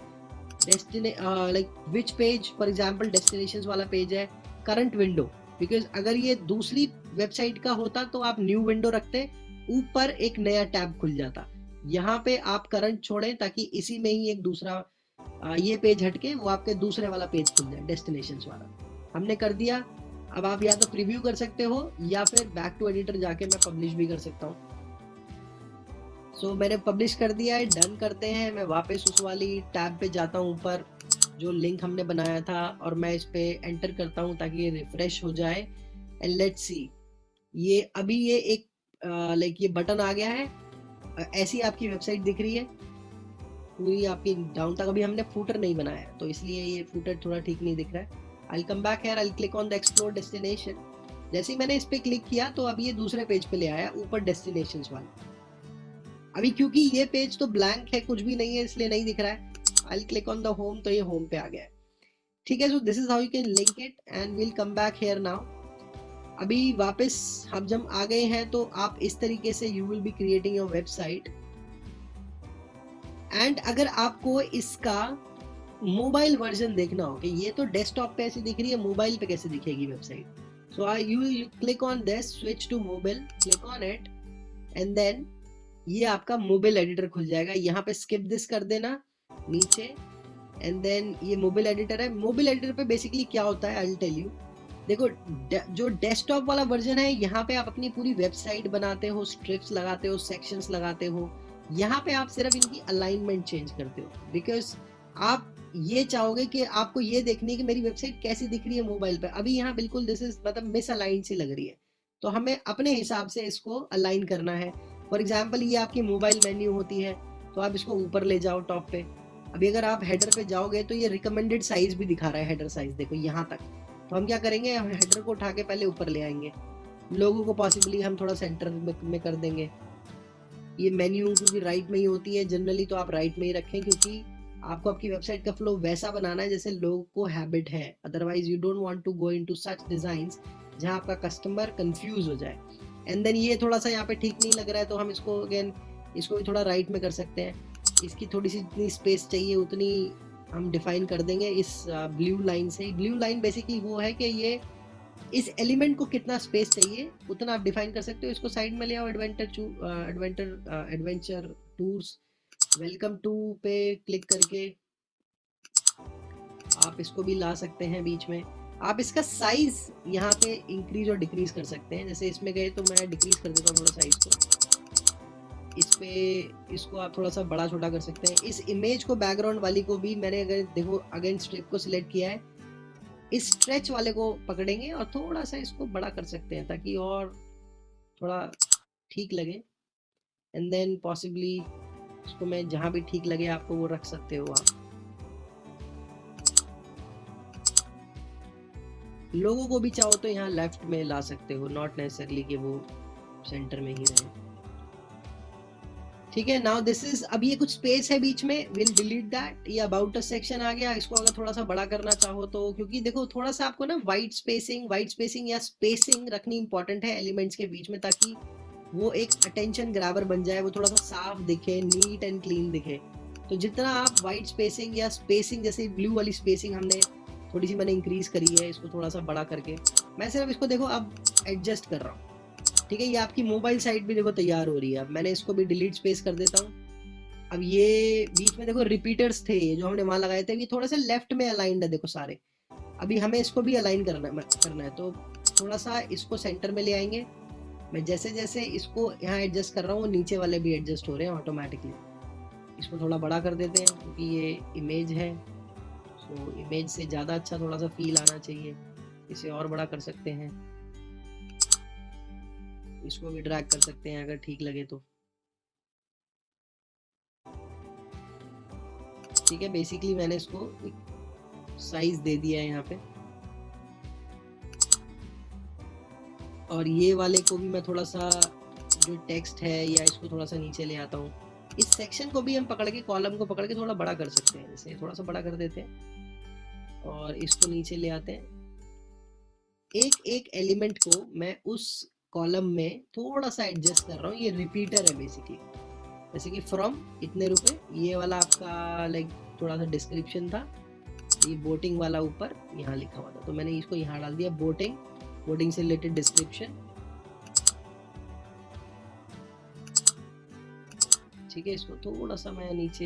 like which page. For example destinations वाला पेज है. करंट विंडो, बिकॉज अगर ये दूसरी वेबसाइट का होता तो आप न्यू विंडो रखते, ऊपर एक नया टैब खुल जाता। यहाँ पे आप करंट छोड़ें ताकि इसी में ही एक दूसरा ये पेज हटके वो आपके दूसरे वाला पेज खुल जाए, डेस्टिनेशंस वाला। हमने कर दिया। अब आप या तो प्रीव्यू कर सकते हो या फिर बैक टू एडिटर जाके मैं पब्लिश भी कर सकता हूँ। सो मैंने पब्लिश कर दिया है, डन करते हैं। मैं वापस उस वाली टैब पे जाता हूँ ऊपर जो लिंक हमने बनाया था, और मैं इस पे एंटर करता हूँ ताकि ये रिफ्रेश हो जाए। एंड लेट्स सी, ये अभी ये एक लाइक ये बटन आ गया है। ऐसी आपकी वेबसाइट दिख रही है पूरी आपकी डाउन तक। अभी हमने फूटर नहीं बनाया तो इसलिए ये फूटर थोड़ा ठीक नहीं दिख रहा है। I'll come back here, I'll click on the explore destination। जैसे ही मैंने इस पे क्लिक किया तो अब ये दूसरे पेज पे ले आया, ऊपर डेस्टिनेशंस वाला। अभी क्योंकि ये पेज तो ब्लैंक है, कुछ भी नहीं है, इसलिए नहीं दिख रहा है। I'll click on the home, तो ये होम पे आ गया है। ठीक है, so this is how you can link it and we'll come back here now। अभी वापस हम जब आ गए हैं तो आप इस तरीके से you will be creating your website। And अगर आपको इसका मोबाइल वर्जन देखना हो कि ये तो डेस्कटॉप पे ऐसी दिख रही है, मोबाइल पे कैसे दिखेगी website, so you click on this, switch to mobile, click on it and then ये आपका मोबाइल एडिटर खुल जाएगा। यहाँ पे स्किप दिस कर देना नीचे, एंड देन ये मोबाइल एडिटर है। मोबाइल एडिटर पे बेसिकली क्या होता है आई विल टेल यू। देखो जो डेस्कटॉप वाला वर्जन है, यहाँ पे आप अपनी पूरी वेबसाइट बनाते हो, स्ट्रिप्स लगाते हो, सेक्शंस लगाते हो। यहाँ पे आप सिर्फ इनकी अलाइनमेंट चेंज करते हो, बिकॉज आप ये चाहोगे कि आपको ये देखनी है कि मेरी वेबसाइट कैसी दिख रही है मोबाइल पे। अभी यहाँ बिल्कुल दिस इज मतलब मिस अलाइन सी लग रही है, तो हमें अपने हिसाब से इसको अलाइन करना है। फॉर एग्जाम्पल ये आपकी मोबाइल मेन्यू होती है, तो आप इसको ऊपर ले जाओ टॉप पे। अभी अगर आप हेडर पे जाओगे तो ये रिकमेंडेड साइज भी दिखा रहा है, हेडर साइज देखो यहाँ तक। तो हम क्या करेंगे, हम हेडर को उठा के पहले ऊपर ले आएंगे, लोगों को पॉसिबली हम थोड़ा सेंटर में कर देंगे। ये मेन्यू क्योंकि राइट में ही होती है जनरली, तो आप राइट में ही रखें, क्योंकि आपको आपकी वेबसाइट का फ्लो वैसा बनाना है जैसे लोगों को हैबिट है। Otherwise you don't want to go into such designs जहां आपका कस्टमर कंफ्यूज हो जाए। एंड देन ये थोड़ा सा यहाँ पे ठीक नहीं लग रहा है, तो हम इसको अगेन इसको भी थोड़ा राइट में कर सकते हैं। इसकी थोड़ी सी जितनी स्पेस चाहिए उतनी हम डिफाइन कर देंगे इस ब्लू लाइन से। ब्लू लाइन बेसिकली वो है कि ये इस एलिमेंट को कितना स्पेस चाहिए उतना आप डिफाइन कर सकते हो। इसको साइड में ले आओ, एडवेंचर टूर्स, वेलकम टू पे क्लिक करके आप इसको भी ला सकते हैं बीच में। आप इसका साइज यहाँ पे इंक्रीज और डिक्रीज कर सकते हैं। जैसे इसमें गए तो मैं डिक्रीज कर देता हूँ थोड़ा साइज को। इस पे इसको आप थोड़ा सा बड़ा छोटा कर सकते हैं। इस इमेज को, बैकग्राउंड वाली को भी मैंने अगर देखो अगेन स्ट्रिप को सिलेक्ट किया है, इस स्ट्रेच वाले को पकड़ेंगे और थोड़ा सा इसको बड़ा कर सकते हैं ताकि और थोड़ा ठीक लगे। एंड देन पॉसिबली इसको मैं जहां भी ठीक लगे आपको वो रख सकते हो आप। लोगों को भी चाहो तो यहाँ लेफ्ट में ला सकते हो, नॉट नेसेसरली कि वो सेंटर में ही रहे। ठीक है, नाउ दिस इज, अब ये कुछ स्पेस है बीच में, विल डिलीट दैट। ये अबाउट अस सेक्शन आ गया। इसको अगर थोड़ा सा बड़ा करना चाहो तो, क्योंकि देखो थोड़ा सा आपको ना वाइट स्पेसिंग या स्पेसिंग रखनी इंपॉर्टेंट है एलिमेंट्स के बीच में, ताकि वो एक अटेंशन ग्रैबर बन जाए, वो थोड़ा सा साफ दिखे, नीट एंड क्लीन दिखे। तो जितना आप वाइट स्पेसिंग या स्पेसिंग, जैसे ब्लू वाली स्पेसिंग हमने थोड़ी सी मैंने इंक्रीज करी है, इसको थोड़ा सा बड़ा करके मैं सिर्फ इसको देखो अब एडजस्ट कर रहा हूँ। ठीक है, ये आपकी मोबाइल साइट भी देखो तैयार हो रही है। अब मैंने इसको भी डिलीट स्पेस कर देता हूँ। अब ये बीच में देखो रिपीटर्स थे जो हमने वहां लगाए थे, ये थोड़ा सा लेफ्ट में अलाइंड है देखो सारे। अभी हमें इसको भी अलाइन करना है, तो थोड़ा सा इसको सेंटर में ले आएंगे। मैं जैसे जैसे इसको यहाँ एडजस्ट कर रहा हूँ, नीचे वाले भी एडजस्ट हो रहे हैं ऑटोमेटिकली। इसको थोड़ा बड़ा कर देते हैं क्योंकि ये इमेज है, तो इमेज से ज़्यादा अच्छा थोड़ा सा फील आना चाहिए। इसे और बड़ा कर सकते हैं, इसको भी ड्रैग कर सकते हैं अगर ठीक लगे तो। ठीक है, बेसिकली मैंने इसको एक साइज दे दिया है यहाँ पे। और ये वाले को भी मैं थोड़ा सा जो टेक्स्ट है या इसको थोड़ा सा नीचे ले आता हूँ। इस सेक्शन को भी हम पकड़ के, कॉलम को पकड़ के थोड़ा बड़ा कर सकते हैं। जैसे थोड़ा सा बड़ा कर देते हैं और इसको नीचे ले आते हैं। एक एक एलिमेंट को मैं उस कॉलम में थोड़ा सा एडजस्ट कर रहा हूँ। ये रिपीटर है बेसिकली, जैसे कि फ्रॉम इतने रुपए, ये वाला आपका लाइक थोड़ा सा डिस्क्रिप्शन था। ये बोटिंग वाला ऊपर यहाँ लिखा हुआ था, तो मैंने इसको यहाँ डाल दिया, बोटिंग से रिलेटेड डिस्क्रिप्शन। ठीक है, इसको थोड़ा सा मैं नीचे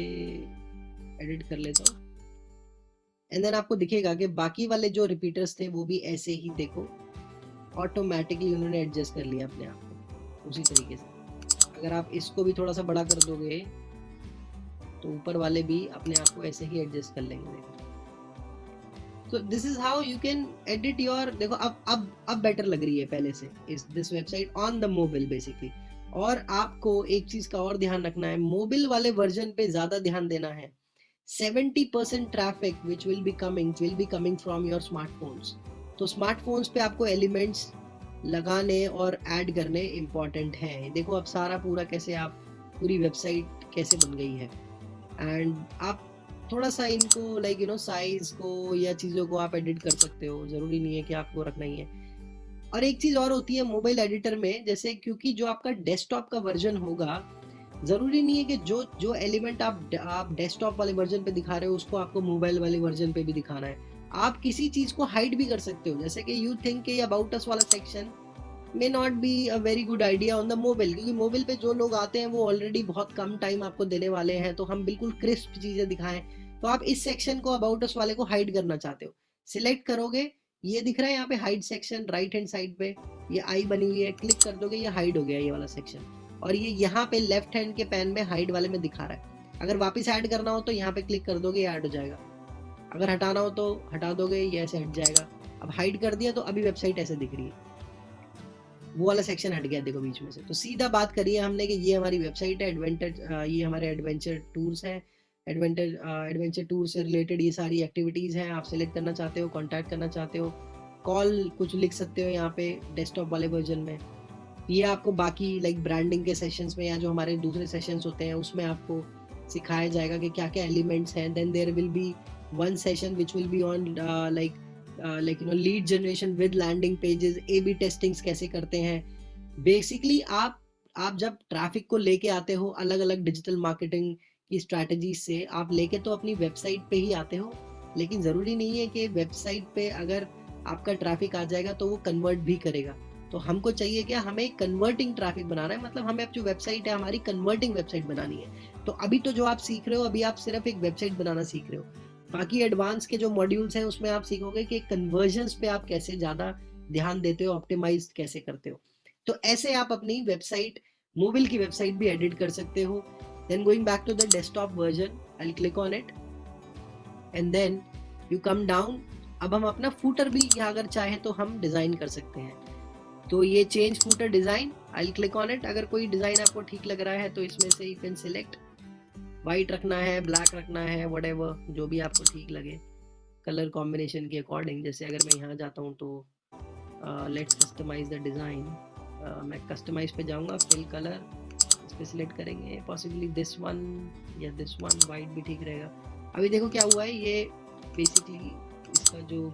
एडिट कर लेता हूँ। एंड देन आपको दिखेगा कि बाकी वाले जो रिपीटर्स थे वो भी ऐसे ही देखो ऑटोमेटिकली उन्होंने एडजस्ट कर लिया अपने आप को उसी तरीके से। अगर आप इसको भी थोड़ा सा बड़ा कर दोगे तो ऊपर वाले भी अपने आप को ऐसे ही एडजस्ट कर लेंगे। देखो, तो this is how you can edit your, देखो अब बेटर लग रही है पहले से इस this website on the mobile basically. और आपको एक चीज का और ध्यान रखना है, मोबाइल वाले वर्जन पे ज्यादा ध्यान देना है। 70% traffic which will be coming from your smartphones. तो स्मार्टफोन्स पे आपको एलिमेंट्स लगाने और ऐड करने इम्पॉर्टेंट हैं। देखो अब सारा पूरा कैसे आप पूरी वेबसाइट कैसे बन गई है। एंड आप थोड़ा सा इनको लाइक यू नो साइज को या चीज़ों को आप एडिट कर सकते हो, ज़रूरी नहीं है कि आपको रखना ही है। और एक चीज़ और होती है मोबाइल एडिटर में, जैसे क्योंकि जो आपका डेस्कटॉप का वर्जन होगा, ज़रूरी नहीं है कि जो जो एलिमेंट आप डेस्कटॉप वाले वर्जन पे दिखा रहे हो उसको आपको मोबाइल वाले वर्जन पे भी दिखाना है। आप किसी चीज़ को हाइड भी कर सकते हो, जैसे कि यू थिंक कि अबाउट अस वाला section may not be a very good idea on the mobile, क्योंकि मोबाइल पे जो लोग आते हैं वो ऑलरेडी बहुत कम टाइम आपको देने वाले हैं, तो हम बिल्कुल क्रिस्प चीज़ें दिखाएं। तो आप इस सेक्शन को अबाउट अस वाले को हाइड करना चाहते हो, सिलेक्ट करोगे, ये दिख रहा है यहाँ पे hide section right hand side पे, ये आई बनी हुई है, क्लिक कर दोगे ये हाइड हो गया ये वाला सेक्शन। और ये यहाँ पे लेफ्ट हैंड के पैन में हाइड वाले में दिखा रहा है। अगर वापस ऐड करना हो तो यहाँ पे क्लिक कर दोगे, ऐड हो जाएगा। अगर हटाना हो तो हटा दोगे, ये ऐसे हट जाएगा। अब हाइड कर दिया तो अभी वेबसाइट ऐसे दिख रही है, वो वाला सेक्शन हट गया देखो बीच में से। तो सीधा बात करिए हमने कि ये हमारी वेबसाइट है ये हमारे एडवेंचर टूर्स हैं, एडवेंचर टूर से रिलेटेड ये सारी एक्टिविटीज़ हैं। आप सिलेक्ट करना चाहते हो, कॉन्टैक्ट करना चाहते हो, कॉल कुछ लिख सकते हो यहाँ पे डेस्कटॉप वाले वर्जन में। ये आपको बाकी लाइक ब्रांडिंग के सेशंस में या जो हमारे दूसरे सेशंस होते हैं उसमें आपको सिखाया जाएगा कि क्या क्या एलिमेंट्स हैं। Then there will be one session which will be on like lead generation with landing pages, A B testings कैसे करते हैं। बेसिकली आप जब ट्रैफिक को लेके आते हो अलग अलग डिजिटल मार्केटिंग की स्ट्रैटेजी से, आप लेके तो अपनी वेबसाइट पे ही आते हो, लेकिन ज़रूरी नहीं है कि वेबसाइट पे अगर आपका ट्रैफिक आ जाएगा तो वो कन्वर्ट भी करेगा। तो हमको चाहिए क्या, हमें कन्वर्टिंग ट्रैफिक बनाना है, मतलब हमें अब जो वेबसाइट है हमारी कन्वर्टिंग वेबसाइट बनानी है। तो अभी तो जो आप सीख रहे हो, अभी आप सिर्फ एक वेबसाइट बनाना सीख रहे हो। बाकी एडवांस के जो मॉड्यूल्स हैं उसमें आप सीखोगे कि कन्वर्जन्स पे आप कैसे ज़्यादा ध्यान देते हो, ऑप्टिमाइज कैसे करते हो। तो ऐसे आप अपनी वेबसाइट, मोबाइल की वेबसाइट भी एडिट कर सकते हो। Then going back to the desktop version, I will click on it and then you come down. अब हम अपना फूटर भी यहाँ अगर चाहें तो हम डिज़ाइन कर सकते हैं। तो ये change footer design, I will click on it. अगर कोई डिज़ाइन आपको ठीक लग रहा है तो इसमें से यू कैन सिलेक्ट, वाइट रखना है, ब्लैक रखना है, व्हाटएवर जो भी आपको ठीक लगे कलर कॉम्बिनेशन के अकॉर्डिंग। जैसे अगर मैं यहाँ जाता हूँ तो लेट्स कस्टमाइज द डिज़ाइन, मैं कस्टमाइज पे जाऊँगा, फिल कलर इस पर सिलेक्ट करेंगे, पॉसिबली दिस वन या दिस वन, वाइट भी ठीक रहेगा। अभी देखो क्या हुआ है, ये बेसिकली इसका जो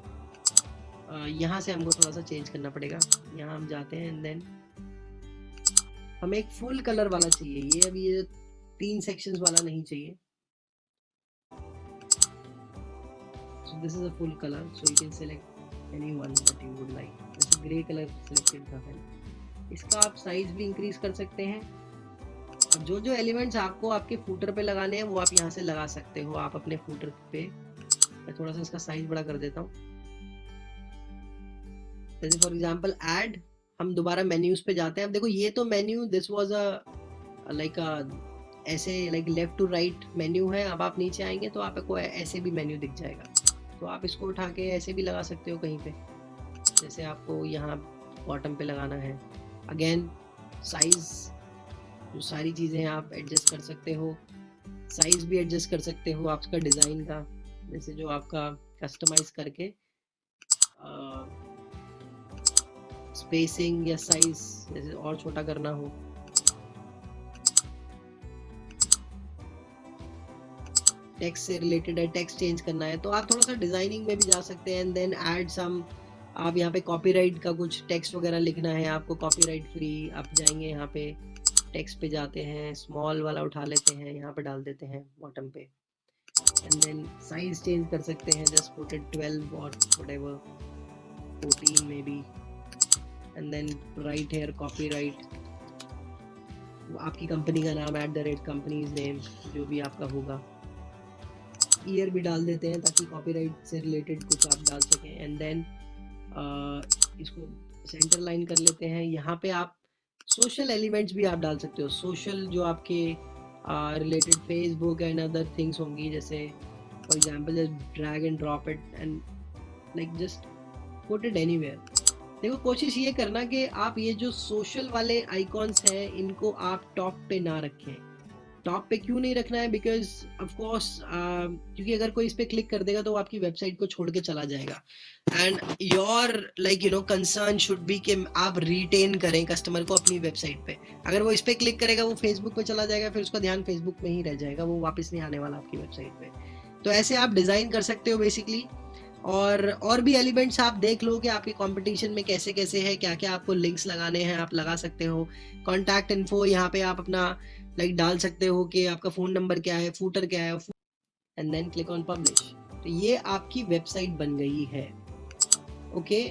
यहाँ से हमको थोड़ा सा चेंज करना पड़ेगा। यहाँ हम जाते हैं एंड देन हमें एक फुल कलर वाला चाहिए, ये अभी ये 3 सेक्शंस वाला नहीं चाहिए। So this is a full color, so you can select any one that you would like. जैसे ग्रे कलर सिलेक्टेड था पहले, इसका आप साइज भी इंक्रीज कर सकते हैं। अब जो जो एलिमेंट्स आपको आपके फूटर पे लगाने हैं वो आप यहाँ से लगा सकते हो, आप अपने फूटर पे। मैं थोड़ा सा इसका साइज बड़ा कर देता हूँ। जैसे फॉर एग्जांपल ऐड, हम दोबारा मेन्यूज पे जाते हैं। अब देखो ये तो menu, this was a like ऐसे like left to right menu है। अब आप नीचे आएंगे तो आपको ऐसे भी मेन्यू दिख जाएगा, तो आप इसको उठा के ऐसे भी लगा सकते हो कहीं पे, जैसे आपको यहाँ बॉटम पे लगाना है। अगेन साइज, जो सारी चीज़ें आप एडजस्ट कर सकते हो, साइज भी एडजस्ट कर सकते हो आपका डिज़ाइन का, जैसे जो आपका कस्टमाइज करके स्पेसिंग या साइज जैसे और छोटा करना हो। टेक्स्ट से रिलेटेड है, टेक्स्ट चेंज करना है तो आप थोड़ा सा डिजाइनिंग में भी जा सकते हैं। एंड देन ऐड सम, आप यहाँ पे कॉपीराइट का कुछ टेक्स्ट वगैरह लिखना है आपको, कॉपीराइट फ्री, आप जाएंगे यहाँ पे टेक्स्ट पे जाते हैं, स्मॉल वाला उठा लेते हैं, यहाँ पे डाल देते हैं बॉटम पे। एंड देन साइज चेंज कर सकते हैं, जस्ट पुट इट 12 और whatever, 14 may be. And then right here copyright, आपकी कंपनी का नाम @company's name जो भी आपका होगा, ईयर भी डाल देते हैं ताकि कॉपीराइट से रिलेटेड कुछ आप डाल सकें। एंड देन इसको सेंटर लाइन कर लेते हैं। यहाँ पे आप सोशल एलिमेंट्स भी आप डाल सकते हो, सोशल जो आपके related Facebook and other things होंगी, जैसे for example just drag and drop it and like just put it anywhere. देखो कोशिश ये करना कि आप ये जो सोशल वाले आइकॉन्स हैं इनको आप टॉप पे ना रखें। टॉप पे क्यों नहीं रखना है? बिकॉज ऑफ कोर्स क्योंकि अगर कोई इस पे क्लिक कर देगा तो वो आपकी वेबसाइट को छोड़ के चला जाएगा। And your like concern should be कि आप रिटेन करें कस्टमर को अपनी वेबसाइट पे। अगर वो इस पे क्लिक करेगा वो फेसबुक पे चला जाएगा, फिर उसका ध्यान फेसबुक में ही रह जाएगा, वो वापस नहीं आने वाला आपकी वेबसाइट पे। तो ऐसे आप डिज़ाइन कर सकते हो बेसिकली। और भी एलिमेंट्स आप देख लो कि आपके कंपटीशन में कैसे कैसे है, क्या क्या आपको लिंक्स लगाने हैं आप लगा सकते हो। कॉन्टैक्ट इन्फो यहाँ पे आप अपना लाइक डाल सकते हो कि आपका फ़ोन नंबर क्या है, फूटर क्या है, and then click on publish. तो ये आपकी वेबसाइट बन गई है। ओके,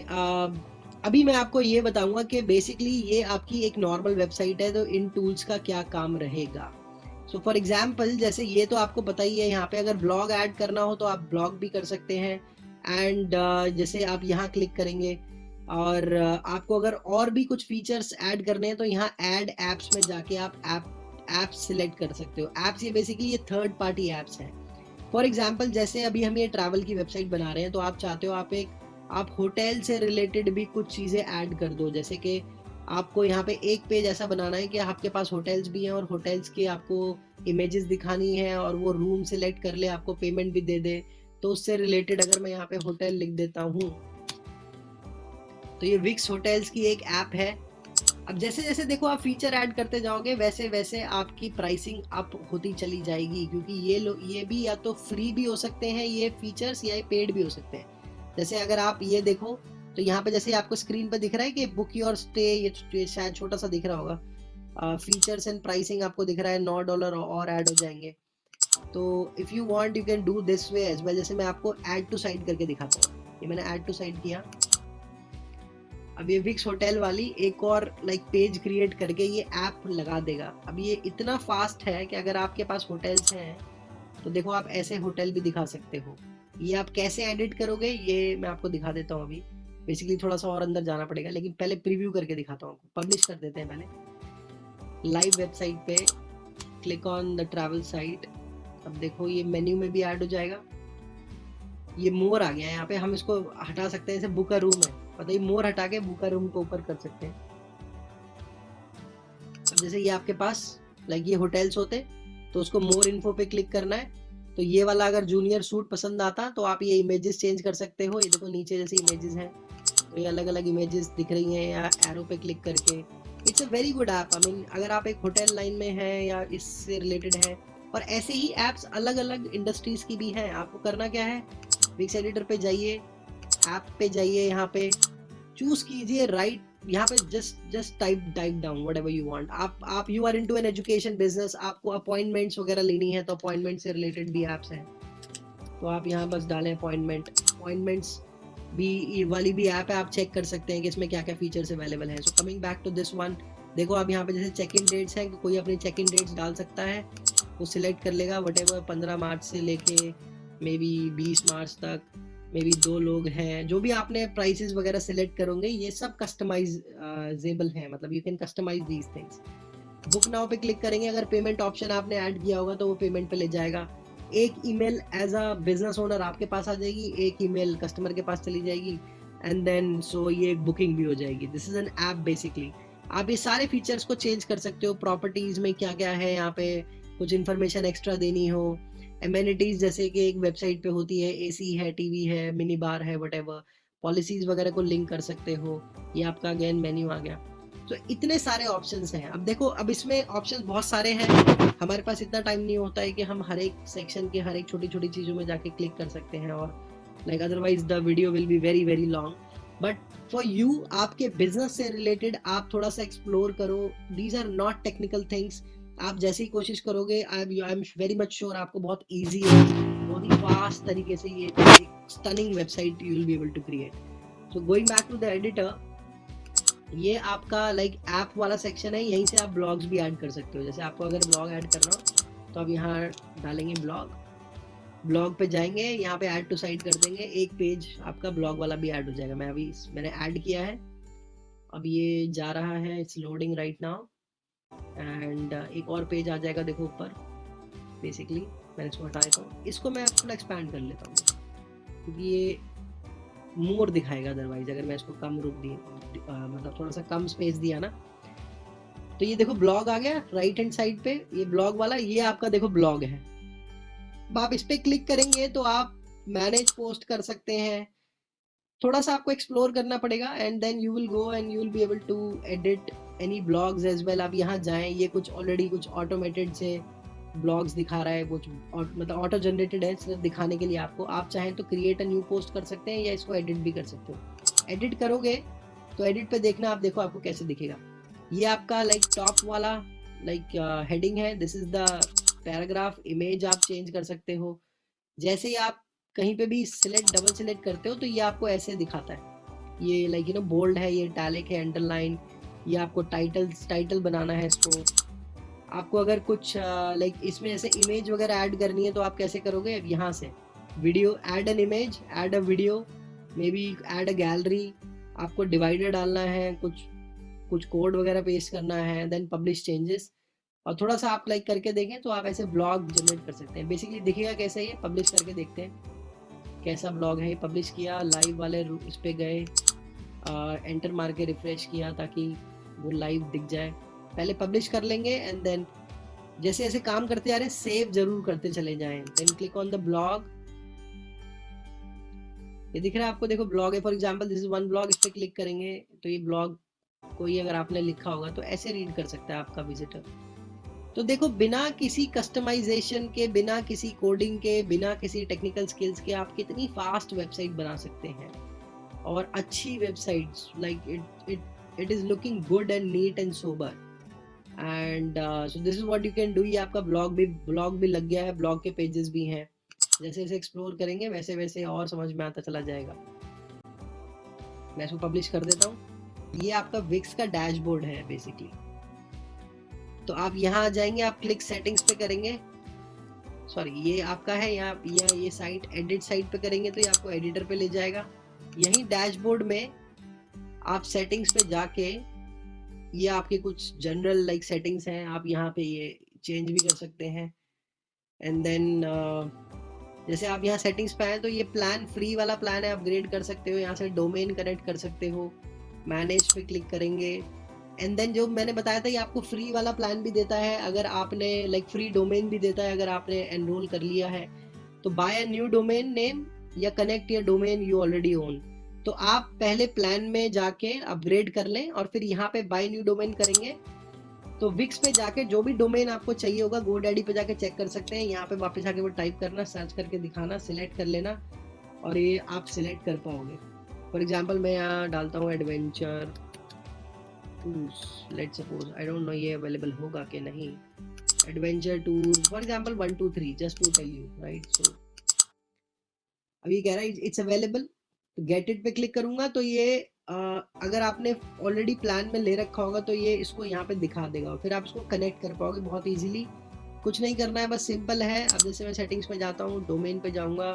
अभी मैं आपको ये बताऊंगा कि बेसिकली ये आपकी एक नॉर्मल वेबसाइट है, तो इन टूल्स का क्या काम रहेगा। सो फॉर एग्जाम्पल जैसे ये तो आपको पता ही है, यहाँ पे अगर ब्लॉग ऐड करना हो तो आप ब्लॉग भी कर सकते हैं। एंड जैसे आप यहाँ क्लिक करेंगे और आपको अगर और भी कुछ फीचर्स ऐड करने हैं तो यहाँ ऐड एप्स में जाके आप ऐप्स सिलेक्ट कर सकते हो। ऐप्स ये बेसिकली ये थर्ड पार्टी ऐप्स हैं। फॉर एग्जाम्पल जैसे अभी हम ये ट्रैवल की वेबसाइट बना रहे हैं, तो आप चाहते हो आप होटल से रिलेटेड भी कुछ चीज़ें ऐड कर दो। जैसे कि आपको यहाँ पे एक पेज ऐसा बनाना है कि आपके पास होटल्स भी हैं और होटल्स की आपको इमेजेस दिखानी है और वो रूम सिलेक्ट कर ले, आपको पेमेंट भी दे दे। तो उससे रिलेटेड अगर मैं यहाँ पे होटल लिख देता हूँ, तो ये विक्स होटल्स की एक ऐप है। अब जैसे जैसे देखो आप फीचर ऐड करते जाओगे वैसे वैसे आपकी प्राइसिंग अप होती चली जाएगी, क्योंकि ये भी या तो फ्री भी हो सकते हैं ये फीचर्स, या पेड भी हो सकते हैं। जैसे अगर आप ये देखो तो यहाँ पे जैसे आपको स्क्रीन पर दिख रहा है कि बुक योर स्टे, ये शायद छोटा सा दिख रहा होगा। फीचर्स एंड प्राइसिंग आपको दिख रहा है, $9 और ऐड हो जाएंगे। तो if you want you can do this way as well. जैसे मैं आपको ऐड टू साइट करके दिखाता हूँ, ये मैंने ऐड टू साइट किया। अब ये विक्स होटल वाली एक और लाइक पेज क्रिएट करके ये ऐप लगा देगा। अब ये इतना फास्ट है कि अगर आपके पास होटल्स हैं तो देखो आप ऐसे होटल भी दिखा सकते हो। ये आप कैसे एडिट करोगे ये मैं आपको दिखा देता हूँ। अभी बेसिकली थोड़ा सा और अंदर जाना पड़ेगा, लेकिन पहले प्रीव्यू करके दिखाता हूँ आपको। पब्लिश कर देते हैं पहले लाइव वेबसाइट पे, click on the travel site. अब देखो ये मेन्यू में भी ऐड हो जाएगा। ये मोर आ गया है, यहाँ पे हम इसको हटा सकते हैं। जैसे बुक अ रूम है, पता ही मोर हटा के बुक अ रूम को ऊपर कर सकते हैं। अब जैसे ये आपके पास लाइक ये होटल्स होते तो उसको मोर इन्फो पे क्लिक करना है। तो ये वाला अगर जूनियर सूट पसंद आता तो आप ये इमेजेस चेंज कर सकते हो। ये देखो नीचे जैसे इमेजेस हैं तो ये अलग अलग इमेजेस दिख रही हैं, या एरो पे क्लिक करके। It's a very good app. I mean अगर आप एक होटल लाइन में हैं या इससे रिलेटेड है, और ऐसे ही ऐप्स अलग अलग इंडस्ट्रीज की भी हैं। आपको करना क्या है, विक्स एडिटर पे जाइए, ऐप पे जाइए, यहाँ पे चूज कीजिए राइट, यहाँ पे just type down whatever you want. आप you are into an education business, आपको अपॉइंटमेंट्स वगैरह लेनी है तो अपॉइंटमेंट से रिलेटेड भी ऐप्स हैं। तो आप यहाँ बस डालें अपॉइंटमेंट्स भी वाली भी ऐप है, आप चेक कर सकते हैं कि इसमें क्या क्या फीचर्स अवेलेबल हैं। So coming back to this one, देखो आप यहाँ पे जैसे चेक इन डेट्स हैं, कोई अपनी चेक इन डेट्स डाल सकता है, वो सिलेक्ट कर लेगा व्हाटएवर 15 मार्च से लेके मे बी 20 मार्च तक, मे बी 2 लोग हैं। जो भी आपने प्राइसेस वगैरह सिलेक्ट करोगे ये सब कस्टमाइजेबल हैं, मतलब you can customize these things. Book now पे क्लिक करेंगे, अगर पेमेंट ऑप्शन आपने ऐड किया होगा तो वो पेमेंट पे ले जाएगा। एक email as a business owner आपके पास आ जाएगी, एक ईमेल कस्टमर के पास चली जाएगी, एंड देन सो ये एक बुकिंग भी हो जाएगी। This is N app basically. आप ये सारे फीचर्स को चेंज कर सकते हो। प्रॉपर्टीज में क्या क्या है, यहाँ पे कुछ इन्फॉर्मेशन एक्स्ट्रा देनी हो, एमेनिटीज जैसे कि एक वेबसाइट पे होती है, एसी है, टीवी है, मिनी बार है, व्हाटएवर। पॉलिसीज वगैरह को लिंक कर सकते हो। ये आपका अगेन मेन्यू आ गया। तो इतने सारे ऑप्शंस हैं। अब देखो अब इसमें ऑप्शंस बहुत सारे हैं, हमारे पास इतना टाइम नहीं होता है कि हम हर एक सेक्शन के हर एक छोटी छोटी चीज़ों में जाके क्लिक कर सकते हैं, और like otherwise the video will be very very long. But for you, आपके बिजनेस से रिलेटेड आप थोड़ा सा एक्सप्लोर करो। These are not technical things. आप जैसे ही कोशिश करोगे, I am very much sure आपको बहुत ईजी है, बहुत ही फास्ट तरीके से ये stunning website you will be able to create. So going back to the editor, ये आपका लाइक ऐप वाला सेक्शन है, यहीं से आप ब्लॉग्स भी ऐड कर सकते हो। जैसे आपको अगर ब्लॉग ऐड करना हो तो आप यहाँ डालेंगे ब्लॉग पे जाएंगे, यहाँ पे ऐड टू साइट कर देंगे, एक पेज आपका ब्लॉग वाला भी ऐड हो जाएगा। मैंने ऐड किया है, अब ये जा रहा है, it's loading right now. And एक और पेज आ जाएगा, देखो ऊपर। बेसिकली मैंने इसको हटा देता हूँ, इसको मैं थोड़ा एक्सपैंड कर लेता हूँ क्योंकि ये मोर दिखाएगा अदरवाइज अगर मैं इसको कम रुक दी मतलब थोड़ा सा कम स्पेस दिया ना। तो ये देखो ब्लॉग आ गया राइट हैंड साइड पे, ये ब्लॉग वाला, ये आपका देखो ब्लॉग है। अब आप इस पे क्लिक करेंगे तो आप मैनेज पोस्ट कर सकते हैं। थोड़ा सा आपको एक्सप्लोर करना पड़ेगा and then you will go and you will be able to edit any blogs as well. आप यहाँ जाएं, ये कुछ ऑलरेडी कुछ ऑटोमेटेड से ब्लॉग्स दिखा रहा है, कुछ मतलब ऑटो जनरेटेड है सिर्फ दिखाने के लिए आपको। आप चाहें तो क्रिएट अ न्यू पोस्ट कर सकते हैं या इसको एडिट भी कर सकते हो। एडिट करोगे तो एडिट पे देखना, आप देखो आपको कैसे दिखेगा। ये आपका लाइक टॉप वाला लाइक हेडिंग है, this is the paragraph. Image आप चेंज कर सकते हो। जैसे ही आप कहीं पे भी सिलेक्ट डबल सिलेक्ट करते हो तो ये आपको ऐसे दिखाता है। ये लाइक बोल्ड है, ये इटैलिक है, अंडरलाइन। ये आपको टाइटल बनाना है इसको। आपको अगर कुछ लाइक इसमें जैसे इमेज वगैरह ऐड करनी है तो आप कैसे करोगे, अब यहाँ से video, add an image, add a video, maybe add a gallery. आपको डिवाइडर डालना है, कुछ कोड वगैरह पेस्ट करना है, देन पब्लिश चेंजेस। और थोड़ा सा आप लाइक करके देखें तो आप ऐसे ब्लॉग जनरेट कर सकते हैं। बेसिकली दिखेगा कैसे, ये पब्लिश करके देखते हैं कैसा ब्लॉग है। पब्लिश किया, लाइव वाले इस पे गए, एंटर मार के रिफ्रेश किया ताकि वो लाइव दिख जाए। पहले पब्लिश कर लेंगे एंड देन जैसे जैसे काम करते जा रहे हैं सेव जरूर करते चले जाएं। Then click on the blog, ये दिख रहा है आपको, देखो ब्लॉग है। For example this is one blog, इस पे क्लिक करेंगे तो ये ब्लॉग कोई अगर आपने लिखा होगा तो ऐसे रीड कर सकता है आपका विजिटर। तो देखो बिना किसी कस्टमाइजेशन के, बिना किसी कोडिंग के, बिना किसी टेक्निकल स्किल्स के आप कितनी फास्ट वेबसाइट बना सकते हैं। और अच्छी websites like it is looking good and neat and sober. And so this is what you can do. ये आपका ब्लॉग भी लग गया है, ब्लॉग के पेजेस भी हैं। जैसे जैसे एक्सप्लोर करेंगे वैसे वैसे और समझ में आता चला जाएगा। मैं इसको पब्लिश कर देता हूँ। ये आपका विक्स का डैशबोर्ड है बेसिकली। तो आप यहाँ आ जाएंगे, आप क्लिक सेटिंग्स पे करेंगे, सॉरी ये आपका है यहाँ, ये साइट एडिट साइट पे करेंगे तो ये आपको एडिटर पे ले जाएगा। यही डैशबोर्ड में आप सेटिंग्स पे जाके ये आपके कुछ जनरल लाइक सेटिंग्स हैं, आप यहाँ पे ये चेंज भी कर सकते हैं। एंड देन जैसे आप यहाँ सेटिंग्स पे आए तो ये प्लान फ्री वाला प्लान है, अपग्रेड कर सकते हो। यहाँ से डोमेन कनेक्ट कर सकते हो, मैनेज पे क्लिक करेंगे एंड देन जो मैंने बताया था ये आपको फ्री वाला प्लान भी देता है अगर आपने लाइक फ्री डोमेन भी देता है अगर आपने एनरोल कर लिया है तो। Buy a new domain name या connect your domain you already own. तो आप पहले प्लान में जाके अपग्रेड कर लें और फिर यहाँ पे बाय न्यू डोमेन करेंगे तो विक्स पे जाके जो भी डोमेन आपको चाहिए होगा GoDaddy पे जाके चेक कर सकते हैं। यहाँ पे वापस आके वो टाइप करना, सर्च करके दिखाना, सिलेक्ट कर लेना और ये आप सिलेक्ट कर पाओगे। फॉर एग्जाम्पल मैं यहाँ डालता हूँ adventure tours, let's suppose, I don't know ये अवेलेबल होगा कि नहीं। Adventure tour for example 1 2 3 just to tell you right. So अभी ये कह रहा है इट्स अवेलेबल, तो गेट इट पे क्लिक करूंगा तो ये अगर आपने ऑलरेडी प्लान में ले रखा होगा तो ये इसको यहाँ पे दिखा देगा और फिर आप इसको कनेक्ट कर पाओगे बहुत इजीली। कुछ नहीं करना है, बस सिंपल है। अब जैसे मैं सेटिंग्स में जाता हूँ, डोमेन पे जाऊंगा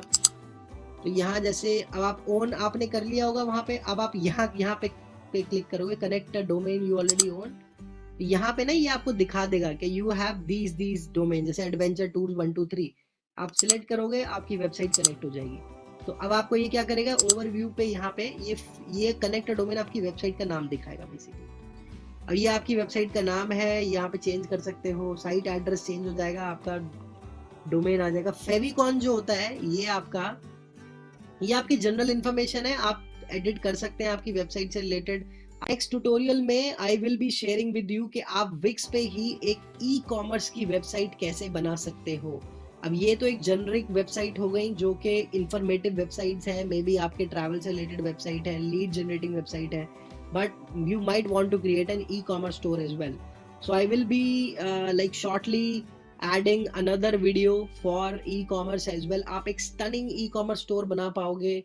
तो यहाँ जैसे अब आप ओन आपने कर लिया होगा वहाँ पे, अब आप यहाँ पे क्लिक करोगे connect domain you already own. यहाँ पे ना ये आपको दिखा देगा कि यू हैव दीज डोमेन, जैसे एडवेंचर टूर्स 1 2 3 आप सिलेक्ट करोगे आपकी वेबसाइट कनेक्ट हो जाएगी। तो अब आपको ये क्या करेगा, ओवरव्यू पे यहाँ पे ये कनेक्ट डोमेन आपकी वेबसाइट का नाम दिखाएगा बेसिकली। अब ये आपकी वेबसाइट का नाम है, यहाँ पे चेंज कर सकते हो, साइट एड्रेस चेंज हो जाएगा, आपका डोमेन आ जाएगा। फेविकॉन जो होता है ये आपकी जनरल इंफॉर्मेशन है, आप एडिट कर सकते हैं आपकी वेबसाइट से रिलेटेड। नेक्स्ट ट्यूटोरियल में आई will be sharing with you कि आप विक्स पे ही एक ई कॉमर्स की वेबसाइट कैसे बना सकते हो। अब ये तो एक जेनरिक वेबसाइट हो गई जो कि इंफॉर्मेटिव वेबसाइट्स हैं, मे बी आपके ट्रैवल से रिलेटेड वेबसाइट है, लीड जनरेटिंग वेबसाइट है, but you might want to create an e commerce store as well. So I will be like shortly adding another video for e commerce as well. आप एक स्टनिंग ई कॉमर्स स्टोर बना पाओगे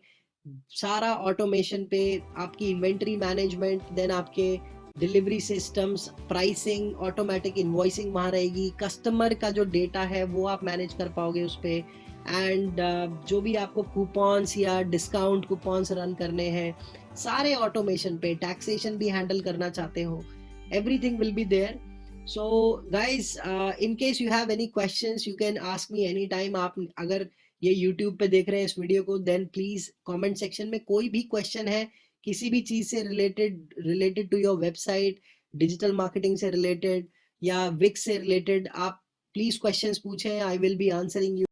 सारा ऑटोमेशन पे, आपकी इन्वेंटरी मैनेजमेंट, देन आपके delivery systems, pricing, automatic invoicing वहाँ रहेगी, कस्टमर का जो डेटा है वो आप मैनेज कर पाओगे उस पे, एंड जो भी आपको कूपन्स या डिस्काउंट कूपन्स रन करने हैं, सारे ऑटोमेशन पे, टैक्सेशन भी हैंडल करना चाहते हो, everything will be there. So guys, in case you have any questions you can ask me any time. आप अगर ये यूट्यूब पे देख रहे हैं इस वीडियो को, देन प्लीज कमेंट सेक्शन में कोई भी क्वेश्चन है किसी भी चीज से related to your website, digital marketing से रिलेटेड या विक्स से रिलेटेड, आप प्लीज क्वेश्चंस पूछें. I will be answering you.